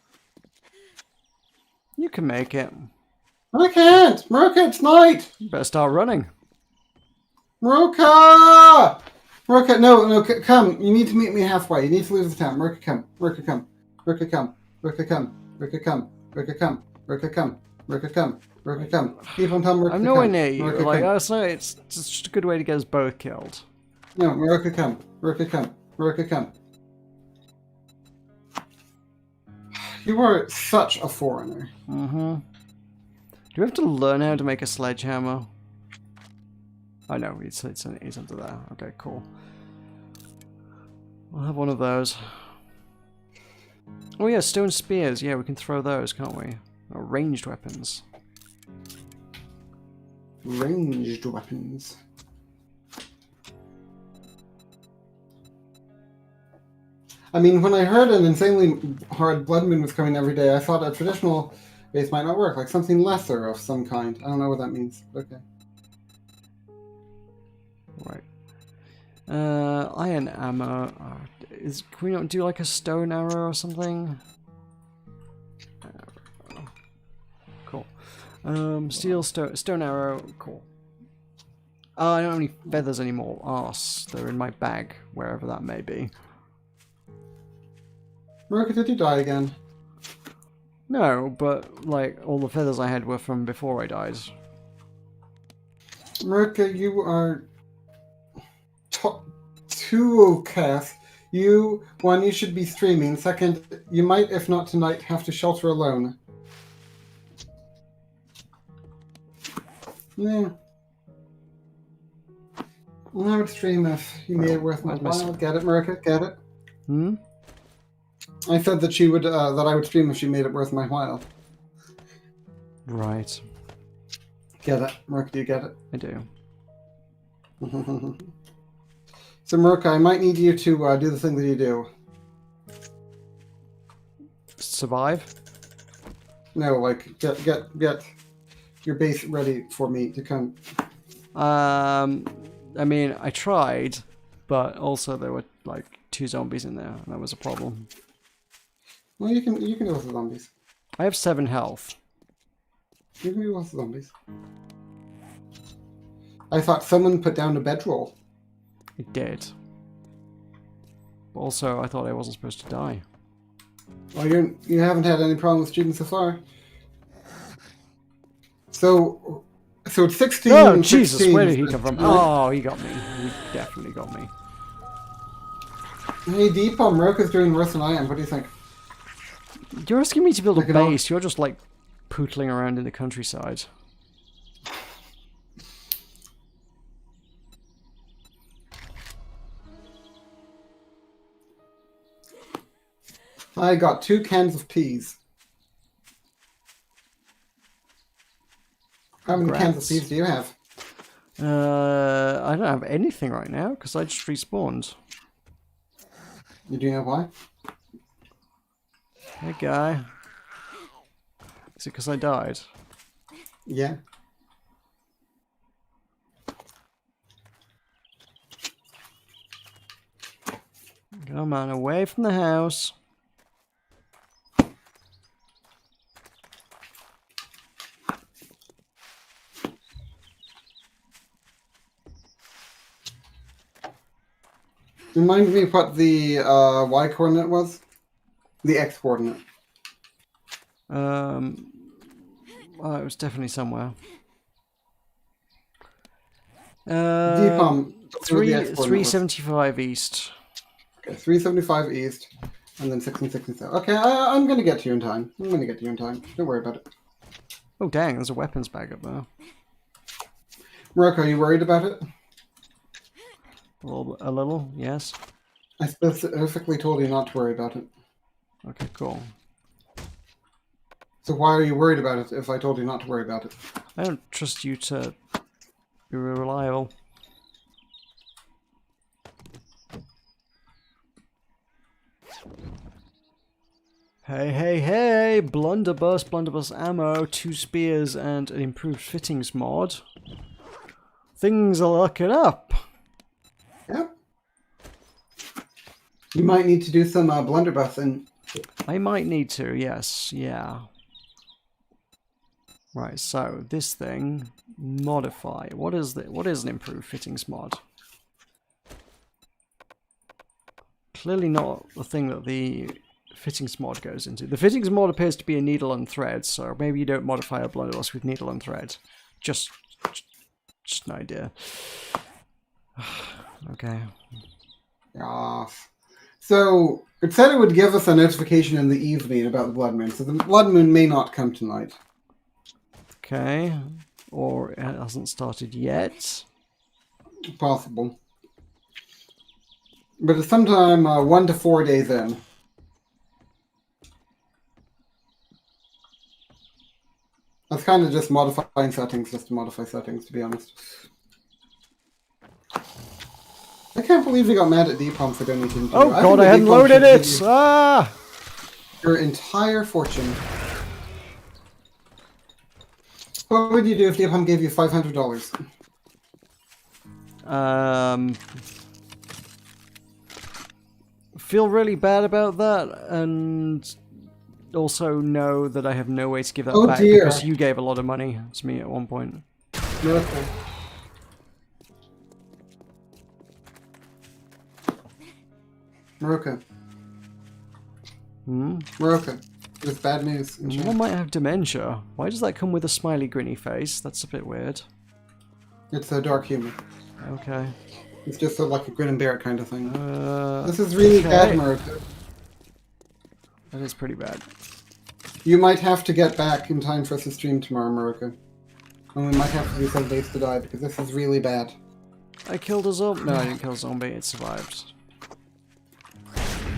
S1: You can make it.
S2: I can't! Meroka, it's night!
S1: You better start running.
S2: Meroka! Meroka, no, come. You need to meet me halfway. You need to leave the town. Meroka, come. Meroka, come. Meroka, come. Meroka, come. Meroka, come. Meroka, come. Meroka, come. Meroka, come. Meroka, come. Keep on telling Meroka,
S1: I'm nowhere
S2: come.
S1: near you.
S2: Meroka,
S1: Like,
S2: come.
S1: it's just a good way to get us both killed.
S2: No, Meroka, come. Meroka, come. Meroka, come. You are such a foreigner.
S1: Mm-hmm. Do we have to learn how to make a sledgehammer? Oh no, it's under there. Okay, cool. We'll have one of those. Oh yeah, stone spears. Yeah, we can throw those, can't we? Oh, ranged weapons.
S2: Ranged weapons. I mean, when I heard an insanely hard blood moon was coming every day, I thought a traditional base might not work, like something lesser of some kind. I don't know what that means. Okay.
S1: Right. Iron ammo. Can we not do like a stone arrow or something? Cool. Steel stone arrow. Cool. I don't have any feathers anymore. Arse. They're in my bag, wherever that may be.
S2: Meroka, did you die again?
S1: No, but like all the feathers I had were from before I died.
S2: Meroka, you are too cast. You should be streaming. Second, you might, if not tonight, have to shelter alone. Yeah. I would stream if you made it worth my while. Get it, Meroka? Get it?
S1: Hmm?
S2: I said that she would, that I would stream if she made it worth my while.
S1: Right.
S2: Get it, Meroka? Do you get it?
S1: I do.
S2: So, Meroka, I might need you to do the thing that you do.
S1: Survive?
S2: No, like get your base ready for me to come.
S1: I mean, I tried, but also there were like 2 zombies in there, and that was a problem.
S2: Well, you can deal with the zombies.
S1: I have 7 health.
S2: You can deal with the zombies. I thought someone put down a bedroll.
S1: It did. But also, I thought I wasn't supposed to die.
S2: Well, you haven't had any problem with students so far. So it's 16.
S1: Oh, Jesus,
S2: 16,
S1: where did he come from? Oh, he got me. He definitely got me.
S2: Hey, Deepom, Meroka's doing worse than I am. What do you think?
S1: You're asking me to build a
S2: Look it up.
S1: base. You're just like pootling around in the countryside.
S2: I got 2 cans of peas. How many cans of peas do you have?
S1: I don't have anything right now because I just respawned.
S2: You do know why?
S1: Hey, guy. Is it because I died?
S2: Yeah.
S1: Come on, away from the house.
S2: Remind me what the y coordinate was? The x coordinate.
S1: Oh, it was definitely somewhere.
S2: Deepom.
S1: 375 east.
S2: Okay, 375 east, and then 1667. Okay, I'm gonna get to you in time. Don't worry about it.
S1: Oh, dang, there's a weapons bag up there.
S2: Meroka, are you worried about it?
S1: A little, yes.
S2: I specifically told you not to worry about it.
S1: Okay, cool.
S2: So why are you worried about it if I told you not to worry about it?
S1: I don't trust you to be reliable. Hey, blunderbuss ammo, 2 spears, and an improved fittings mod. Things are looking up.
S2: Yep. You might need to do some blunderbuss and...
S1: I might need to, yes, yeah. Right, so this thing, modify. What is an improved fittings mod? Clearly not the thing that the fittings mod goes into. The fittings mod appears to be a needle and thread, so maybe you don't modify a blunderbuss with needle and thread. Just an idea. Okay.
S2: Yeah. So, it said it would give us a notification in the evening about the blood moon, so the blood moon may not come tonight.
S1: Okay. Or it hasn't started yet.
S2: Possible. But it's sometime 1 to 4 days in. That's kind of just modifying settings, just to modify settings, to be honest. I can't believe you got mad at Deepom for donating to
S1: Oh
S2: you.
S1: god, I hadn't loaded it! Ah!
S2: Your entire fortune. What would you do if Deepom gave you $500?
S1: Feel really bad about that, and also know that I have no way to give that back because you gave a lot of money to me at one point.
S2: Miracle. Meroka.
S1: Hmm?
S2: Meroka. There's bad news.
S1: One might have dementia. Why does that come with a smiley grinny face? That's a bit weird.
S2: It's a dark humor.
S1: Okay.
S2: It's just like a grin and bear it kind of thing. This is really bad, Meroka.
S1: That is pretty bad.
S2: You might have to get back in time for us to stream tomorrow, Meroka. And we might have to do some days to die, because this is really bad.
S1: I killed a zombie. No, I didn't kill a zombie. It survived.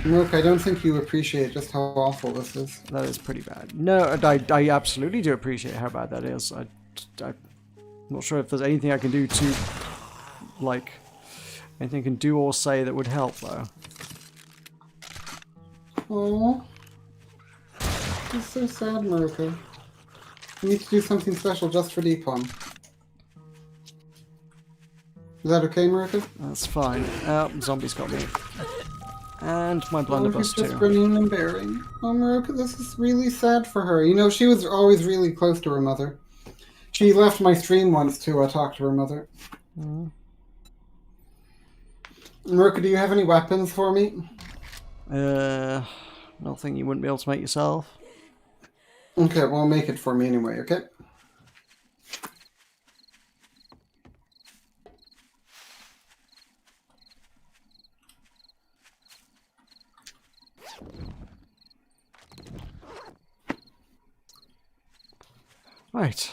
S2: Meroka, I don't think you appreciate just how awful this is.
S1: That is pretty bad. No, I absolutely do appreciate how bad that is. I'm not sure if there's anything I can do to, like, anything I can do or say that would help, though.
S2: Oh, it's so sad, Meroka. We need to do something special just for Deepon. Is that okay, Meroka?
S1: That's fine. Zombies got me. And my blunderbuss
S2: Just
S1: too.
S2: grinning and bearing. Oh, Meroka, this is really sad for her. You know, she was always really close to her mother. She left my stream once to talk to her mother.
S1: Mm.
S2: Meroka, do you have any weapons for me?
S1: Nothing you wouldn't be able to make yourself.
S2: Okay, well, make it for me anyway, okay?
S1: Right.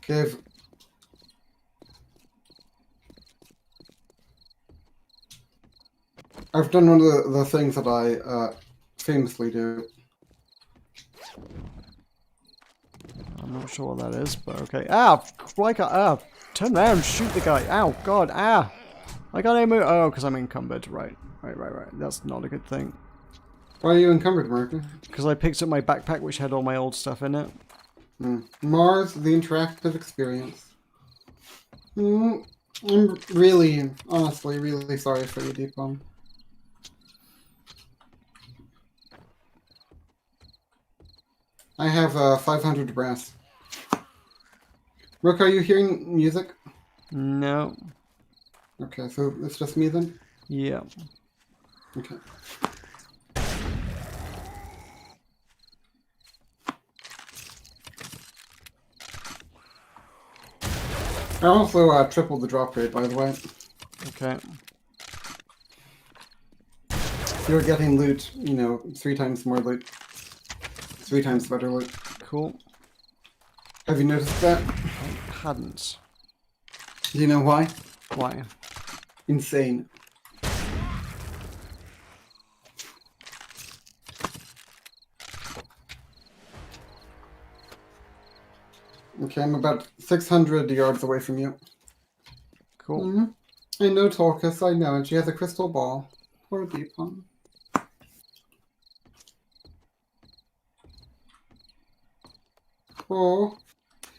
S2: Okay. I've done one of the things that I famously do.
S1: I'm not sure what that is, but okay. Ah! Why can't... Ah! Turn around, shoot the guy. Ow, God, ah! I can't even move. Oh, because I'm encumbered. Right. That's not a good thing.
S2: Why are you encumbered, Meroka?
S1: Because I picked up my backpack, which had all my old stuff in it.
S2: Mars, the interactive experience. I'm really, honestly, really sorry for you, Deepon. I have 500 brass. Rook, are you hearing music?
S1: No.
S2: Okay, so it's just me then?
S1: Yeah.
S2: Okay. I also tripled the drop rate, by the way.
S1: Okay.
S2: You're getting loot, you know, 3 times more loot. 3 times better loot.
S1: Cool.
S2: Have you noticed that?
S1: I hadn't.
S2: Do you know why?
S1: Why?
S2: Insane. Okay, I'm about 600 yards away from you.
S1: Cool.
S2: I know Tulkas, I know, and she has a crystal ball. Poor Deepon. Oh.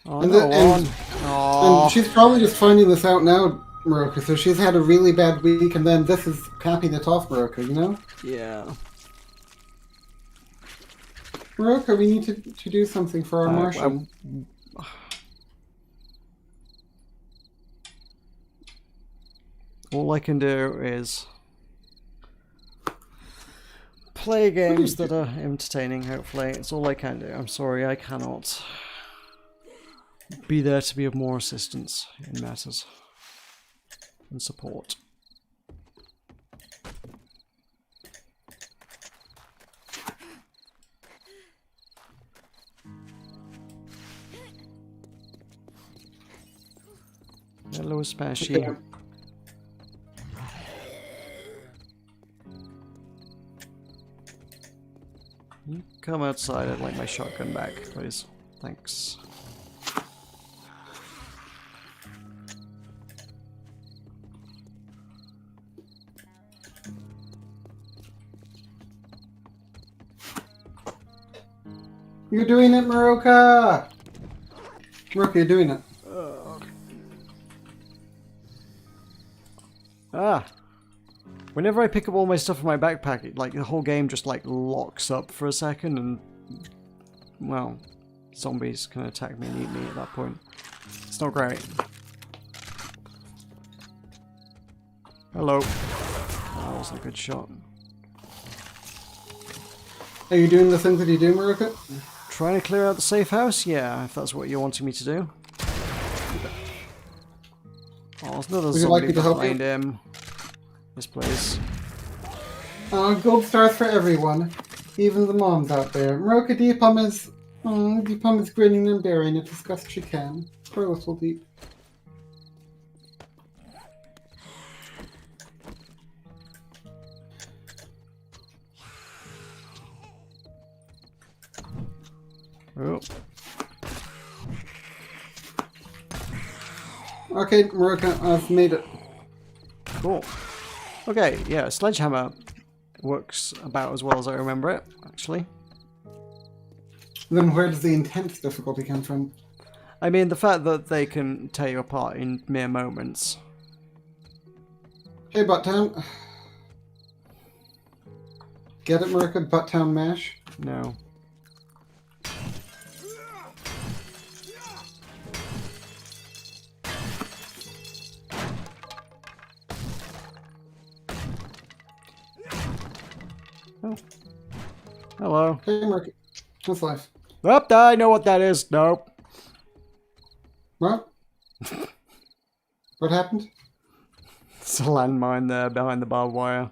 S1: Oh,
S2: And,
S1: no,
S2: and she's probably just finding this out now, Meroka, so she's had a really bad week, and then this is capping it off, Meroka, you know?
S1: Yeah.
S2: Meroka, we need to do something for our Martian.
S1: All I can do is play games that are entertaining, hopefully. It's all I can do. I'm sorry, I cannot be there to be of more assistance in matters and support. Hello, Spashy.
S2: Okay.
S1: Come outside, I'd like my shotgun back, please. Thanks.
S2: You're doing it, Meroka! Meroka, you're doing it.
S1: Ah! Whenever I pick up all my stuff in my backpack, it, like, the whole game just, like, locks up for a second and, well, zombies can attack me and eat me at that point. It's not great. Hello. That wasn't a good shot.
S2: Are you doing the things that you do, Meroka?
S1: Trying to clear out the safe house? Yeah, if that's what you're wanting me to do. Oh, there's another
S2: Would you like
S1: zombie
S2: me to help
S1: behind
S2: you?
S1: him. This place.
S2: Gold stars for everyone. Even the moms out there. Meroka Deepum is... Deepum is grinning and bearing it as best she can. Poor little Deep.
S1: Oh.
S2: Okay, Meroka, I've made it.
S1: Cool. Okay, yeah, sledgehammer works about as well as I remember it, actually.
S2: Then where does the intense difficulty come from?
S1: I mean, the fact that they can tear you apart in mere moments.
S2: Hey, Butttown. Get it, Meroka? Butttown mash?
S1: No. Oh. Hello.
S2: Hey, Meroka. How's life?
S1: Oh, I know what that is. Nope.
S2: What? What happened?
S1: It's a landmine there behind the barbed wire.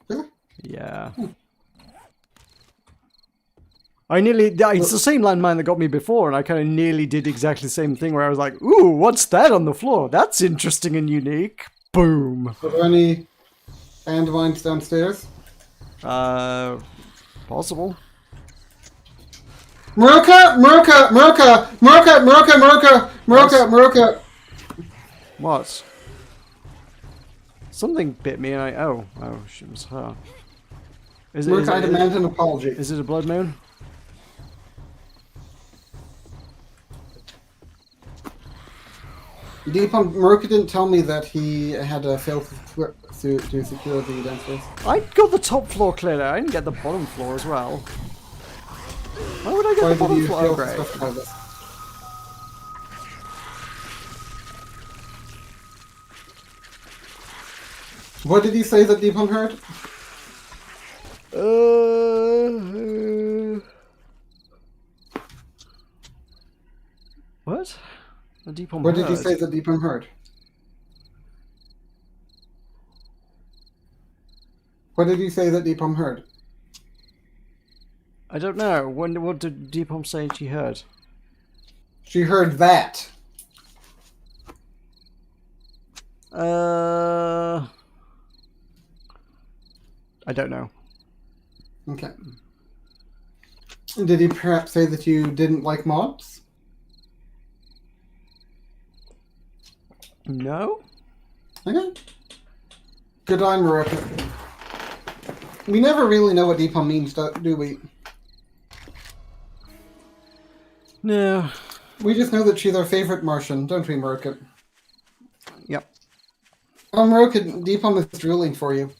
S2: Really?
S1: Yeah. I nearly... It's the same landmine that got me before, and I kind of nearly did exactly the same thing where I was like, ooh, what's that on the floor? That's interesting and unique. Boom.
S2: Are there any landmines downstairs?
S1: Possible.
S2: Meroka! Meroka! Meroka! Meroka! Meroka! Meroka! Meroka! Meroka!
S1: What? Something bit me and I... Oh, it was her.
S2: Meroka, I demand an apology.
S1: Is it a blood moon?
S2: Deepam, Meroka didn't tell me that he had a fail to secure the downstairs.
S1: I got the top floor cleared out. I didn't get the bottom floor as well. Why would I get
S2: Why
S1: the
S2: did
S1: bottom
S2: you
S1: floor?
S2: fail
S1: Oh,
S2: to
S1: great.
S2: specify this? What did you say that Deepam heard?
S1: What? The deep on
S2: What did you say that Deepam heard? What did you say that Deepam heard?
S1: I don't know. What did Deepom say she heard?
S2: She heard that.
S1: I don't know.
S2: Okay. Did he perhaps say that you didn't like mobs?
S1: No?
S2: Okay. Good on, Meroka. We never really know what Deepam means, do we?
S1: No.
S2: We just know that she's our favorite Martian, don't we, Meroka?
S1: Yep.
S2: Oh, Meroka, Deepam is drooling for you.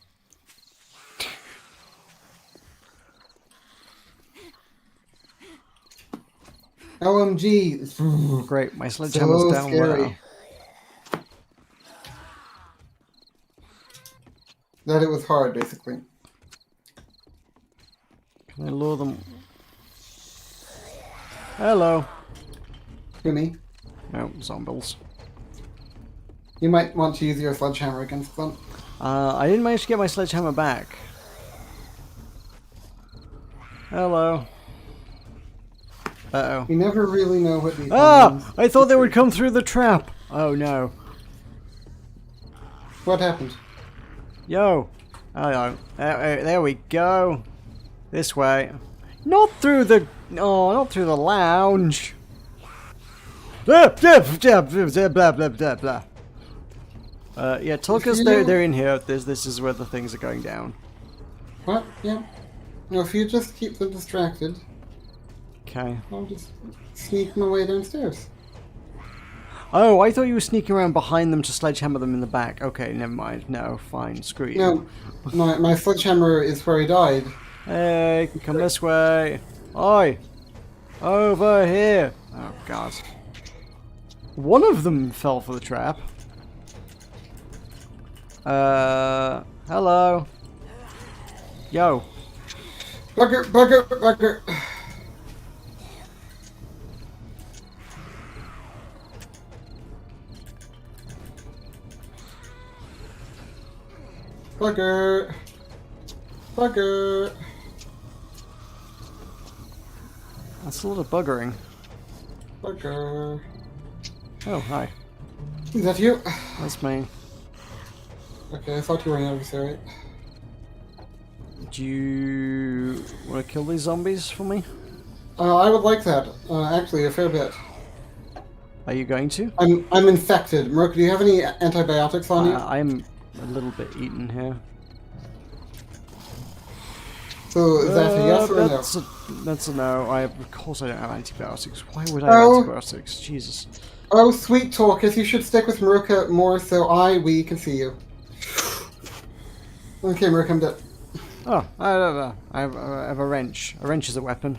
S2: OMG.
S1: Great, my sledgehammer's
S2: So
S1: down
S2: scary.
S1: there.
S2: That it was hard, basically.
S1: Can I lure them? Hello.
S2: Who, me?
S1: No, zombies.
S2: You might want to use your sledgehammer against them.
S1: I didn't manage to get my sledgehammer back. Hello. Uh-oh.
S2: You never really know what these means.
S1: I thought they would come through the trap. Oh no.
S2: What happened?
S1: Yo. Hello. There we go. This way. Not through the... Oh, not through the lounge. Blah, blah, blah, blah, blah, blah, blah, blah. Yeah, Tulkas, they're in here. This is where the things are going down.
S2: What? Yeah. No, if you just keep them distracted,
S1: Okay.
S2: I'll just sneak my way downstairs.
S1: Oh, I thought you were sneaking around behind them to sledgehammer them in the back. Okay, never mind. No, fine. Screw you.
S2: No, my sledgehammer is where he died.
S1: Hey, come this way. Oi! Over here! Oh, God. One of them fell for the trap. Hello. Yo.
S2: Bugger, bugger, bugger. Bugger. Bugger.
S1: That's a lot of buggering.
S2: Bugger.
S1: Oh, hi.
S2: Is that you?
S1: That's me.
S2: Okay, I thought you were an adversary.
S1: Do you want to kill these zombies for me?
S2: I would like that. Actually, a fair bit.
S1: Are you going to?
S2: I'm infected. Meroka, do you have any antibiotics on you?
S1: I'm a little bit eaten here.
S2: So is that a yes or a no?
S1: That's a no. Of course I don't have antibiotics. Why would I
S2: Oh.
S1: have antibiotics? Jesus.
S2: Oh, sweet Tulkas, you should stick with Meroka more so we can see you. Okay, Meroka, I'm dead.
S1: Oh, I don't know. I have a wrench. A wrench is a weapon.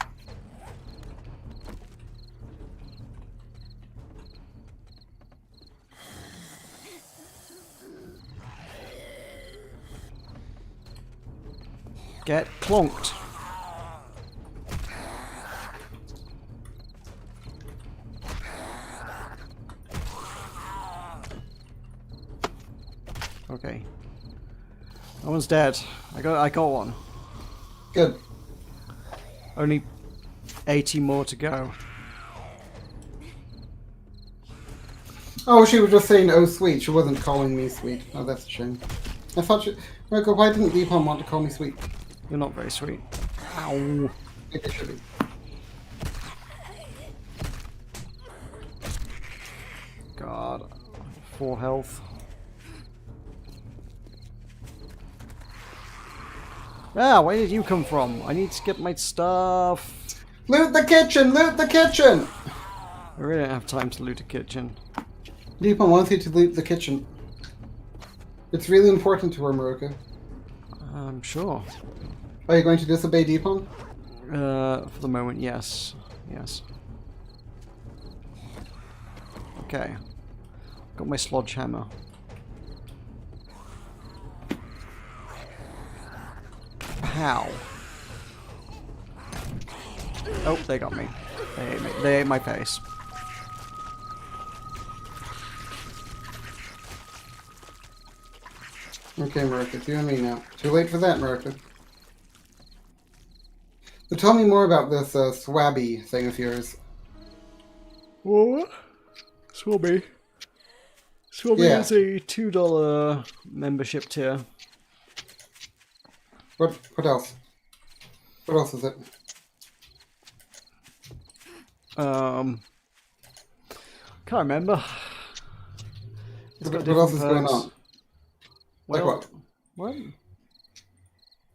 S1: Get clonked. Okay. That one's dead. I got one.
S2: Good.
S1: Only 80 more to go.
S2: Oh, she was just saying, oh, sweet. She wasn't calling me sweet. Oh, that's a shame. I thought she... Meroka, why didn't Deepon want to call me sweet?
S1: You're not very sweet. Ow.
S2: Maybe it should be.
S1: God. 4 health. Ah, where did you come from? I need to get my stuff.
S2: Loot the kitchen! Loot the kitchen!
S1: I really don't have time to loot a kitchen.
S2: Deepon wants you to loot the kitchen. It's really important to her, Meroka.
S1: I'm sure.
S2: Are you going to disobey Deepon?
S1: For the moment, yes. Yes. Okay. Got my sledgehammer. How? Oh, they got me. They ate my face.
S2: Okay, Meroka, it's you and me now. Too late for that, Meroka. So tell me more about this swabby thing of yours.
S1: What? Swabby. Swabby
S2: Yeah.
S1: is a $2 membership tier.
S2: What else? What else is it?
S1: Can't remember.
S2: What else is going on? Like
S1: Well,
S2: what?
S1: What?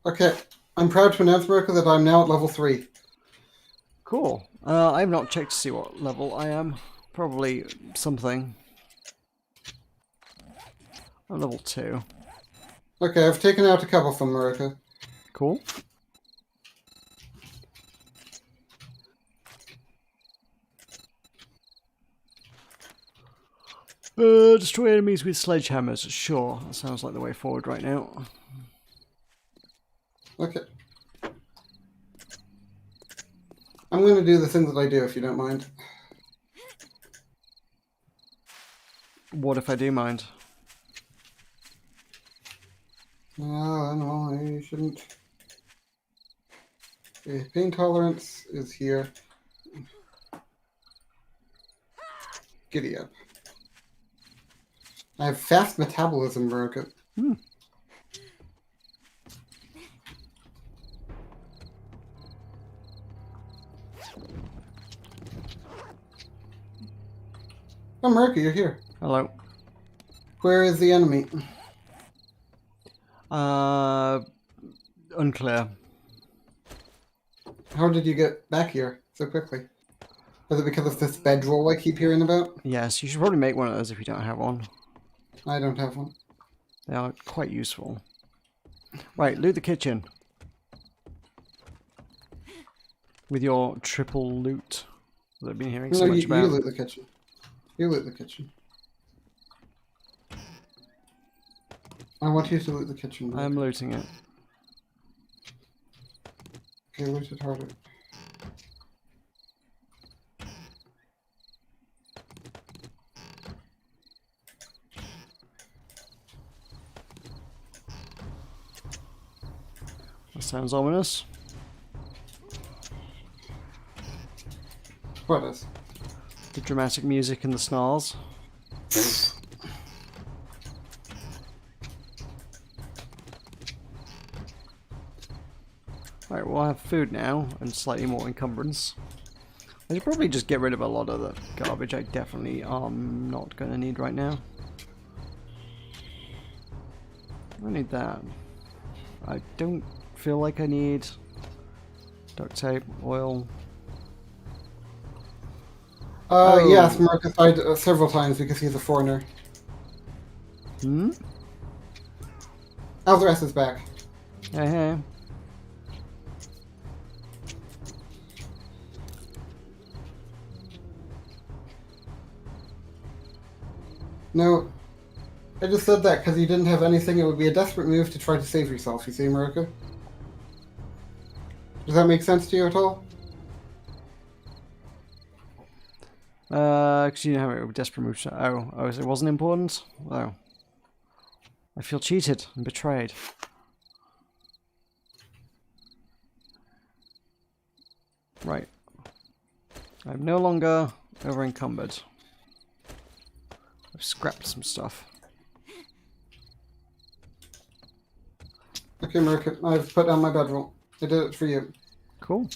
S2: Okay, I'm proud to announce, Meroka, that I'm now at level 3.
S1: Cool. I have not checked to see what level I am. Probably something. I'm level 2.
S2: Okay, I've taken out a couple from Meroka.
S1: Cool. Destroy enemies with sledgehammers. Sure, that sounds like the way forward right now.
S2: Okay. I'm going to do the things that I do, if you don't mind.
S1: What if I do mind?
S2: No, you shouldn't. Okay, pain tolerance is here. Giddy up. I have fast metabolism, Meroka.
S1: Hmm.
S2: Oh, Meroka, you're here.
S1: Hello.
S2: Where is the enemy?
S1: Unclear.
S2: How did you get back here so quickly? Is it because of this bedroll I keep hearing about?
S1: Yes, you should probably make one of those if you don't have one.
S2: I don't have one.
S1: They are quite useful. Right, loot the kitchen. With your triple loot that I've been hearing so
S2: No,
S1: much
S2: you
S1: about.
S2: loot the kitchen. You loot the kitchen. I want you to loot the kitchen.
S1: I'm looting it.
S2: Okay, loot it harder.
S1: That sounds ominous.
S2: What is?
S1: The dramatic music and the snarls. Right, we'll have food now and slightly more encumbrance. I should probably just get rid of a lot of the garbage I definitely am not going to need right now. I need that. I don't feel like I need duct tape, oil.
S2: Yes, Meroka died several times because he's a foreigner.
S1: Hmm?
S2: Alvarez is back.
S1: Hey, hey.
S2: No, I just said that because you didn't have anything. It would be a desperate move to try to save yourself, you see, Meroka? Does that make sense to you at all?
S1: Because you know how it desperate move. Oh, it wasn't important? Oh. I feel cheated and betrayed. Right. I'm no longer over encumbered. I've scrapped some stuff.
S2: Okay, Meroka, I've put down my bedroll. I did it for you.
S1: Cool.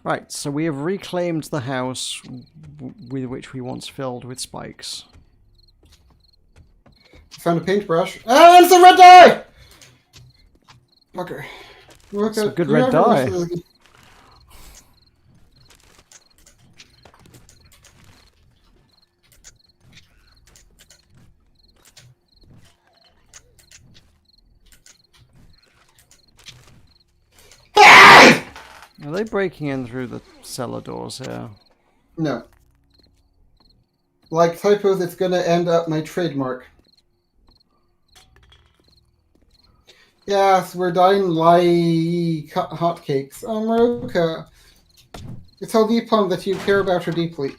S1: Right, so we have reclaimed the house with which we once filled with spikes.
S2: Found a paintbrush. And it's a red dye! Okay. Meroka,
S1: It's a good
S2: you
S1: red
S2: have
S1: dye.
S2: the-
S1: Are they breaking in through the cellar doors here?
S2: No. Like typos, it's gonna end up my trademark. Yes, we're dying like hotcakes. Meroka, tell Deepon that you care about her deeply.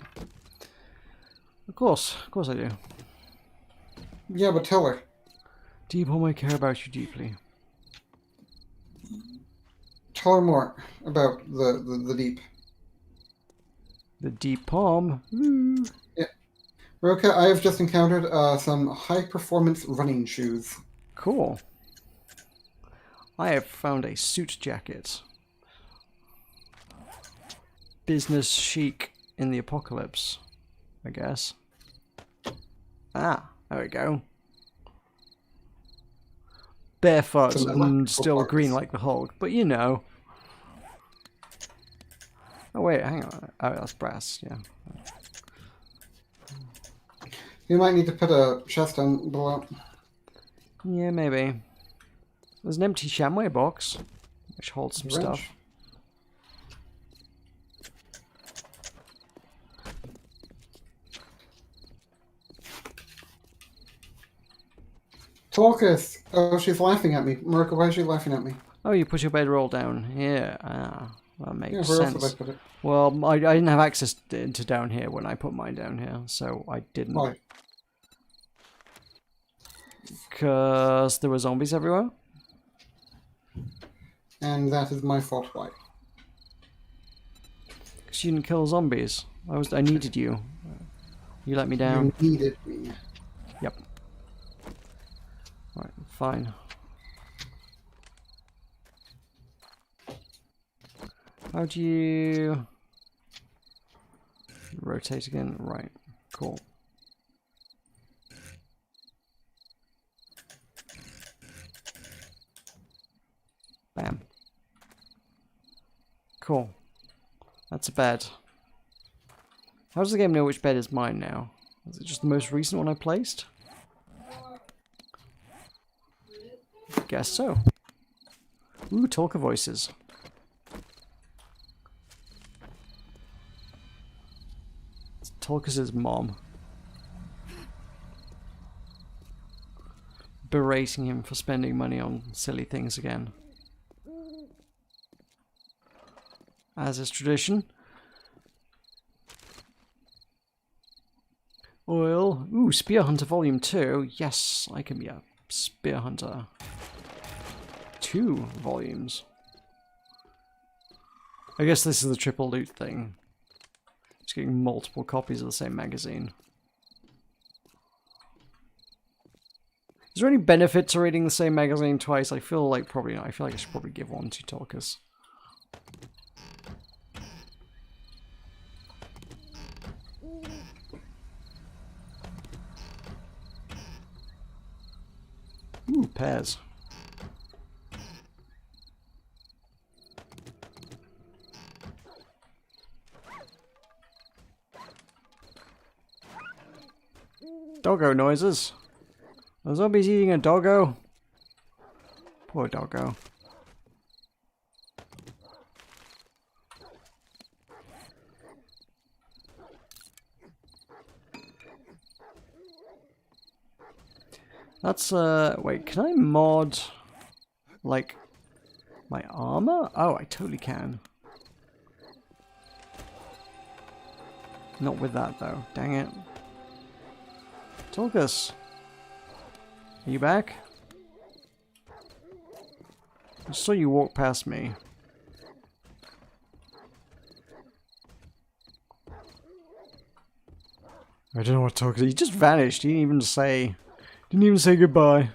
S1: Of course I do.
S2: Yeah, but tell her.
S1: Deep home, I care about you deeply.
S2: Tell her more about the deep.
S1: The deep palm. Woo.
S2: Yeah. Meroka, I have just encountered some high-performance running shoes.
S1: Cool. I have found a suit jacket. Business chic in the apocalypse, I guess. Ah, there we go. Barefoot
S2: Some
S1: and
S2: electrical
S1: still
S2: parts.
S1: green like the Hulk, but you know. Oh wait, hang on. Oh, that's brass, yeah.
S2: You might need to put a chest down below.
S1: Yeah, maybe. There's an empty Shamway box, which holds some
S2: Wrench.
S1: stuff.
S2: Tulkas! Oh, she's laughing at me. Meroka, why is she laughing at me?
S1: Oh, you put your bedroll down here. Ah, that makes
S2: Yeah, where else
S1: sense.
S2: did I put it?
S1: Well, I didn't have access to down here when I put mine down here, so I didn't.
S2: Why?
S1: Because there were zombies everywhere.
S2: And that is my fault. Why?
S1: Because you didn't kill zombies. I needed you. You let me down.
S2: You needed me.
S1: Yep. Right, fine. How do you rotate again? Right, cool. Bam. Cool. That's a bed. How does the game know which bed is mine now? Is it just the most recent one I placed? Guess so. Ooh, talker voices. Tulkas' mom. Berating him for spending money on silly things again. As is tradition. Oil. Ooh, Spear Hunter Volume 2. Yes, I can be a Spear Hunter. 2 volumes. I guess this is the triple loot thing. Just getting multiple copies of the same magazine. Is there any benefit to reading the same magazine twice? I feel like probably not. I feel like I should probably give one to Tulkas. Ooh, pears. Doggo noises. Are zombies eating a doggo? Poor doggo. That's, wait, can I mod, like, my armor? Oh, I totally can. Not with that, though. Dang it. Tulkas. Are you back? I saw you walk past me. I don't know what Tulkas... He just vanished. He didn't even say... Didn't even say goodbye.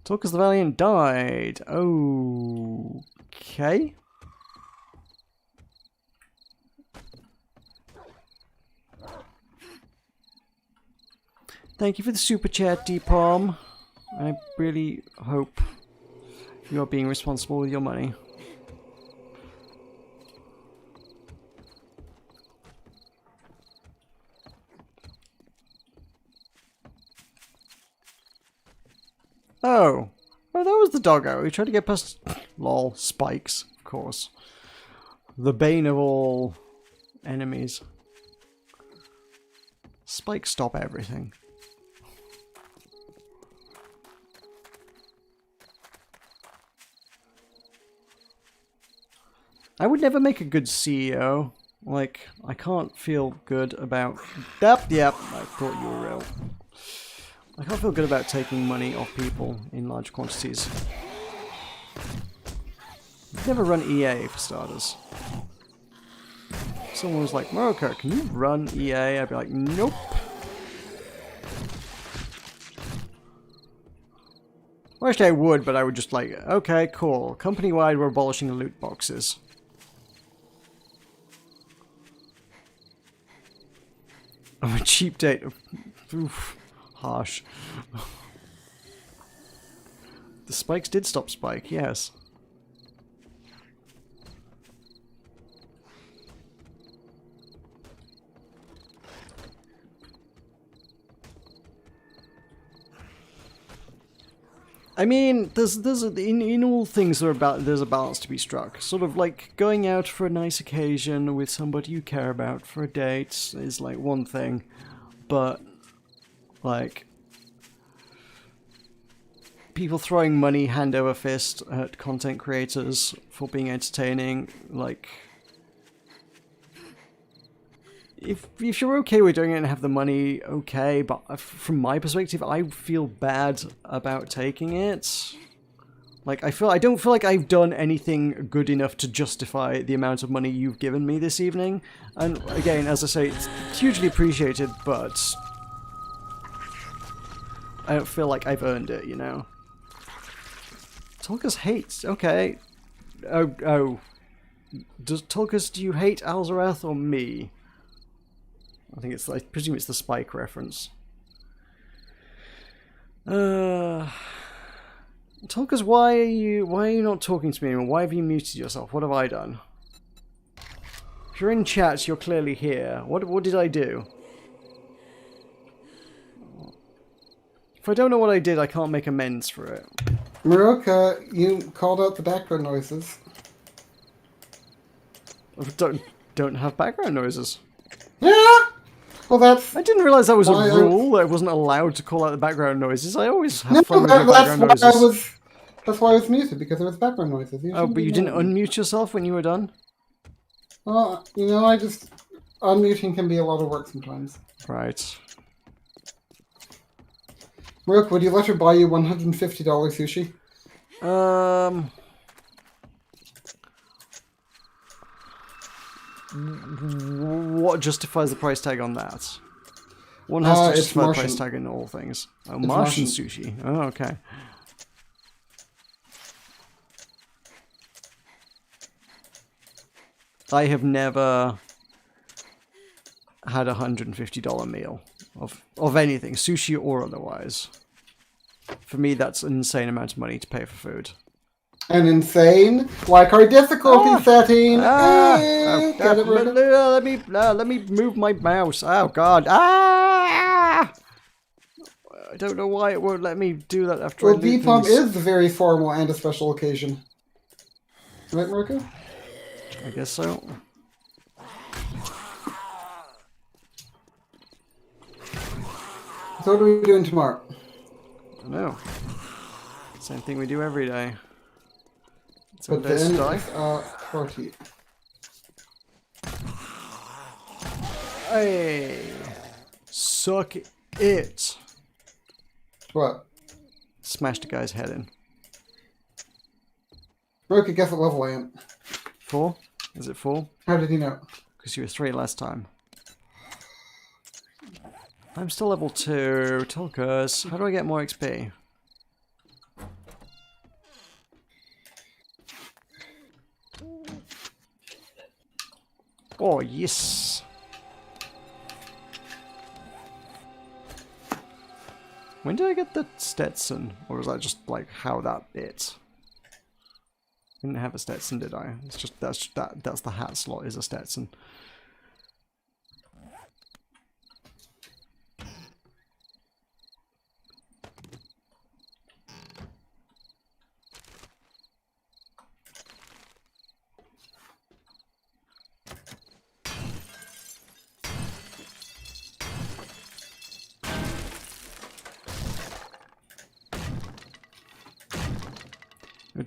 S1: Tulkas the Valiant died. Okay. Thank you for the super chat, D-Palm. I really hope you are being responsible with your money. Oh, that was the doggo. He tried to get past... Lol, spikes, of course. The bane of all enemies. Spikes stop everything. I would never make a good CEO. Like, I can't feel good about... Yep, I thought you were real. I can't feel good about taking money off people in large quantities. I've never run EA, for starters. If someone was like, Meroka, can you run EA? I'd be like, nope. Well, actually I would, but I would just like, okay, cool. Company-wide, we're abolishing the loot boxes. I'm a cheap date. Oof. Harsh. The spikes did stop Spike, yes. I mean, in all things there's a balance to be struck. Sort of like going out for a nice occasion with somebody you care about for a date is like one thing, but like people throwing money hand over fist at content creators for being entertaining, like if you're okay with doing it and have the money, okay, but from my perspective, I feel bad about taking it. Like, I don't feel like I've done anything good enough to justify the amount of money you've given me this evening. And again, as I say, it's hugely appreciated, but I don't feel like I've earned it, you know? Tulkas hates, okay. Oh. Tulkas, do you hate Alzarath or me? I presume it's the Spike reference. Tulkas, why are you not talking to me anymore? Why have you muted yourself? What have I done? If you're in chat, you're clearly here. What did I do? If I don't know what I did, I can't make amends for it.
S2: Meroka, you called out the background noises.
S1: Don't have background noises.
S2: Yeah. Well, that's.
S1: I didn't realize that was a
S2: why
S1: rule. That I wasn't allowed to call out the background noises. I always have
S2: No,
S1: fun with your background
S2: that's why I
S1: noises.
S2: was. That's why I was muted, because there was background noises.
S1: Oh, but you didn't unmute yourself when you were done?
S2: Well, you know, I just unmuting can be a lot of work sometimes.
S1: Right.
S2: Rook, would you let her buy you $150 sushi?
S1: What justifies the price tag on that? One has to justify the price
S2: Martian.
S1: tag in all things. Oh,
S2: It's
S1: Martian
S2: Martian.
S1: sushi. Oh, okay. I have never had $150 meal of anything, sushi or otherwise. For me, that's an insane amount of money to pay for food.
S2: And insane, like our difficulty setting. Get it, Rook?
S1: Let me move my mouse. Oh God! Ah! I don't know why it won't let me do that after
S2: Well,
S1: I loot
S2: DPOM
S1: things.
S2: is very formal and a special occasion. Right, Marco?
S1: I guess so.
S2: So what are we doing tomorrow?
S1: I don't know. Same thing we do every day.
S2: But then it's a party.
S1: Hey! Suck it!
S2: What?
S1: Smashed a guy's head in.
S2: Marco, guess what level I am.
S1: 4? Is it 4?
S2: How did he know?
S1: Because you were 3 last time. I'm still level 2. Tulkas. How do I get more XP? Oh, yes! When did I get the Stetson? Or was that just like how that bit? I didn't have a Stetson, did I? It's just that's the hat slot is a Stetson.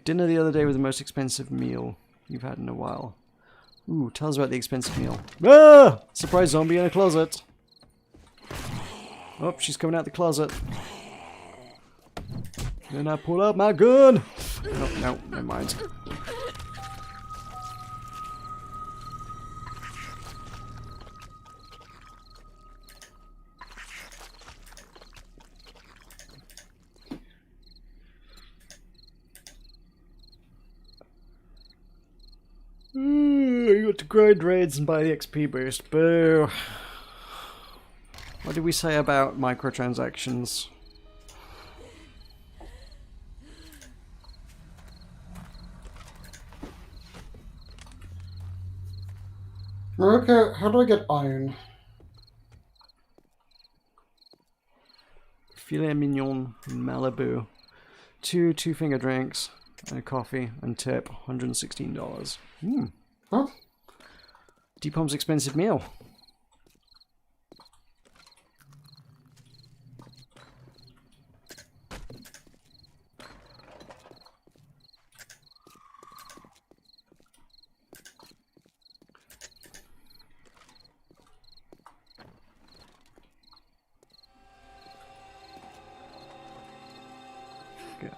S1: Dinner the other day was the most expensive meal you've had in a while. Ooh, tell us about the expensive meal. Ah! Surprise zombie in a closet. Oh, she's coming out the closet. Then I pull out my gun. Oh, no, never mind. You got to grind raids and buy the XP boost. Boo. What did we say about microtransactions?
S2: Meroka, how do I get iron?
S1: Filet mignon in Malibu. 2 two-finger drinks and a coffee and tip. $116.
S2: What?
S1: DPOM's expensive meal.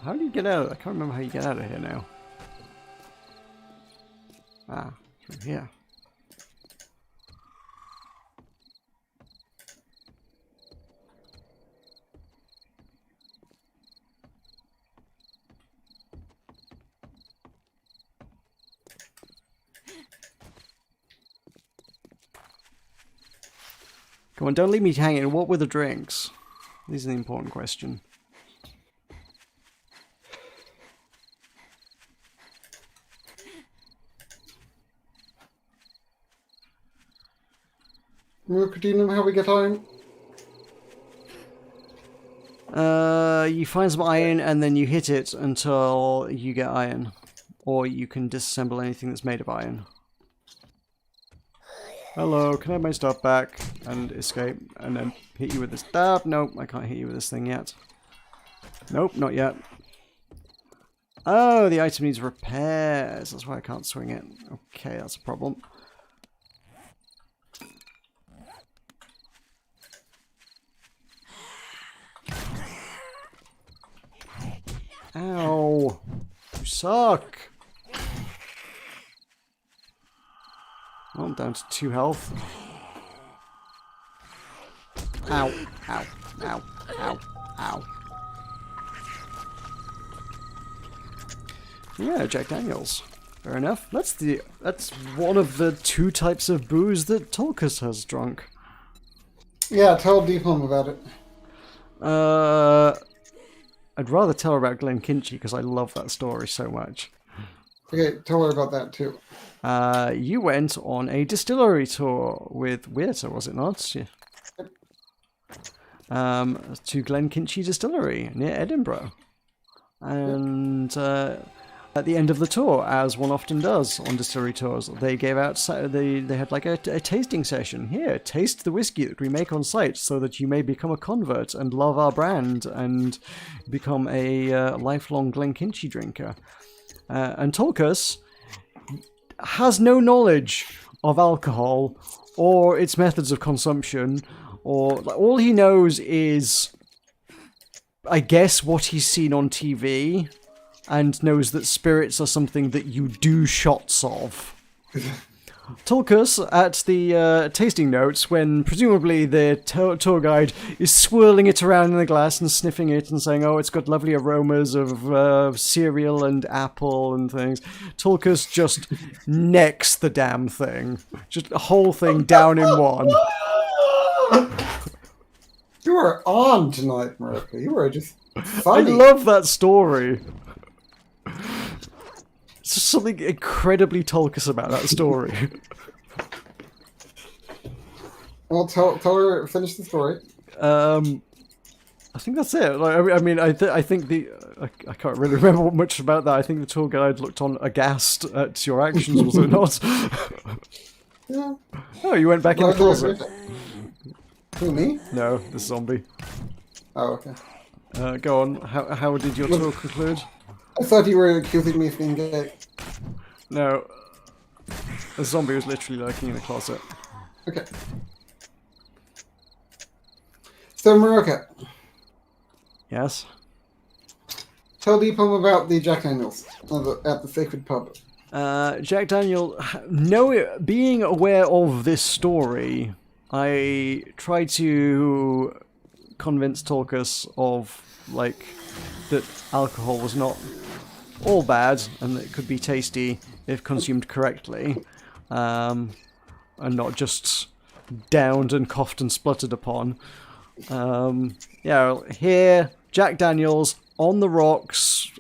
S1: How do you get out? I can't remember how you get out of here now. Ah, through here. Come on, don't leave me hanging. What were the drinks? This is the important question.
S2: Meroka, do you know how we get iron?
S1: You find some iron and then you hit it until you get iron. Or you can disassemble anything that's made of iron. Hello, can I have my stuff back and escape and then hit you with this stab? Nope, I can't hit you with this thing yet. Nope, not yet. Oh, the item needs repairs. That's why I can't swing it. Okay, that's a problem. Ow. You suck. Oh, I'm down to 2 health. Ow, ow, ow, ow, ow. Yeah, Jack Daniels. Fair enough. That's one of the 2 types of booze that Tulkas has drunk.
S2: Yeah, tell Deepholm about it.
S1: I'd rather tell her about Glen Kinchy because I love that story so much.
S2: Okay, tell her about that too.
S1: You went on a distillery tour with Weirter, was it not? Yeah. To Glen Kinchy Distillery near Edinburgh. And at the end of the tour, as one often does on distillery tours, they gave out, they had like a tasting session. Here, taste the whiskey that we make on site so that you may become a convert and love our brand and become a lifelong Glen Kinchy drinker. And Tulkas has no knowledge of alcohol or its methods of consumption, or all he knows is, I guess, what he's seen on TV, and knows that spirits are something that you do shots of. Tulkas, at the tasting notes, when presumably the tour guide is swirling it around in the glass and sniffing it and saying, oh, it's got lovely aromas of cereal and apple and things, Tulkas just necks the damn thing. Just the whole thing down in one.
S2: You are on tonight, Meroka. You are just funny.
S1: I love that story. There's just something incredibly Tulkas about that story.
S2: Well, tell her, finish the story.
S1: I think that's it. Like, I mean, I think I can't really remember much about that. I think the tour guide looked on aghast at your actions, was it not?
S2: Yeah.
S1: Oh, you went back in the closet.
S2: Who, me?
S1: No, the zombie.
S2: Oh, okay.
S1: Go on. How did your tour conclude?
S2: I thought you were accusing me of being gay.
S1: No. The zombie was literally lurking in the closet.
S2: Okay. So, Meroka.
S1: Yes?
S2: Tell Deepholm about the Jack Daniels at the Sacred Pub.
S1: Jack Daniel, being aware of this story, I tried to convince Tulkas of, like, that alcohol was not all bad and that it could be tasty if consumed correctly, and not just downed and coughed and spluttered upon. Here, Jack Daniels on the rocks,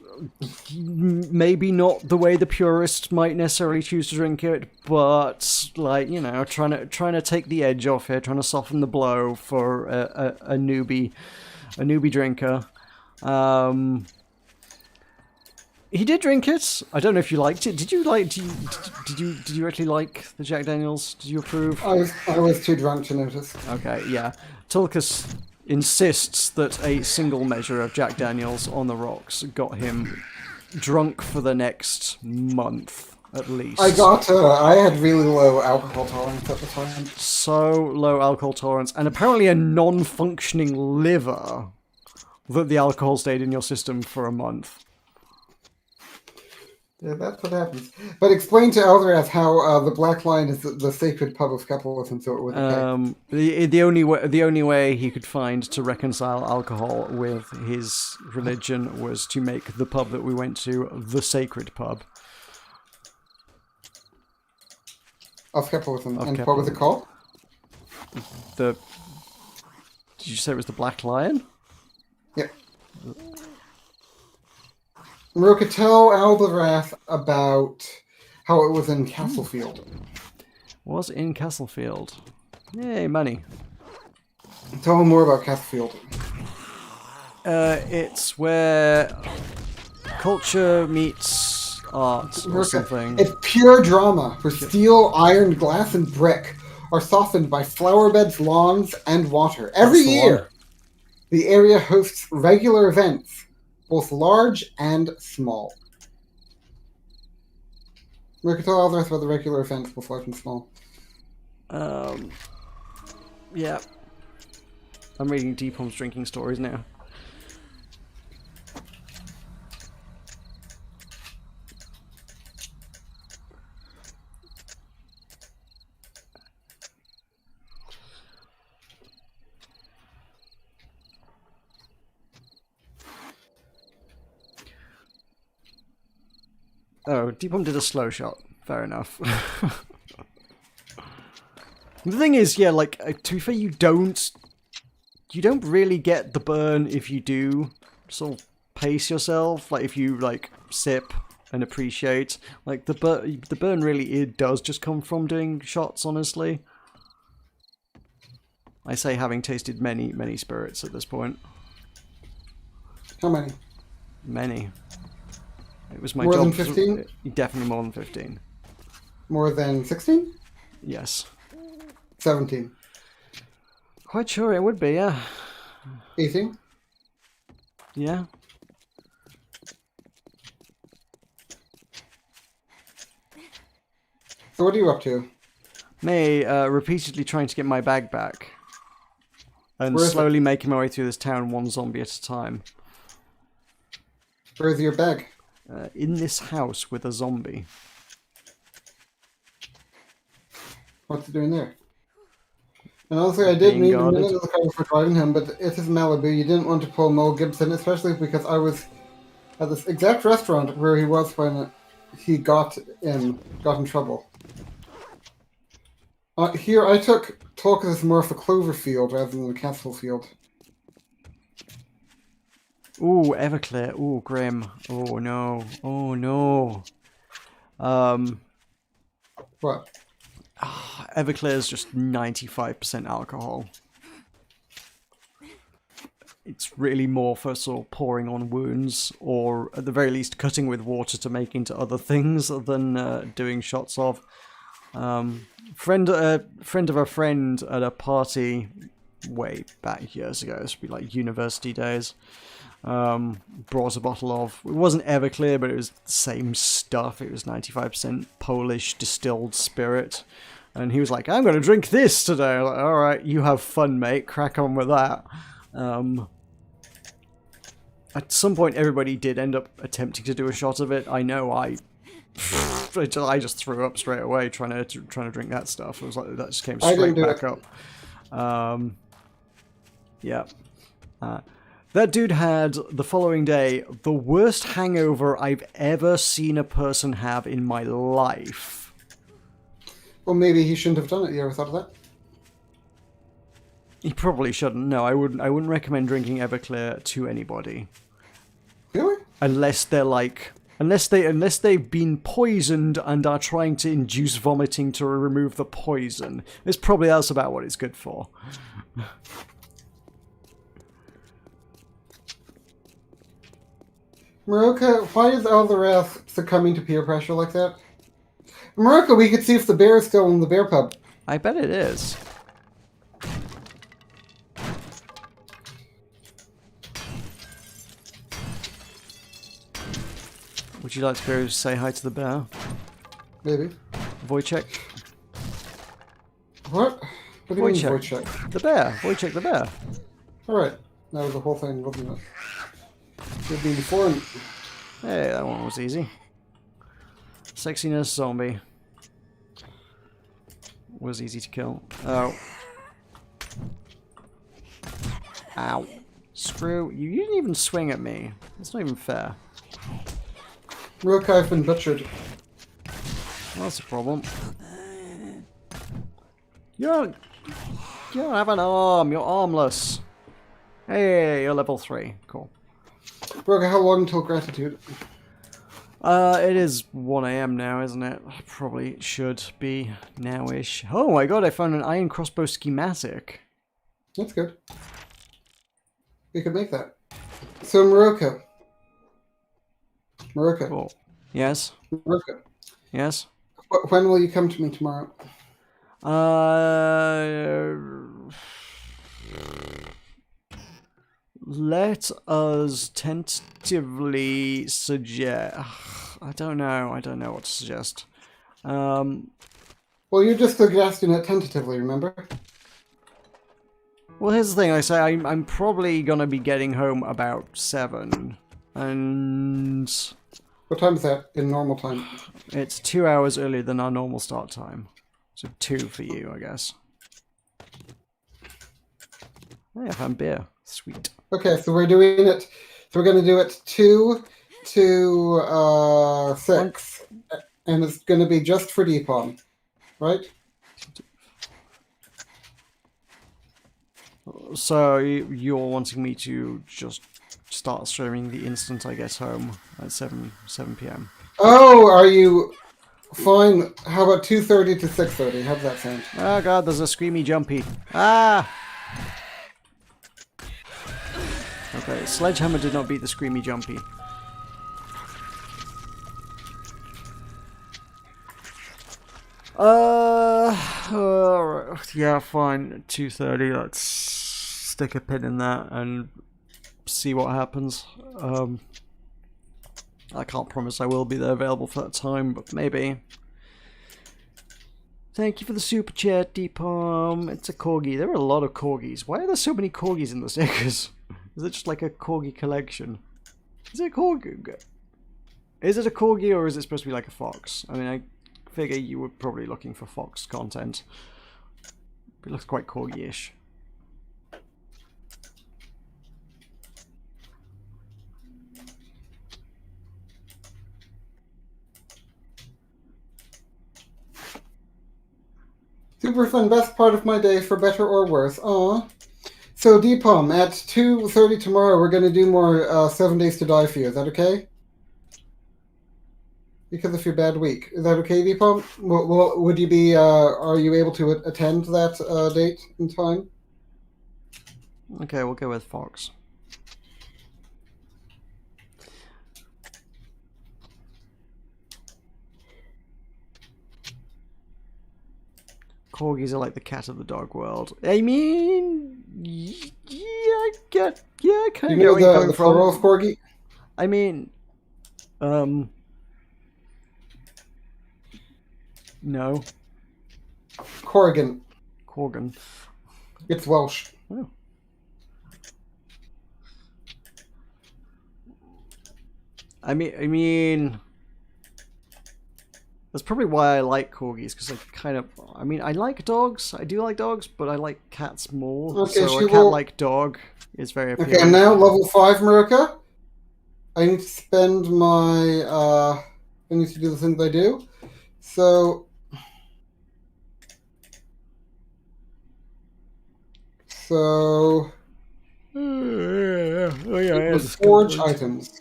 S1: maybe not the way the purists might necessarily choose to drink it, but, like, you know, trying to take the edge off here, trying to soften the blow for a newbie drinker. He did drink it. I don't know if you liked it. Did you actually like the Jack Daniels? Did you approve?
S2: I was too drunk to notice.
S1: Okay, yeah. Tulkas insists that a single measure of Jack Daniels on the rocks got him drunk for the next month, at least.
S2: I had really low alcohol tolerance at the time.
S1: So low alcohol tolerance, and apparently a non-functioning liver, that the alcohol stayed in your system for a month.
S2: Yeah, that's what happens. But explain to Eldrath how the Black Lion is the sacred pub of capitalism, so it was okay.
S1: The only way he could find to reconcile alcohol with his religion was to make the pub that we went to the sacred pub.
S2: Of capitalism. What was it called?
S1: Did you say it was the Black Lion?
S2: Yeah. Meroka, tell Eldrath about how it was in Castlefield.
S1: Was in Castlefield. Yay, money.
S2: Tell him more about Castlefield.
S1: It's where culture meets art or something.
S2: It's pure drama, where steel, iron, glass, and brick are softened by flower beds, lawns, and water. Every
S1: That's the
S2: year,
S1: one.
S2: the area hosts regular events, both large and small. We can tell all the rest about the regular events, both large and small.
S1: Yeah. I'm reading Deepom's drinking stories now. Oh, Deepom did a slow shot. Fair enough. The thing is, yeah, like, to be fair, you don't really get the burn if you do sort of pace yourself. Like, if you, like, sip and appreciate. Like, the burn really, it does just come from doing shots, honestly. I say having tasted many, many spirits at this point.
S2: How many?
S1: Many. It was my
S2: More
S1: job.
S2: than 15?
S1: Definitely more than 15.
S2: More than 16?
S1: Yes.
S2: 17.
S1: Quite sure it would be, yeah.
S2: 18?
S1: Yeah.
S2: So what are you up to?
S1: Me, repeatedly trying to get my bag back. And
S2: Where is
S1: slowly making my way through this town one zombie at a time.
S2: Where's your bag?
S1: In this house with a zombie.
S2: What's it doing there? And also, I did
S1: Being
S2: need a
S1: guarded.
S2: minute of the car for driving him, but it is Malibu. You didn't want to pull Mo Gibson, especially because I was at this exact restaurant where he was when he got in trouble. Here, I took Tulkas as more of a clover field rather than a castle field.
S1: Ooh, Everclear. Ooh, grim. Oh no. Oh no.
S2: What?
S1: Everclear is just 95% alcohol. It's really more for sort of pouring on wounds, or at the very least cutting with water to make into other things than doing shots of. Friend of a friend at a party way back years ago, this would be like university days, brought a bottle of, it wasn't Everclear, but it was the same stuff. It was 95% Polish distilled spirit. And he was like, I'm going to drink this today. I'm like, alright, you have fun, mate. Crack on with that. At some point, everybody did end up attempting to do a shot of it. I know I just threw up straight away trying to drink that stuff. It was like, that just came straight back up. Yeah. That dude had, the following day, the worst hangover I've ever seen a person have in my life.
S2: Well, maybe he shouldn't have done it. You ever thought of that?
S1: He probably shouldn't. No, I wouldn't recommend drinking Everclear to anybody.
S2: Really?
S1: Unless they're like, unless they've been poisoned and are trying to induce vomiting to remove the poison. That's about what it's good for.
S2: Meroka, why is all the rest succumbing to peer pressure like that? Meroka, we could see if the bear is still in the bear pub.
S1: I bet it is. Would you like to go say hi to the bear?
S2: Maybe.
S1: Wojciech?
S2: What? What do you mean,
S1: Wojciech.
S2: Wojciech?
S1: The bear. Wojciech the bear.
S2: Alright. That was the whole thing, wasn't it? Should be before.
S1: Hey, that one was easy. Sexiness zombie. Was easy to kill. Oh. Ow. Screw. You didn't even swing at me. That's not even fair.
S2: Meroka, I've been butchered.
S1: Well, that's a problem. You don't have an arm. You're armless. Hey, you're level 3. Cool.
S2: Meroka, how long until gratitude?
S1: It is 1 AM now, isn't it? Probably should be now-ish. Oh my god, I found an iron crossbow schematic.
S2: That's good. We could make that. So, Meroka.
S1: Cool. Yes?
S2: Meroka.
S1: Yes?
S2: When will you come to me tomorrow?
S1: Let us tentatively suggest. I don't know. I don't know what to suggest.
S2: Well, you're just suggesting it tentatively, remember?
S1: Well, here's the thing. I say I'm probably gonna be getting home about 7, and
S2: What time is that in normal time?
S1: it's 2 hours earlier than our normal start time. So 2 for you, I guess. Oh, yeah, I found beer. Sweet.
S2: Okay, so we're doing it. So we're going to do it 2 to 6, and it's going to be just for Deepon, right?
S1: So you're wanting me to just start streaming the instant I get home at 7 p.m.
S2: Oh, are you fine? How about 2:30 to 6:30? How does that sound?
S1: Oh god, there's a screamy jumpy. Ah! Okay, Sledgehammer did not beat the screamy jumpy. Yeah, fine. 2:30. Let's stick a pin in that and see what happens. I can't promise I will be there available for that time, but maybe. Thank you for the super chat, Deepom. It's a corgi. There are a lot of corgis. Why are there so many corgis in the stickers? Is it just like a corgi collection? Is it a corgi? Is it a corgi or is it supposed to be like a fox? I mean, I figure you were probably looking for fox content. It looks quite corgi-ish.
S2: Super fun, best part of my day, for better or worse. Aw. So, Deepom, at 2:30 tomorrow, we're going to do more 7 Days to Die for you. Is that okay? Because of your bad week. Is that okay, Deepom? Would you be, are you able to attend that date in time?
S1: Okay, we'll go with fox. Corgis are like the cat of the dog world. I mean, yeah, I kind of get where you're coming from.
S2: Plural of corgi?
S1: I mean, no.
S2: Corrigan.
S1: Corgan.
S2: It's Welsh.
S1: Oh. I mean, that's probably why I like corgis, because I like dogs. I do like dogs, but I like cats more.
S2: Okay,
S1: so a cat-like dog is very appealing.
S2: Okay, now level 5, Meroka. I need to spend my, I need to do the things I do. So, oh yeah, forge items.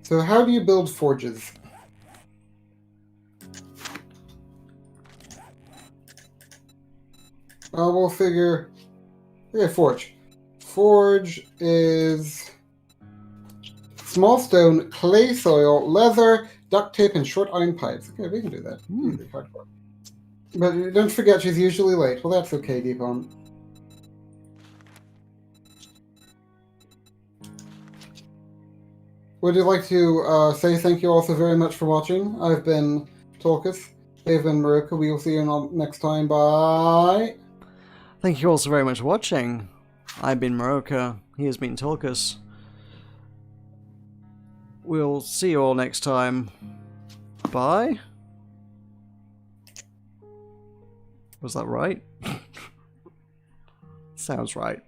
S2: So how do you build forges? We'll figure. Okay, forge. Forge is small stone, clay soil, leather, duct tape, and short iron pipes. Okay, we can do that. Easy, hardcore. But don't forget, she's usually late. Well, that's okay, Deepon. Would you like to say thank you all so very much for watching? I've been Tulkas. They've been Meroka. We will see you next time. Bye.
S1: Thank you all so very much for watching. I've been Meroka. He has been Tulkas. We'll see you all next time. Bye. Was that right? Sounds right.